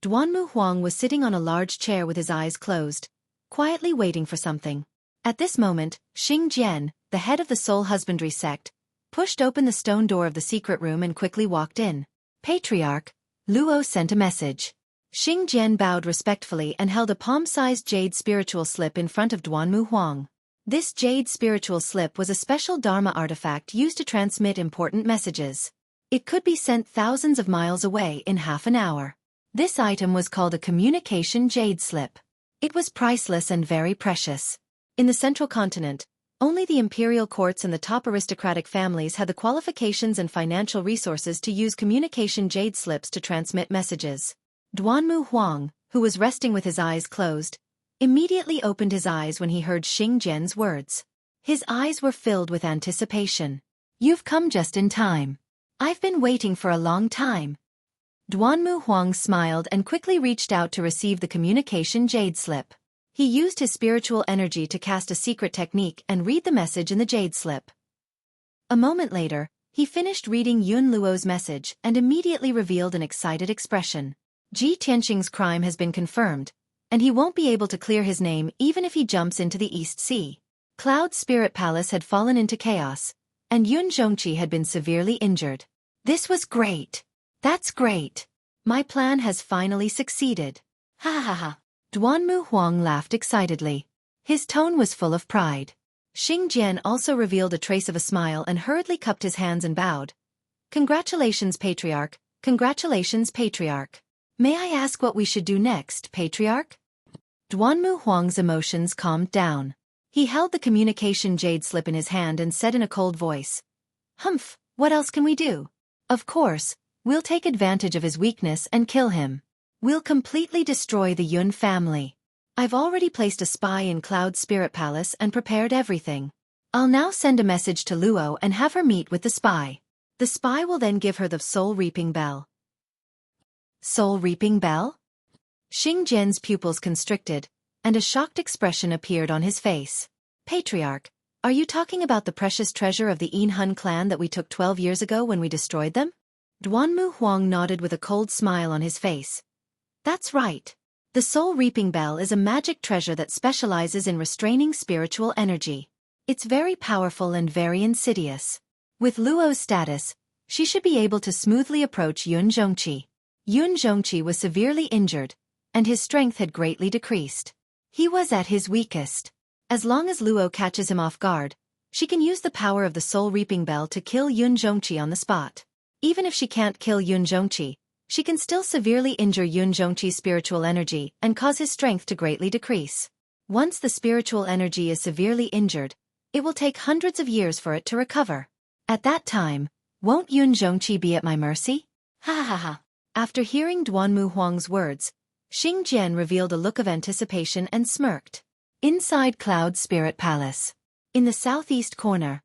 Duanmu Huang was sitting on a large chair with his eyes closed, quietly waiting for something. At this moment, Xing Jian, the head of the Soul Husbandry sect, pushed open the stone door of the secret room and quickly walked in. "Patriarch, Luo sent a message." Xing Jian bowed respectfully and held a palm-sized jade spiritual slip in front of Duanmu Huang. This jade spiritual slip was a special Dharma artifact used to transmit important messages. It could be sent thousands of miles away in half an hour. This item was called a communication jade slip. It was priceless and very precious. In the central continent, only the imperial courts and the top aristocratic families had the qualifications and financial resources to use communication jade slips to transmit messages. Duanmu Huang, who was resting with his eyes closed, immediately opened his eyes when he heard Xing Jian's words. His eyes were filled with anticipation. "You've come just in time. I've been waiting for a long time." Duanmu Huang smiled and quickly reached out to receive the communication jade slip. He used his spiritual energy to cast a secret technique and read the message in the jade slip. A moment later, he finished reading Yun Luo's message and immediately revealed an excited expression. Ji Tianqing's crime has been confirmed, and he won't be able to clear his name even if he jumps into the East Sea. Cloud Spirit Palace had fallen into chaos, and Yun Zhongqi had been severely injured. This was great. That's great. My plan has finally succeeded. Ha ha ha. Duanmu Huang laughed excitedly. His tone was full of pride. Xing Jian also revealed a trace of a smile and hurriedly cupped his hands and bowed. "Congratulations, Patriarch. Congratulations, Patriarch. May I ask what we should do next, Patriarch?" Duanmu Huang's emotions calmed down. He held the communication jade slip in his hand and said in a cold voice, "Humph, what else can we do? Of course, we'll take advantage of his weakness and kill him. We'll completely destroy the Yun family. I've already placed a spy in Cloud Spirit Palace and prepared everything. I'll now send a message to Luo and have her meet with the spy. The spy will then give her the Soul Reaping Bell." "Soul Reaping Bell?" Xing Jian's pupils constricted, and a shocked expression appeared on his face. "Patriarch, are you talking about the precious treasure of the Yinhun clan that we took 12 years ago when we destroyed them?" Duanmu Huang nodded with a cold smile on his face. "That's right. The Soul Reaping Bell is a magic treasure that specializes in restraining spiritual energy. It's very powerful and very insidious. With Luo's status, she should be able to smoothly approach Yun Zhongqi." Yun Zhongqi was severely injured, and his strength had greatly decreased. He was at his weakest. As long as Luo catches him off guard, she can use the power of the Soul Reaping Bell to kill Yun Zhongqi on the spot. Even if she can't kill Yun Zhongqi, she can still severely injure Yun Zhongqi's spiritual energy and cause his strength to greatly decrease. Once the spiritual energy is severely injured, it will take hundreds of years for it to recover. At that time, won't Yun Zhongqi be at my mercy? Ha ha ha ha. After hearing Duanmu Huang's words, Xing Jian revealed a look of anticipation and smirked. Inside Cloud Spirit Palace. In the southeast corner,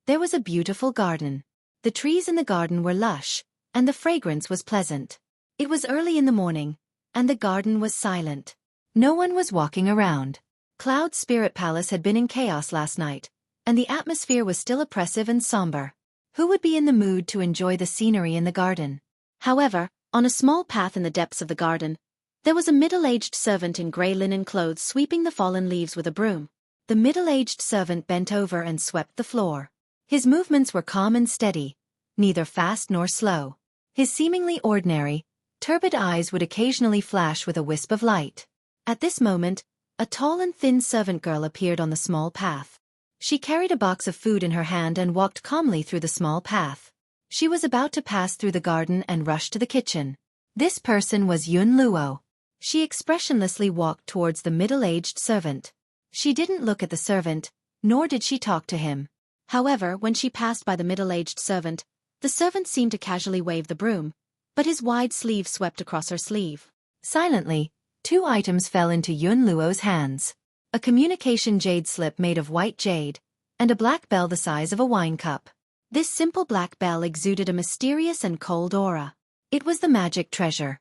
there was a beautiful garden. The trees in the garden were lush, and the fragrance was pleasant. It was early in the morning, and the garden was silent. No one was walking around. Cloud Spirit Palace had been in chaos last night, and the atmosphere was still oppressive and somber. Who would be in the mood to enjoy the scenery in the garden? However, on a small path in the depths of the garden, there was a middle-aged servant in gray linen clothes sweeping the fallen leaves with a broom. The middle-aged servant bent over and swept the floor. His movements were calm and steady, neither fast nor slow. His seemingly ordinary, turbid eyes would occasionally flash with a wisp of light. At this moment, a tall and thin servant girl appeared on the small path. She carried a box of food in her hand and walked calmly through the small path. She was about to pass through the garden and rush to the kitchen. This person was Yun Luo. She expressionlessly walked towards the middle-aged servant. She didn't look at the servant, nor did she talk to him. However, when she passed by the middle-aged servant, the servant seemed to casually wave the broom, but his wide sleeve swept across her sleeve. Silently, 2 items fell into Yun Luo's hands. A communication jade slip made of white jade, and a black bell the size of a wine cup. This simple black bell exuded a mysterious and cold aura. It was the magic treasure.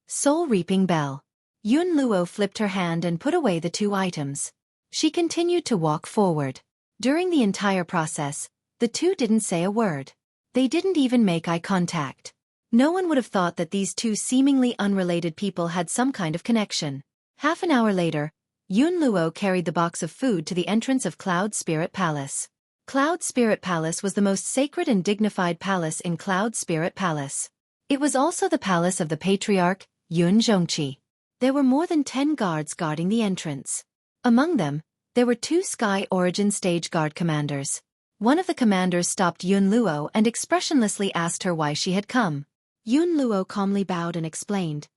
Soul Reaping Bell. Yun Luo flipped her hand and put away the 2 items. She continued to walk forward. During the entire process, the 2 didn't say a word. They didn't even make eye contact. No one would have thought that these 2 seemingly unrelated people had some kind of connection. Half an hour later, Yun Luo carried the box of food to the entrance of Cloud Spirit Palace. Cloud Spirit Palace was the most sacred and dignified palace in Cloud Spirit Palace. It was also the palace of the patriarch, Yun Zhongqi. There were more than 10 guards guarding the entrance. Among them, there were 2 Sky Origin Stage Guard commanders. One of the commanders stopped Yun Luo and expressionlessly asked her why she had come. Yun Luo calmly bowed and explained,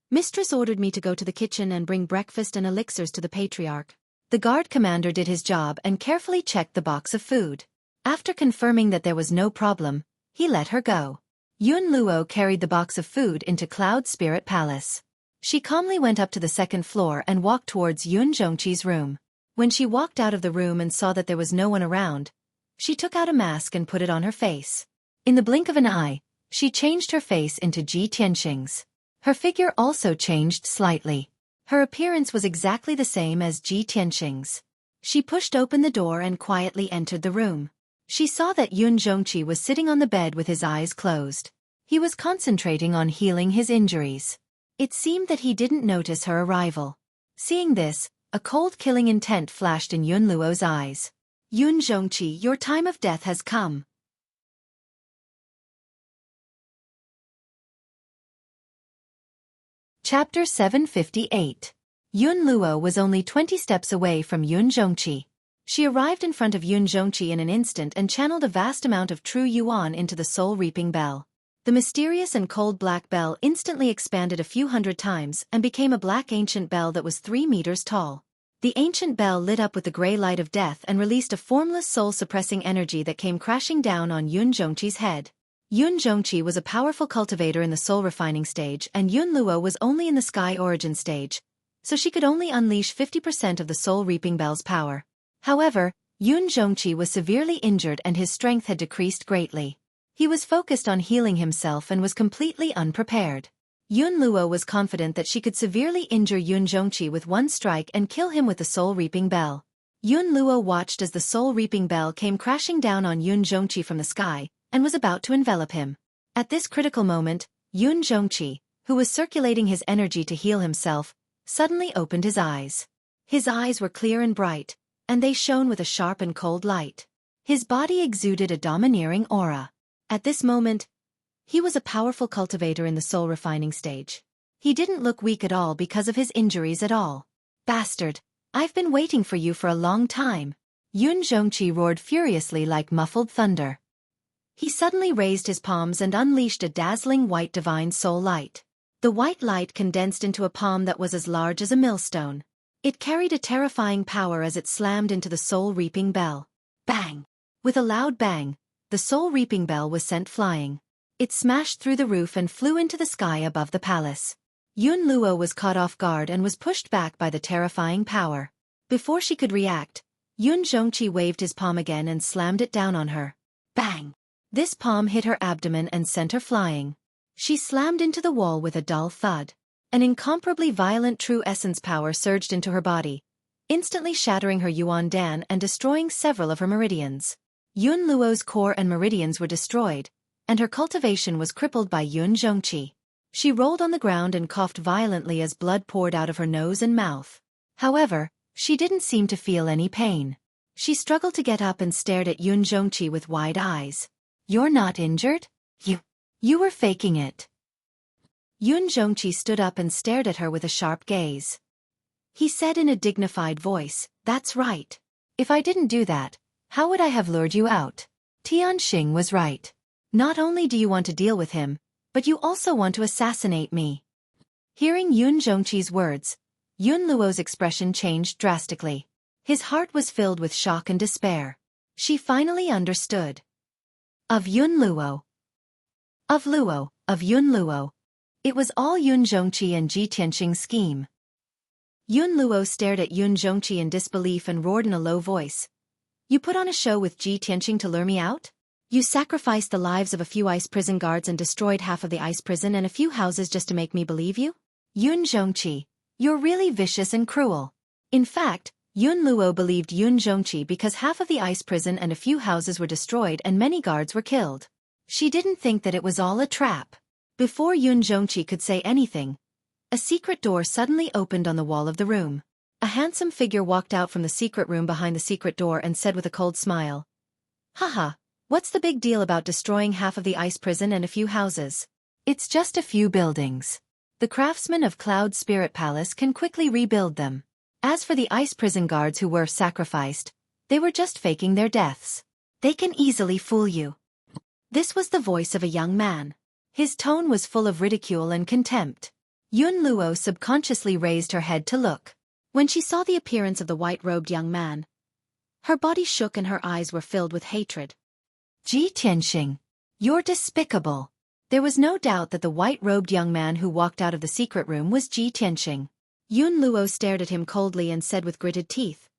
"Mistress ordered me to go to the kitchen and bring breakfast and elixirs to the patriarch." The guard commander did his job and carefully checked the box of food. After confirming that there was no problem, he let her go. Yun Luo carried the box of food into Cloud Spirit Palace. She calmly went up to the 2nd floor and walked towards Yun Zhongqi's room. When she walked out of the room and saw that there was no one around, she took out a mask and put it on her face. In the blink of an eye, she changed her face into Ji Tianxing's. Her figure also changed slightly. Her appearance was exactly the same as Ji Tianxing's. She pushed open the door and quietly entered the room. She saw that Yun Zhongqi was sitting on the bed with his eyes closed. He was concentrating on healing his injuries. It seemed that he didn't notice her arrival. Seeing this, a cold killing intent flashed in Yun Luo's eyes. "Yun Zhongqi, your time of death has come." Chapter 758. Yun Luo was only 20 steps away from Yun Zhongqi. She arrived in front of Yun Zhongqi in an instant and channeled a vast amount of true yuan into the soul-reaping bell. The mysterious and cold black bell instantly expanded a few hundred times and became a black ancient bell that was 3 meters tall. The ancient bell lit up with the gray light of death and released a formless soul-suppressing energy that came crashing down on Yun Zhongqi's head. Yun Zhongqi was a powerful cultivator in the soul-refining stage and Yun Luo was only in the Sky Origin stage, so she could only unleash 50% of the soul-reaping bell's power. However, Yun Zhongqi was severely injured and his strength had decreased greatly. He was focused on healing himself and was completely unprepared. Yun Luo was confident that she could severely injure Yun Zhongqi with one strike and kill him with the soul-reaping bell. Yun Luo watched as the soul-reaping bell came crashing down on Yun Zhongqi from the sky, and was about to envelop him. At this critical moment, Yun Zhongqi, who was circulating his energy to heal himself, suddenly opened his eyes. His eyes were clear and bright, and they shone with a sharp and cold light. His body exuded a domineering aura. At this moment, he was a powerful cultivator in the soul-refining stage. He didn't look weak at all because of his injuries at all. "Bastard, I've been waiting for you for a long time." Yun Zhongqi roared furiously like muffled thunder. He suddenly raised his palms and unleashed a dazzling white divine soul light. The white light condensed into a palm that was as large as a millstone. It carried a terrifying power as it slammed into the soul-reaping bell. Bang! With a loud bang, the soul-reaping bell was sent flying. It smashed through the roof and flew into the sky above the palace. Yun Luo was caught off guard and was pushed back by the terrifying power. Before she could react, Yun Zhongqi waved his palm again and slammed it down on her. Bang! This palm hit her abdomen and sent her flying. She slammed into the wall with a dull thud. An incomparably violent true essence power surged into her body, instantly shattering her Yuan Dan and destroying several of her meridians. Yun Luo's core and meridians were destroyed, and her cultivation was crippled by Yun Zhongqi. She rolled on the ground and coughed violently as blood poured out of her nose and mouth. However, she didn't seem to feel any pain. She struggled to get up and stared at Yun Zhongqi with wide eyes. "You're not injured? You were faking it." Yun Zhongqi stood up and stared at her with a sharp gaze. He said in a dignified voice, "That's right. If I didn't do that, how would I have lured you out?" Tianxing was right. Not only do you want to deal with him, but you also want to assassinate me. Hearing Yun Zhongqi's words, Yun Luo's expression changed drastically. His heart was filled with shock and despair. She finally understood. Of Yun Luo. Of Yun Luo. It was all Yun Zhongqi and Ji Tianxing's scheme. Yun Luo stared at Yun Zhongqi in disbelief and roared in a low voice. "You put on a show with Ji Tianxing to lure me out? You sacrificed the lives of a few ice prison guards and destroyed half of the ice prison and a few houses just to make me believe you? Yun Zhongqi, you're really vicious and cruel." In fact, Yun Luo believed Yun Zhongqi because half of the ice prison and a few houses were destroyed and many guards were killed. She didn't think that it was all a trap. Before Yun Zhongqi could say anything, a secret door suddenly opened on the wall of the room. A handsome figure walked out from the secret room behind the secret door and said with a cold smile, "Haha. What's the big deal about destroying half of the ice prison and a few houses? It's just a few buildings. The craftsmen of Cloud Spirit Palace can quickly rebuild them. As for the ice prison guards who were sacrificed, they were just faking their deaths. They can easily fool you." This was the voice of a young man. His tone was full of ridicule and contempt. Yun Luo subconsciously raised her head to look. When she saw the appearance of the white-robed young man, her body shook and her eyes were filled with hatred. "Ji Tianxing, you're despicable." There was no doubt that the white-robed young man who walked out of the secret room was Ji Tianxing. Yun Luo stared at him coldly and said with gritted teeth,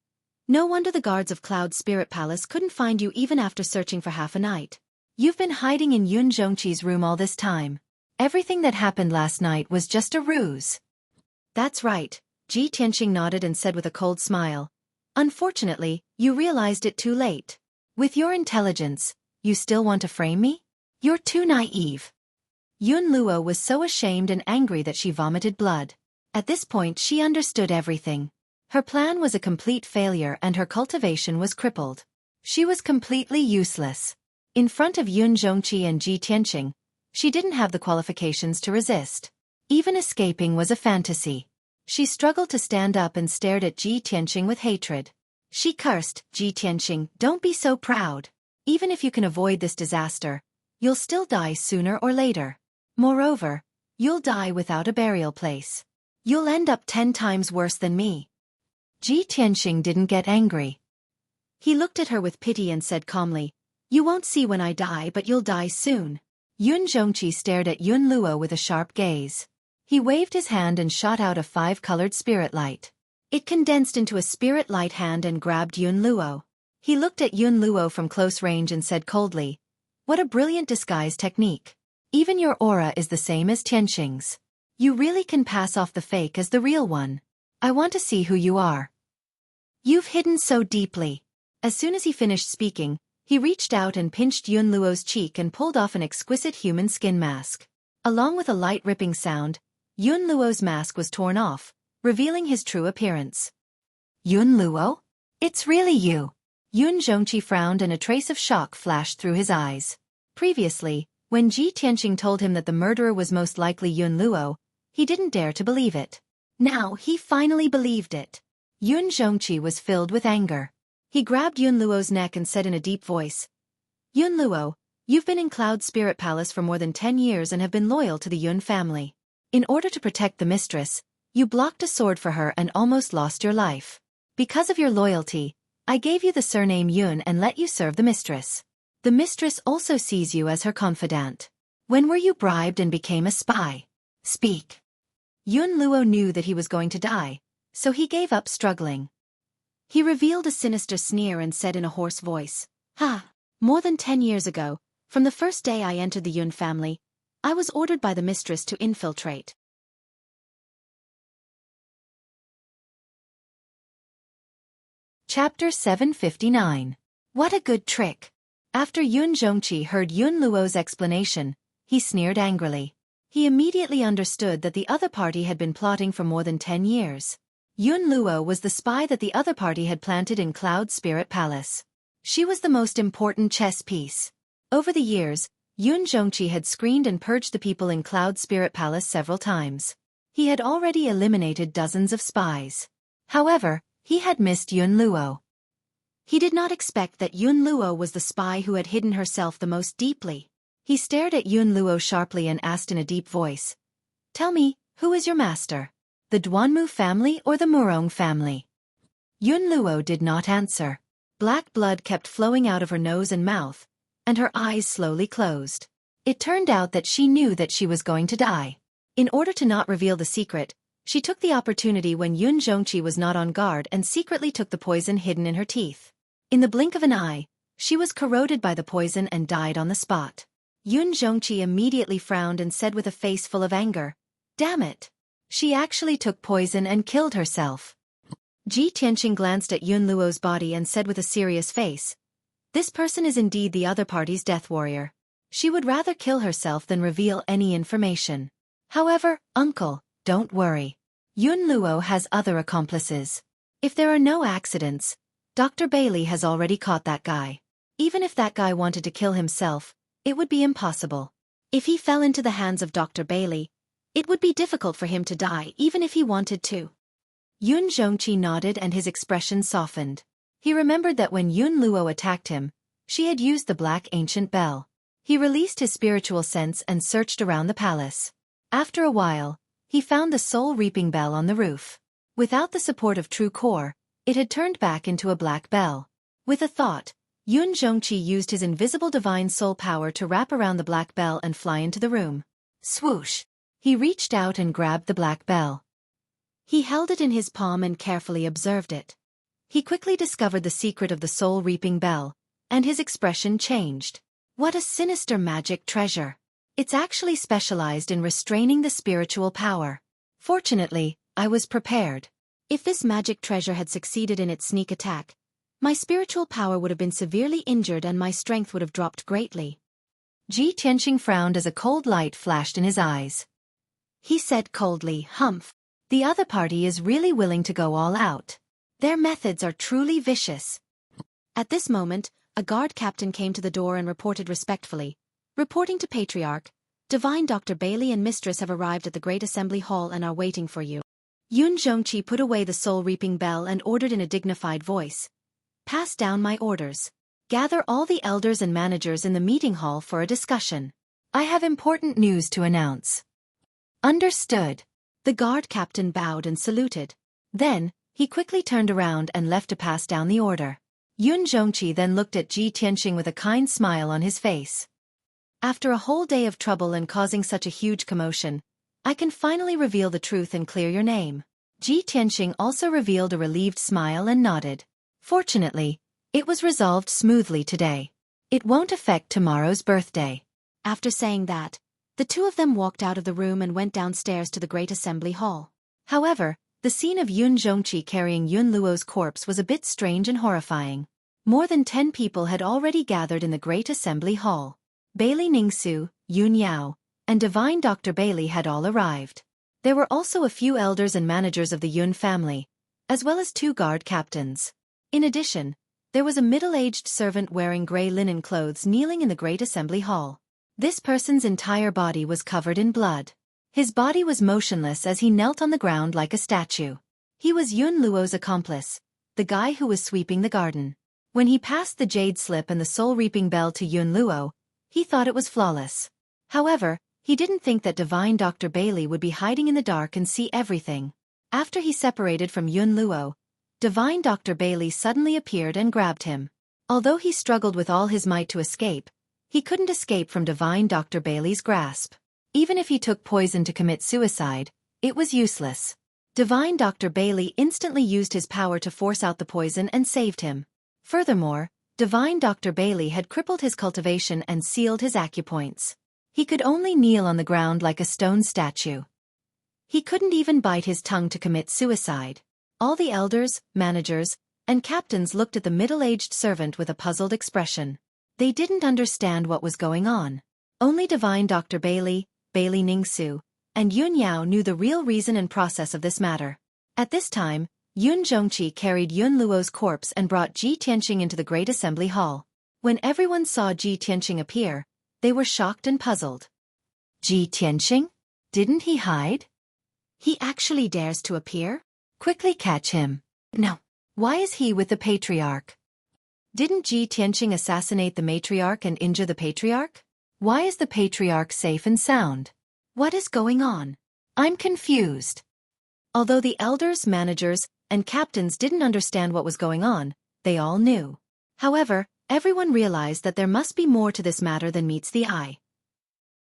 "No wonder the guards of Cloud Spirit Palace couldn't find you even after searching for half a night. You've been hiding in Yun Zhongqi's room all this time. Everything that happened last night was just a ruse." "That's right," Ji Tianxing nodded and said with a cold smile. "Unfortunately, you realized it too late. With your intelligence, you still want to frame me? You're too naive." Yun Luo was so ashamed and angry that she vomited blood. At this point she understood everything. Her plan was a complete failure and her cultivation was crippled. She was completely useless. In front of Yun Zhongqi and Ji Tianxing, she didn't have the qualifications to resist. Even escaping was a fantasy. She struggled to stand up and stared at Ji Tianxing with hatred. She cursed, "Ji Tianxing, don't be so proud. Even if you can avoid this disaster, you'll still die sooner or later. Moreover, you'll die without a burial place. You'll end up 10 times worse than me." Ji Tianxing didn't get angry. He looked at her with pity and said calmly, "You won't see when I die, but you'll die soon." Yun Zhongqi stared at Yun Luo with a sharp gaze. He waved his hand and shot out a 5-colored spirit light. It condensed into a spirit light hand and grabbed Yun Luo. He looked at Yun Luo from close range and said coldly, "What a brilliant disguise technique. Even your aura is the same as Tianxing's. You really can pass off the fake as the real one. I want to see who you are. You've hidden so deeply." As soon as he finished speaking, he reached out and pinched Yun Luo's cheek and pulled off an exquisite human skin mask. Along with a light ripping sound, Yun Luo's mask was torn off, revealing his true appearance. "Yun Luo? It's really you." Yun Zhongqi frowned and a trace of shock flashed through his eyes. Previously, when Ji Tianxing told him that the murderer was most likely Yun Luo, he didn't dare to believe it. Now he finally believed it. Yun Zhongqi was filled with anger. He grabbed Yun Luo's neck and said in a deep voice, "Yun Luo, you've been in Cloud Spirit Palace for more than 10 years and have been loyal to the Yun family. In order to protect the mistress, You blocked a sword for her and almost lost your life. Because of your loyalty, I gave you the surname Yun and let you serve the mistress. The mistress also sees you as her confidant. When were you bribed and became a spy? Speak. Yun Luo knew that he was going to die, so he gave up struggling. He revealed a sinister sneer and said in a hoarse voice, More than 10 years ago, from the first day I entered the Yun family, I was ordered by the mistress to infiltrate. Chapter 759. What a good trick. After Yun Zhongqi heard Yun Luo's explanation, he sneered angrily. He immediately understood that the other party had been plotting for more than 10 years. Yun Luo was the spy that the other party had planted in Cloud Spirit Palace. She was the most important chess piece. Over the years, Yun Zhongqi had screened and purged the people in Cloud Spirit Palace several times. He had already eliminated dozens of spies. However, he had missed Yun Luo. He did not expect that Yun Luo was the spy who had hidden herself the most deeply. He stared at Yun Luo sharply and asked in a deep voice, Tell me, who is your master? The Duanmu family or the Murong family? Yun Luo did not answer. Black blood kept flowing out of her nose and mouth, and her eyes slowly closed. It turned out that she knew that she was going to die. In order to not reveal the secret, she took the opportunity when Yun Zhongqi was not on guard and secretly took the poison hidden in her teeth. In the blink of an eye, she was corroded by the poison and died on the spot. Yun Zhongqi immediately frowned and said with a face full of anger, Damn it! She actually took poison and killed herself. Ji Tianqing glanced at Yun Luo's body and said with a serious face, This person is indeed the other party's death warrior. She would rather kill herself than reveal any information. However, uncle, don't worry. Yun Luo has other accomplices. If there are no accidents, Dr. Bailey has already caught that guy. Even if that guy wanted to kill himself, it would be impossible. If he fell into the hands of Dr. Bailey, it would be difficult for him to die even if he wanted to. Yun Zhongqi nodded and his expression softened. He remembered that when Yun Luo attacked him, she had used the black ancient bell. He released his spiritual sense and searched around the palace. After a while, he found the soul-reaping bell on the roof. Without the support of true core, it had turned back into a black bell. With a thought, Yun Zhongqi used his invisible divine soul power to wrap around the black bell and fly into the room. Swoosh! He reached out and grabbed the black bell. He held it in his palm and carefully observed it. He quickly discovered the secret of the soul-reaping bell, and his expression changed. What a sinister magic treasure! It's actually specialized in restraining the spiritual power. Fortunately, I was prepared. If this magic treasure had succeeded in its sneak attack, my spiritual power would have been severely injured and my strength would have dropped greatly. Ji Tianqing frowned as a cold light flashed in his eyes. He said coldly, Humph. The other party is really willing to go all out. Their methods are truly vicious. At this moment, a guard captain came to the door and reported respectfully, Reporting to Patriarch, Divine Dr. Bailey and Mistress have arrived at the Great Assembly Hall and are waiting for you. Yun Zhongqi put away the soul-reaping bell and ordered in a dignified voice, Pass down my orders. Gather all the elders and managers in the meeting hall for a discussion. I have important news to announce. Understood. The guard captain bowed and saluted. Then, he quickly turned around and left to pass down the order. Yun Zhongqi then looked at Ji Tianqing with a kind smile on his face. After a whole day of trouble and causing such a huge commotion, I can finally reveal the truth and clear your name. Ji Tianqing also revealed a relieved smile and nodded. Fortunately, it was resolved smoothly today. It won't affect tomorrow's birthday. After saying that, the two of them walked out of the room and went downstairs to the Great Assembly Hall. However, the scene of Yun Zhongqi carrying Yun Luo's corpse was a bit strange and horrifying. More than 10 people had already gathered in the Great Assembly Hall. Bailey Ningsu, Yun Yao, and Divine Dr. Bailey had all arrived. There were also a few elders and managers of the Yun family, as well as 2 guard captains. In addition, there was a middle-aged servant wearing gray linen clothes kneeling in the Great Assembly Hall. This person's entire body was covered in blood. His body was motionless as he knelt on the ground like a statue. He was Yun Luo's accomplice, the guy who was sweeping the garden. When he passed the jade slip and the soul-reaping bell to Yun Luo, he thought it was flawless. However, he didn't think that Divine Dr. Bailey would be hiding in the dark and see everything. After he separated from Yun Luo, Divine Dr. Bailey suddenly appeared and grabbed him. Although he struggled with all his might to escape, he couldn't escape from Divine Dr. Bailey's grasp. Even if he took poison to commit suicide, it was useless. Divine Dr. Bailey instantly used his power to force out the poison and saved him. Furthermore, Divine Dr. Bailey had crippled his cultivation and sealed his acupoints. He could only kneel on the ground like a stone statue. He couldn't even bite his tongue to commit suicide. All the elders, managers, and captains looked at the middle-aged servant with a puzzled expression. They didn't understand what was going on. Only Divine Dr. Bailey, Bailey Ningsu, and Yun Yao knew the real reason and process of this matter. At this time, Yun Zhongqi carried Yun Luo's corpse and brought Ji Tianqing into the Great Assembly Hall. When everyone saw Ji Tianqing appear, they were shocked and puzzled. Ji Tianqing? Didn't he hide? He actually dares to appear? Quickly catch him. No. Why is he with the Patriarch? Didn't Ji Tianqing assassinate the Matriarch and injure the Patriarch? Why is the Patriarch safe and sound? What is going on? I'm confused. Although the elders, managers, and captains didn't understand what was going on, they all knew. However, everyone realized that there must be more to this matter than meets the eye.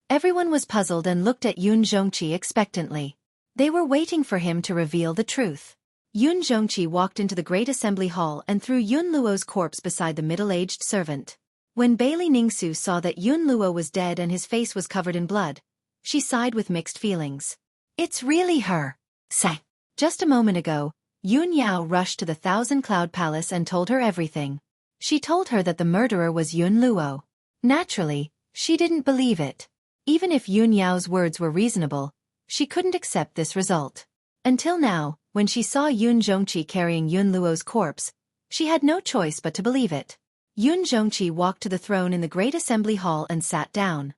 Everyone was puzzled and looked at Yun Zhongqi expectantly. They were waiting for him to reveal the truth. Yun Zhongqi walked into the Great Assembly Hall and threw Yun Luo's corpse beside the middle-aged servant. When Bailey Ningsu saw that Yun Luo was dead and his face was covered in blood, she sighed with mixed feelings. It's really her. Say. Just a moment ago, Yun Yao rushed to the Thousand Cloud Palace and told her everything. She told her that the murderer was Yun Luo. Naturally, she didn't believe it. Even if Yun Yao's words were reasonable, she couldn't accept this result. Until now, when she saw Yun Zhongqi carrying Yun Luo's corpse, she had no choice but to believe it. Yun Zhongqi walked to the throne in the Great Assembly Hall and sat down.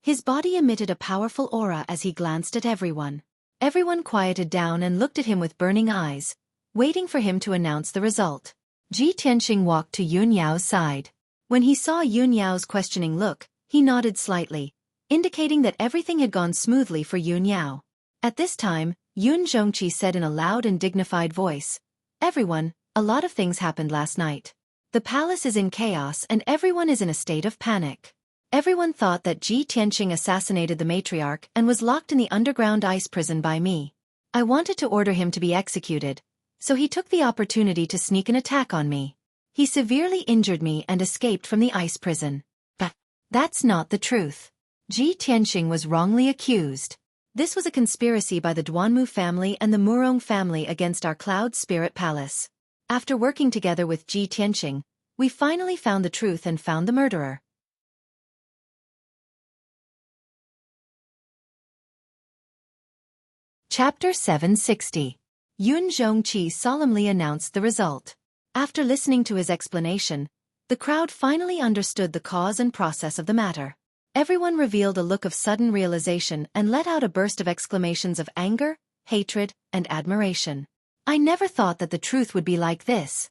His body emitted a powerful aura as he glanced at everyone. Everyone quieted down and looked at him with burning eyes, waiting for him to announce the result. Ji Tianqing walked to Yun Yao's side. When he saw Yun Yao's questioning look, he nodded slightly, indicating that everything had gone smoothly for Yun Yao. At this time, Yun Zhongqi said in a loud and dignified voice, "Everyone, a lot of things happened last night. The palace is in chaos and everyone is in a state of panic. Everyone thought that Ji Tianqing assassinated the matriarch and was locked in the underground ice prison by me. I wanted to order him to be executed, so he took the opportunity to sneak an attack on me. He severely injured me and escaped from the ice prison. But that's not the truth. Ji Tianqing was wrongly accused. This was a conspiracy by the Duanmu family and the Murong family against our Cloud Spirit Palace. After working together with Ji Tianqing, we finally found the truth and found the murderer." Chapter 760. Yun Zhongqi solemnly announced the result. After listening to his explanation, the crowd finally understood the cause and process of the matter. Everyone revealed a look of sudden realization and let out a burst of exclamations of anger, hatred, and admiration. I never thought that the truth would be like this.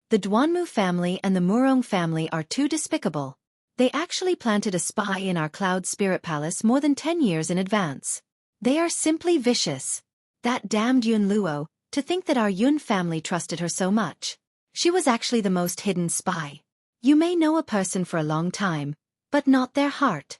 The Duanmu family and the Murong family are too despicable. They actually planted a spy in our Cloud Spirit Palace more than 10 years in advance. They are simply vicious. That damned Yun Luo, to think that our Yun family trusted her so much. She was actually the most hidden spy. You may know a person for a long time, but not their heart.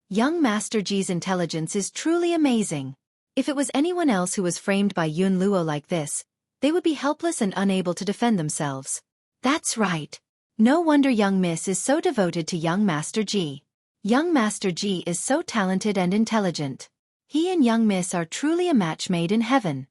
Young Master Ji's intelligence is truly amazing. If it was anyone else who was framed by Yun Luo like this, they would be helpless and unable to defend themselves. That's right. No wonder young Miss is so devoted to young Master Ji. Young Master Ji is so talented and intelligent. He and young Miss are truly a match made in heaven.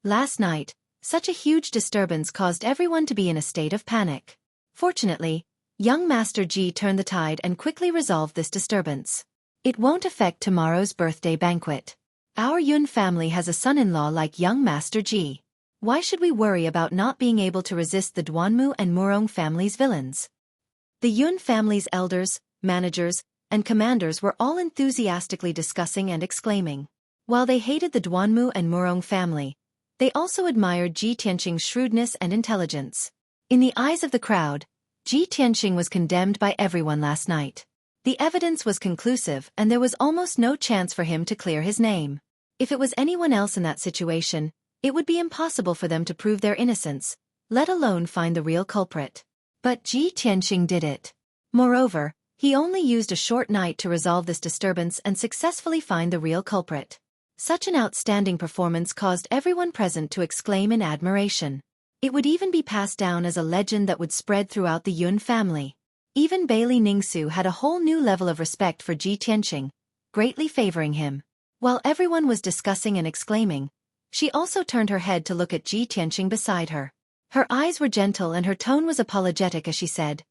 Last night, such a huge disturbance caused everyone to be in a state of panic. Fortunately, young Master Ji turned the tide and quickly resolved this disturbance. It won't affect tomorrow's birthday banquet. Our Yun family has a son-in-law like young Master Ji. Why should we worry about not being able to resist the Duanmu and Murong family's villains? The Yun family's elders, managers, and commanders were all enthusiastically discussing and exclaiming. While they hated the Duanmu and Murong family, they also admired Ji Tianqing's shrewdness and intelligence. In the eyes of the crowd, Ji Tianqing was condemned by everyone last night. The evidence was conclusive and there was almost no chance for him to clear his name. If it was anyone else in that situation, it would be impossible for them to prove their innocence, let alone find the real culprit. But Ji Tianqing did it. Moreover, he only used a short night to resolve this disturbance and successfully find the real culprit. Such an outstanding performance caused everyone present to exclaim in admiration. It would even be passed down as a legend that would spread throughout the Yun family. Even Bailey Ningsu had a whole new level of respect for Ji Tianqing, greatly favoring him. While everyone was discussing and exclaiming, she also turned her head to look at Ji Tianqing beside her. Her eyes were gentle and her tone was apologetic as she said,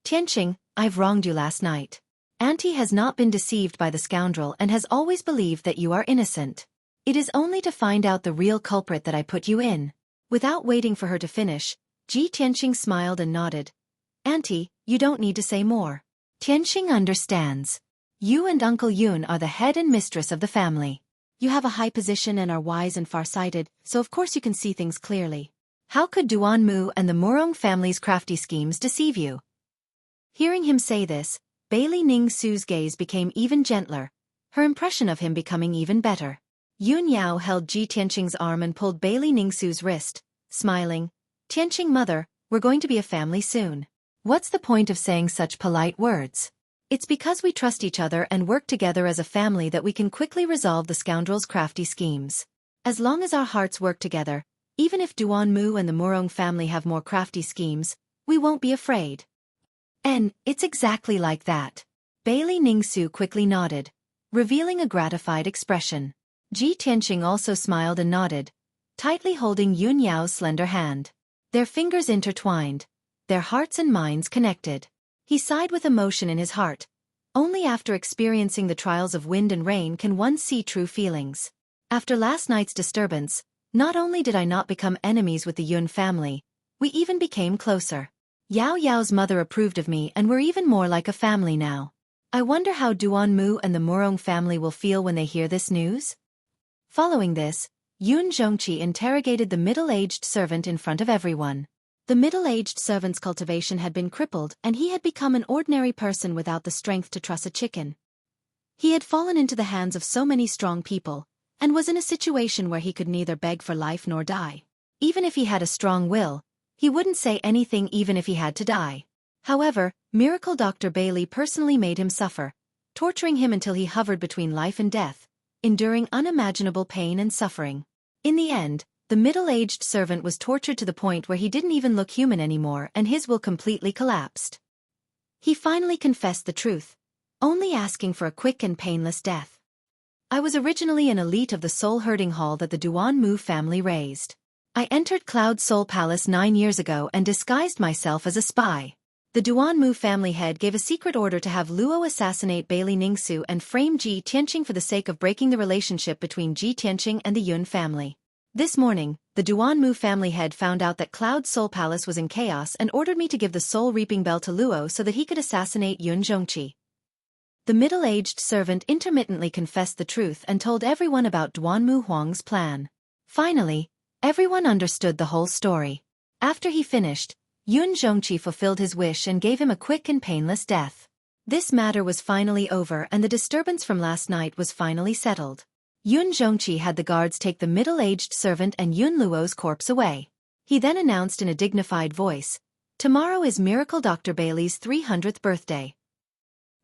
"Tianqing, I've wronged you last night. Auntie has not been deceived by the scoundrel and has always believed that you are innocent. It is only to find out the real culprit that I put you in." Without waiting for her to finish, Ji Tianqing smiled and nodded. "Auntie, you don't need to say more. Tianqing understands. You and Uncle Yun are the head and mistress of the family. You have a high position and are wise and far-sighted, so of course you can see things clearly. How could Duan Mu and the Murong family's crafty schemes deceive you?" Hearing him say this, Bailey Ningsu's gaze became even gentler, her impression of him becoming even better. Yun Yao held Ji Tianqing's arm and pulled Bailey Ningsu's wrist, smiling. "Tianqing mother, we're going to be a family soon. What's the point of saying such polite words? It's because we trust each other and work together as a family that we can quickly resolve the scoundrel's crafty schemes. As long as our hearts work together, even if Duan Mu and the Murong family have more crafty schemes, we won't be afraid." And it's exactly like that. Bailey Ningsu quickly nodded, revealing a gratified expression. Ji Tianqing also smiled and nodded, tightly holding Yun Yao's slender hand. Their fingers intertwined, their hearts and minds connected. He sighed with emotion in his heart. Only after experiencing the trials of wind and rain can one see true feelings. After last night's disturbance, not only did I not become enemies with the Yun family, we even became closer. Yao Yao's mother approved of me and we're even more like a family now. I wonder how Duan Mu and the Murong family will feel when they hear this news? Following this, Yun Zhongqi interrogated the middle-aged servant in front of everyone. The middle-aged servant's cultivation had been crippled and he had become an ordinary person without the strength to truss a chicken. He had fallen into the hands of so many strong people, and was in a situation where he could neither beg for life nor die. Even if he had a strong will, he wouldn't say anything even if he had to die. However, Miracle Dr. Bailey personally made him suffer, torturing him until he hovered between life and death, enduring unimaginable pain and suffering. In the end, the middle-aged servant was tortured to the point where he didn't even look human anymore and his will completely collapsed. He finally confessed the truth, only asking for a quick and painless death. "I was originally an elite of the soul herding hall that the Duan Mu family raised. I entered Cloud Soul Palace 9 years ago and disguised myself as a spy. The Duan Mu family head gave a secret order to have Luo assassinate Bailey Ningsu and frame Ji Tianqing for the sake of breaking the relationship between Ji Tianqing and the Yun family. This morning, the Duan Mu family head found out that Cloud Soul Palace was in chaos and ordered me to give the soul reaping bell to Luo so that he could assassinate Yun Zhongqi." The middle-aged servant intermittently confessed the truth and told everyone about Duan Mu Huang's plan. Finally, everyone understood the whole story. After he finished, Yun Zhongqi fulfilled his wish and gave him a quick and painless death. This matter was finally over and the disturbance from last night was finally settled. Yun Zhongqi had the guards take the middle-aged servant and Yun Luo's corpse away. He then announced in a dignified voice, "Tomorrow is Miracle Dr. Bailey's 300th birthday.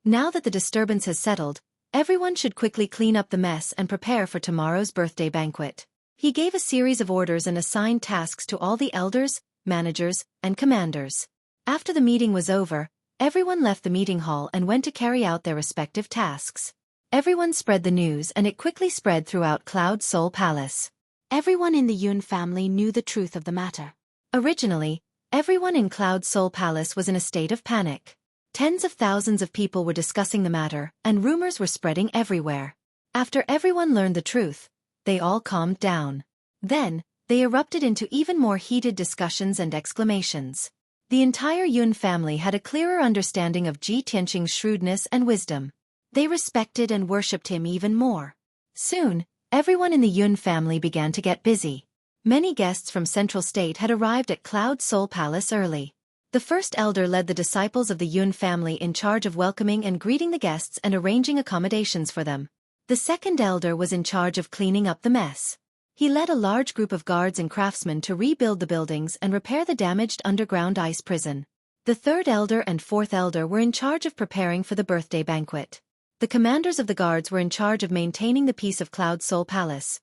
Now that the disturbance has settled, everyone should quickly clean up the mess and prepare for tomorrow's birthday banquet." He gave a series of orders and assigned tasks to all the elders, managers, and commanders. After the meeting was over, everyone left the meeting hall and went to carry out their respective tasks. Everyone spread the news and it quickly spread throughout Cloud Soul Palace. Everyone in the Yun family knew the truth of the matter. Originally, everyone in Cloud Soul Palace was in a state of panic. Tens of thousands of people were discussing the matter and rumors were spreading everywhere. After everyone learned the truth, they all calmed down. Then, they erupted into even more heated discussions and exclamations. The entire Yun family had a clearer understanding of Ji Tianqing's shrewdness and wisdom. They respected and worshipped him even more. Soon, everyone in the Yun family began to get busy. Many guests from Central State had arrived at Cloud Soul Palace early. The first elder led the disciples of the Yun family in charge of welcoming and greeting the guests and arranging accommodations for them. The second elder was in charge of cleaning up the mess. He led a large group of guards and craftsmen to rebuild the buildings and repair the damaged underground ice prison. The third elder and fourth elder were in charge of preparing for the birthday banquet. The commanders of the guards were in charge of maintaining the peace of Cloud Soul Palace.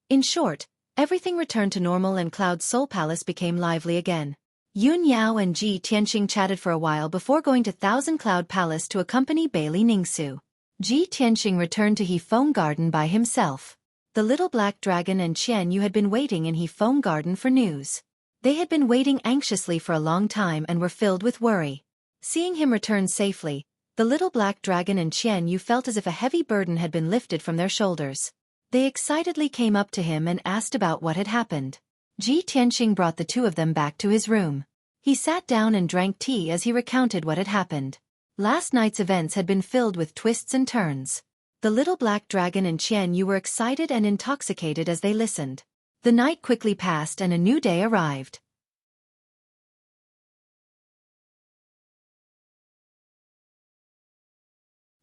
In short, everything returned to normal and Cloud Soul Palace became lively again. Yun Yao and Ji Tianxing chatted for a while before going to Thousand Cloud Palace to accompany Bailey Ningsu. Ji Tianxing returned to Hefeng Garden by himself. The little black dragon and Qian Yu had been waiting in Hefeng Garden for news. They had been waiting anxiously for a long time and were filled with worry. Seeing him return safely, the little black dragon and Qian Yu felt as if a heavy burden had been lifted from their shoulders. They excitedly came up to him and asked about what had happened. Ji Tianxing brought the two of them back to his room. He sat down and drank tea as he recounted what had happened. Last night's events had been filled with twists and turns. The little black dragon and Qian Yu were excited and intoxicated as they listened. The night quickly passed and a new day arrived.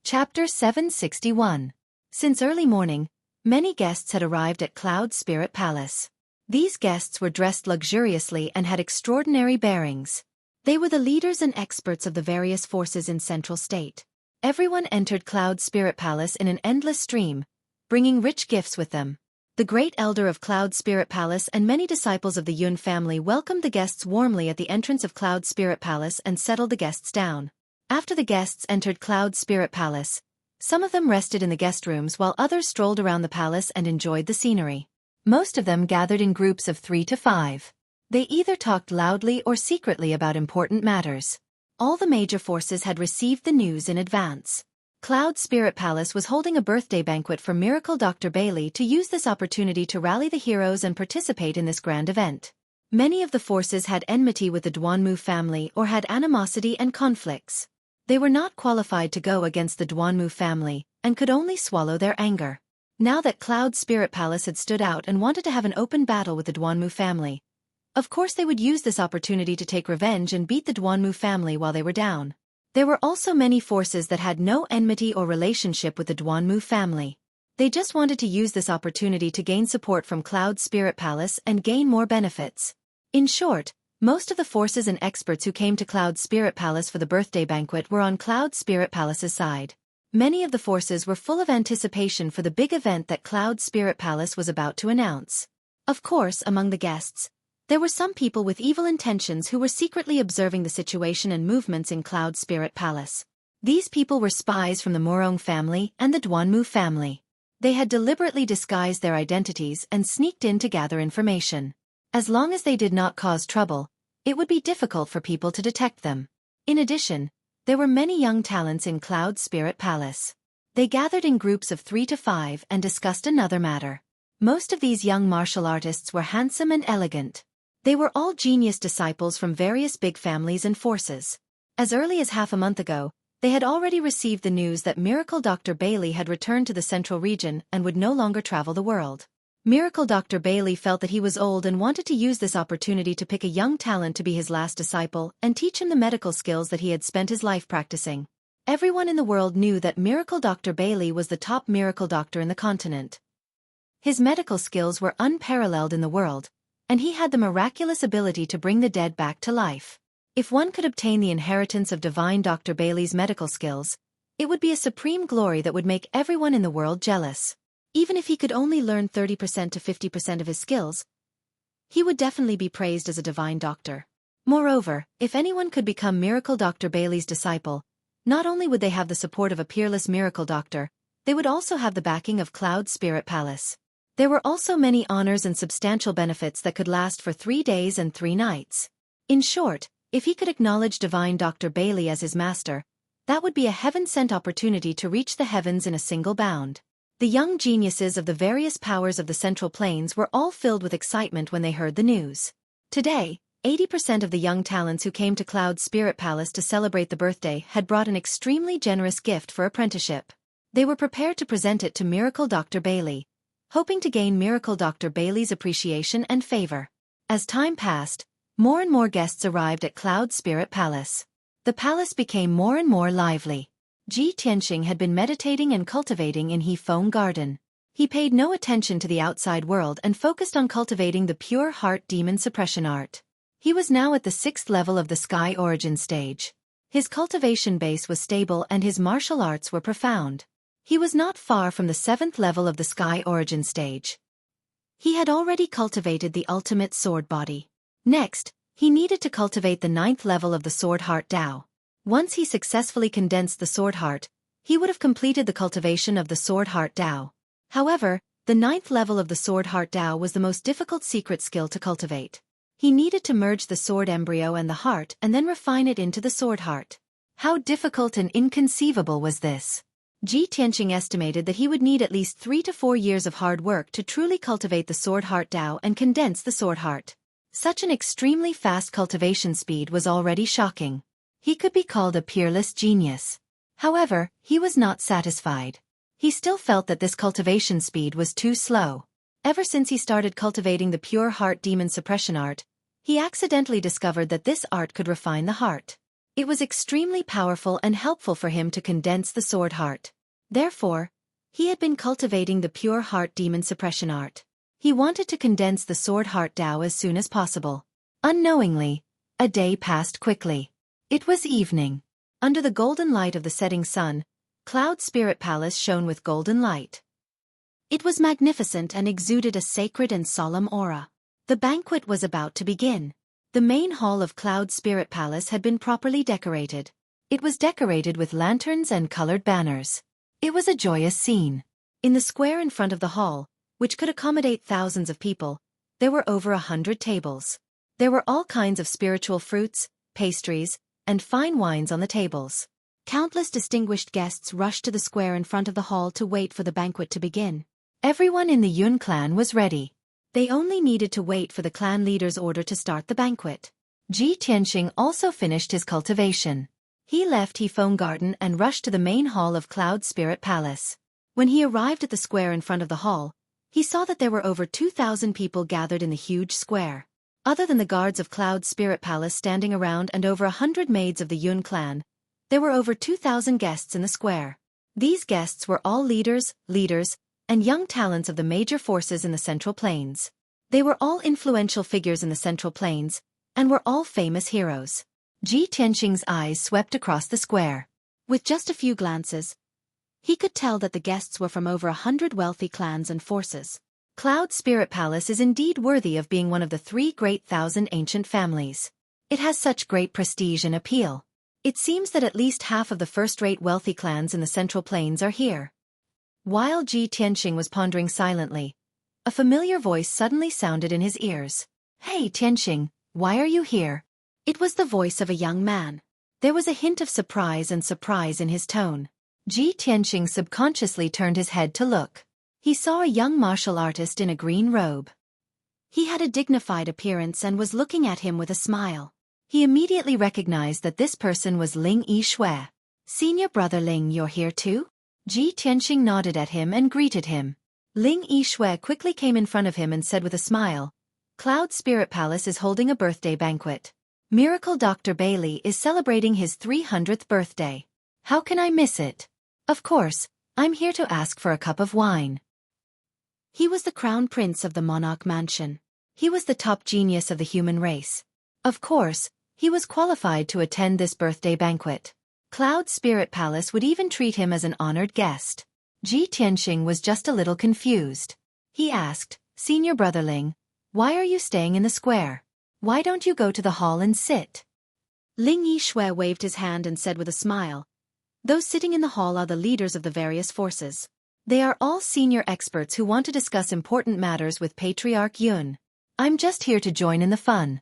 Chapter 761. Since early morning, many guests had arrived at Cloud Spirit Palace. These guests were dressed luxuriously and had extraordinary bearings. They were the leaders and experts of the various forces in Central State. Everyone entered Cloud Spirit Palace in an endless stream, bringing rich gifts with them. The great elder of Cloud Spirit Palace and many disciples of the Yun family welcomed the guests warmly at the entrance of Cloud Spirit Palace and settled the guests down. After the guests entered Cloud Spirit Palace, some of them rested in the guest rooms while others strolled around the palace and enjoyed the scenery. Most of them gathered in groups of 3 to 5. They either talked loudly or secretly about important matters. All the major forces had received the news in advance. Cloud Spirit Palace was holding a birthday banquet for Miracle Dr. Bailey to use this opportunity to rally the heroes and participate in this grand event. Many of the forces had enmity with the Duanmu family or had animosity and conflicts. They were not qualified to go against the Duanmu family and could only swallow their anger. Now that Cloud Spirit Palace had stood out and wanted to have an open battle with the Duanmu family, of course they would use this opportunity to take revenge and beat the Duanmu family while they were down. There were also many forces that had no enmity or relationship with the Duanmu family. They just wanted to use this opportunity to gain support from Cloud Spirit Palace and gain more benefits. In short, most of the forces and experts who came to Cloud Spirit Palace for the birthday banquet were on Cloud Spirit Palace's side. Many of the forces were full of anticipation for the big event that Cloud Spirit Palace was about to announce. Of course, among the guests, there were some people with evil intentions who were secretly observing the situation and movements in Cloud Spirit Palace. These people were spies from the Morong family and the Duanmu family. They had deliberately disguised their identities and sneaked in to gather information. As long as they did not cause trouble, it would be difficult for people to detect them. In addition, there were many young talents in Cloud Spirit Palace. They gathered in groups of 3 to 5 and discussed another matter. Most of these young martial artists were handsome and elegant. They were all genius disciples from various big families and forces. As early as half a month ago, they had already received the news that Miracle Dr. Bailey had returned to the central region and would no longer travel the world. Miracle Dr. Bailey felt that he was old and wanted to use this opportunity to pick a young talent to be his last disciple and teach him the medical skills that he had spent his life practicing. Everyone in the world knew that Miracle Dr. Bailey was the top miracle doctor in the continent. His medical skills were unparalleled in the world, and he had the miraculous ability to bring the dead back to life. If one could obtain the inheritance of divine Dr. Bailey's medical skills, it would be a supreme glory that would make everyone in the world jealous. Even if he could only learn 30% to 50% of his skills, he would definitely be praised as a divine doctor. Moreover, if anyone could become Miracle Dr. Bailey's disciple, not only would they have the support of a peerless miracle doctor, they would also have the backing of Cloud Spirit Palace. There were also many honors and substantial benefits that could last for 3 days and 3 nights. In short, if he could acknowledge divine Dr. Bailey as his master, that would be a heaven-sent opportunity to reach the heavens in a single bound. The young geniuses of the various powers of the Central Plains were all filled with excitement when they heard the news. Today, 80% of the young talents who came to Cloud Spirit Palace to celebrate the birthday had brought an extremely generous gift for apprenticeship. They were prepared to present it to Miracle Dr. Bailey, hoping to gain Miracle Dr. Bailey's appreciation and favor. As time passed, more and more guests arrived at Cloud Spirit Palace. The palace became more and more lively. Ji Tianxing had been meditating and cultivating in He Feng Garden. He paid no attention to the outside world and focused on cultivating the pure heart demon suppression art. He was now at the 6th level of the Sky Origin stage. His cultivation base was stable and his martial arts were profound. He was not far from the 7th level of the Sky Origin stage. He had already cultivated the ultimate sword body. Next, he needed to cultivate the 9th level of the Sword Heart Tao. Once he successfully condensed the Sword Heart, he would have completed the cultivation of the Sword Heart Tao. However, the 9th level of the Sword Heart Tao was the most difficult secret skill to cultivate. He needed to merge the sword embryo and the heart and then refine it into the sword heart. How difficult and inconceivable was this? Ji Tianxing estimated that he would need at least 3 to 4 years of hard work to truly cultivate the Sword Heart Tao and condense the sword heart. Such an extremely fast cultivation speed was already shocking. He could be called a peerless genius. However, he was not satisfied. He still felt that this cultivation speed was too slow. Ever since he started cultivating the pure heart demon suppression art, he accidentally discovered that this art could refine the heart. It was extremely powerful and helpful for him to condense the sword heart. Therefore, he had been cultivating the pure heart demon suppression art. He wanted to condense the sword heart Tao as soon as possible. Unknowingly, a day passed quickly. It was evening. Under the golden light of the setting sun, Cloud Spirit Palace shone with golden light. It was magnificent and exuded a sacred and solemn aura. The banquet was about to begin. The main hall of Cloud Spirit Palace had been properly decorated. It was decorated with lanterns and colored banners. It was a joyous scene. In the square in front of the hall, which could accommodate thousands of people, there were over 100 tables. There were all kinds of spiritual fruits, pastries, and fine wines on the tables. Countless distinguished guests rushed to the square in front of the hall to wait for the banquet to begin. Everyone in the Yun clan was ready. They only needed to wait for the clan leader's order to start the banquet. Ji Tianxing also finished his cultivation. He left He Feng Garden and rushed to the main hall of Cloud Spirit Palace. When he arrived at the square in front of the hall, he saw that there were over 2,000 people gathered in the huge square. Other than the guards of Cloud Spirit Palace standing around and over 100 maids of the Yun clan, there were over 2,000 guests in the square. These guests were all leaders, and young talents of the major forces in the Central Plains. They were all influential figures in the Central Plains, and were all famous heroes. Ji Tianxing's eyes swept across the square. With just a few glances, he could tell that the guests were from over 100 wealthy clans and forces. Cloud Spirit Palace is indeed worthy of being one of the 3 great thousand ancient families. It has such great prestige and appeal. It seems that at least half of the first-rate wealthy clans in the Central Plains are here. While Ji Tianxing was pondering silently, a familiar voice suddenly sounded in his ears. "Hey Tianxing, why are you here?" It was the voice of a young man. There was a hint of surprise in his tone. Ji Tianxing subconsciously turned his head to look. He saw a young martial artist in a green robe. He had a dignified appearance and was looking at him with a smile. He immediately recognized that this person was Ling Yixue. "Senior brother Ling, you're here too?" Ji Tianxing nodded at him and greeted him. Ling Yixue quickly came in front of him and said with a smile, "Cloud Spirit Palace is holding a birthday banquet. Miracle Dr. Bailey is celebrating his 300th birthday. How can I miss it? Of course, I'm here to ask for a cup of wine." He was the crown prince of the monarch mansion. He was the top genius of the human race. Of course, he was qualified to attend this birthday banquet. Cloud Spirit Palace would even treat him as an honored guest. Ji Tianxing was just a little confused. He asked, "Senior brother Ling, why are you staying in the square? Why don't you go to the hall and sit?" Ling Yixue waved his hand and said with a smile, "Those sitting in the hall are the leaders of the various forces. They are all senior experts who want to discuss important matters with Patriarch Yun. I'm just here to join in the fun.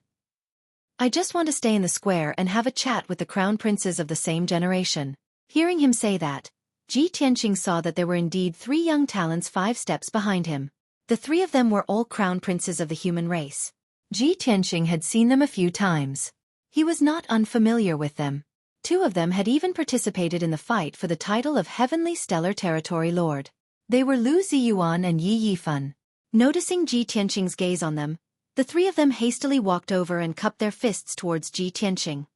I just want to stay in the square and have a chat with the crown princes of the same generation." Hearing him say that, Ji Tianxing saw that there were indeed 3 young talents 5 steps behind him. The 3 of them were all crown princes of the human race. Ji Tianxing had seen them a few times. He was not unfamiliar with them. 2 of them had even participated in the fight for the title of Heavenly Stellar Territory Lord. They were Lu Ziyuan and Yi Yifan. Noticing Ji Tianxing's gaze on them, the 3 of them hastily walked over and cupped their fists towards Ji Tianxing.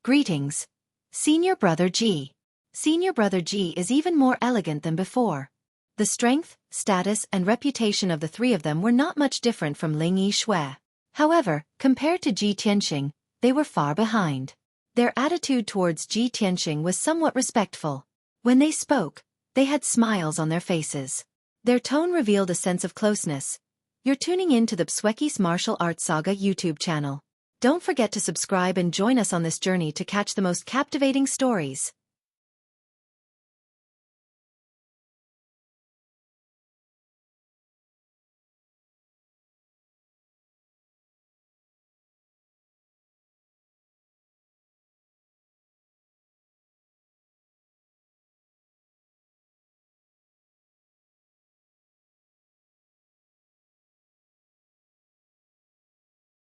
"Greetings, Senior Brother Ji." Senior brother Ji is even more elegant than before. The strength, status and reputation of the three of them were not much different from Ling Yishui. However, compared to Ji Tianxing, they were far behind. Their attitude towards Ji Tianxing was somewhat respectful. When they spoke, they had smiles on their faces. Their tone revealed a sense of closeness. You're tuning in to the Xueqi's Martial Arts Saga YouTube channel. Don't forget to subscribe and join us on this journey to catch the most captivating stories.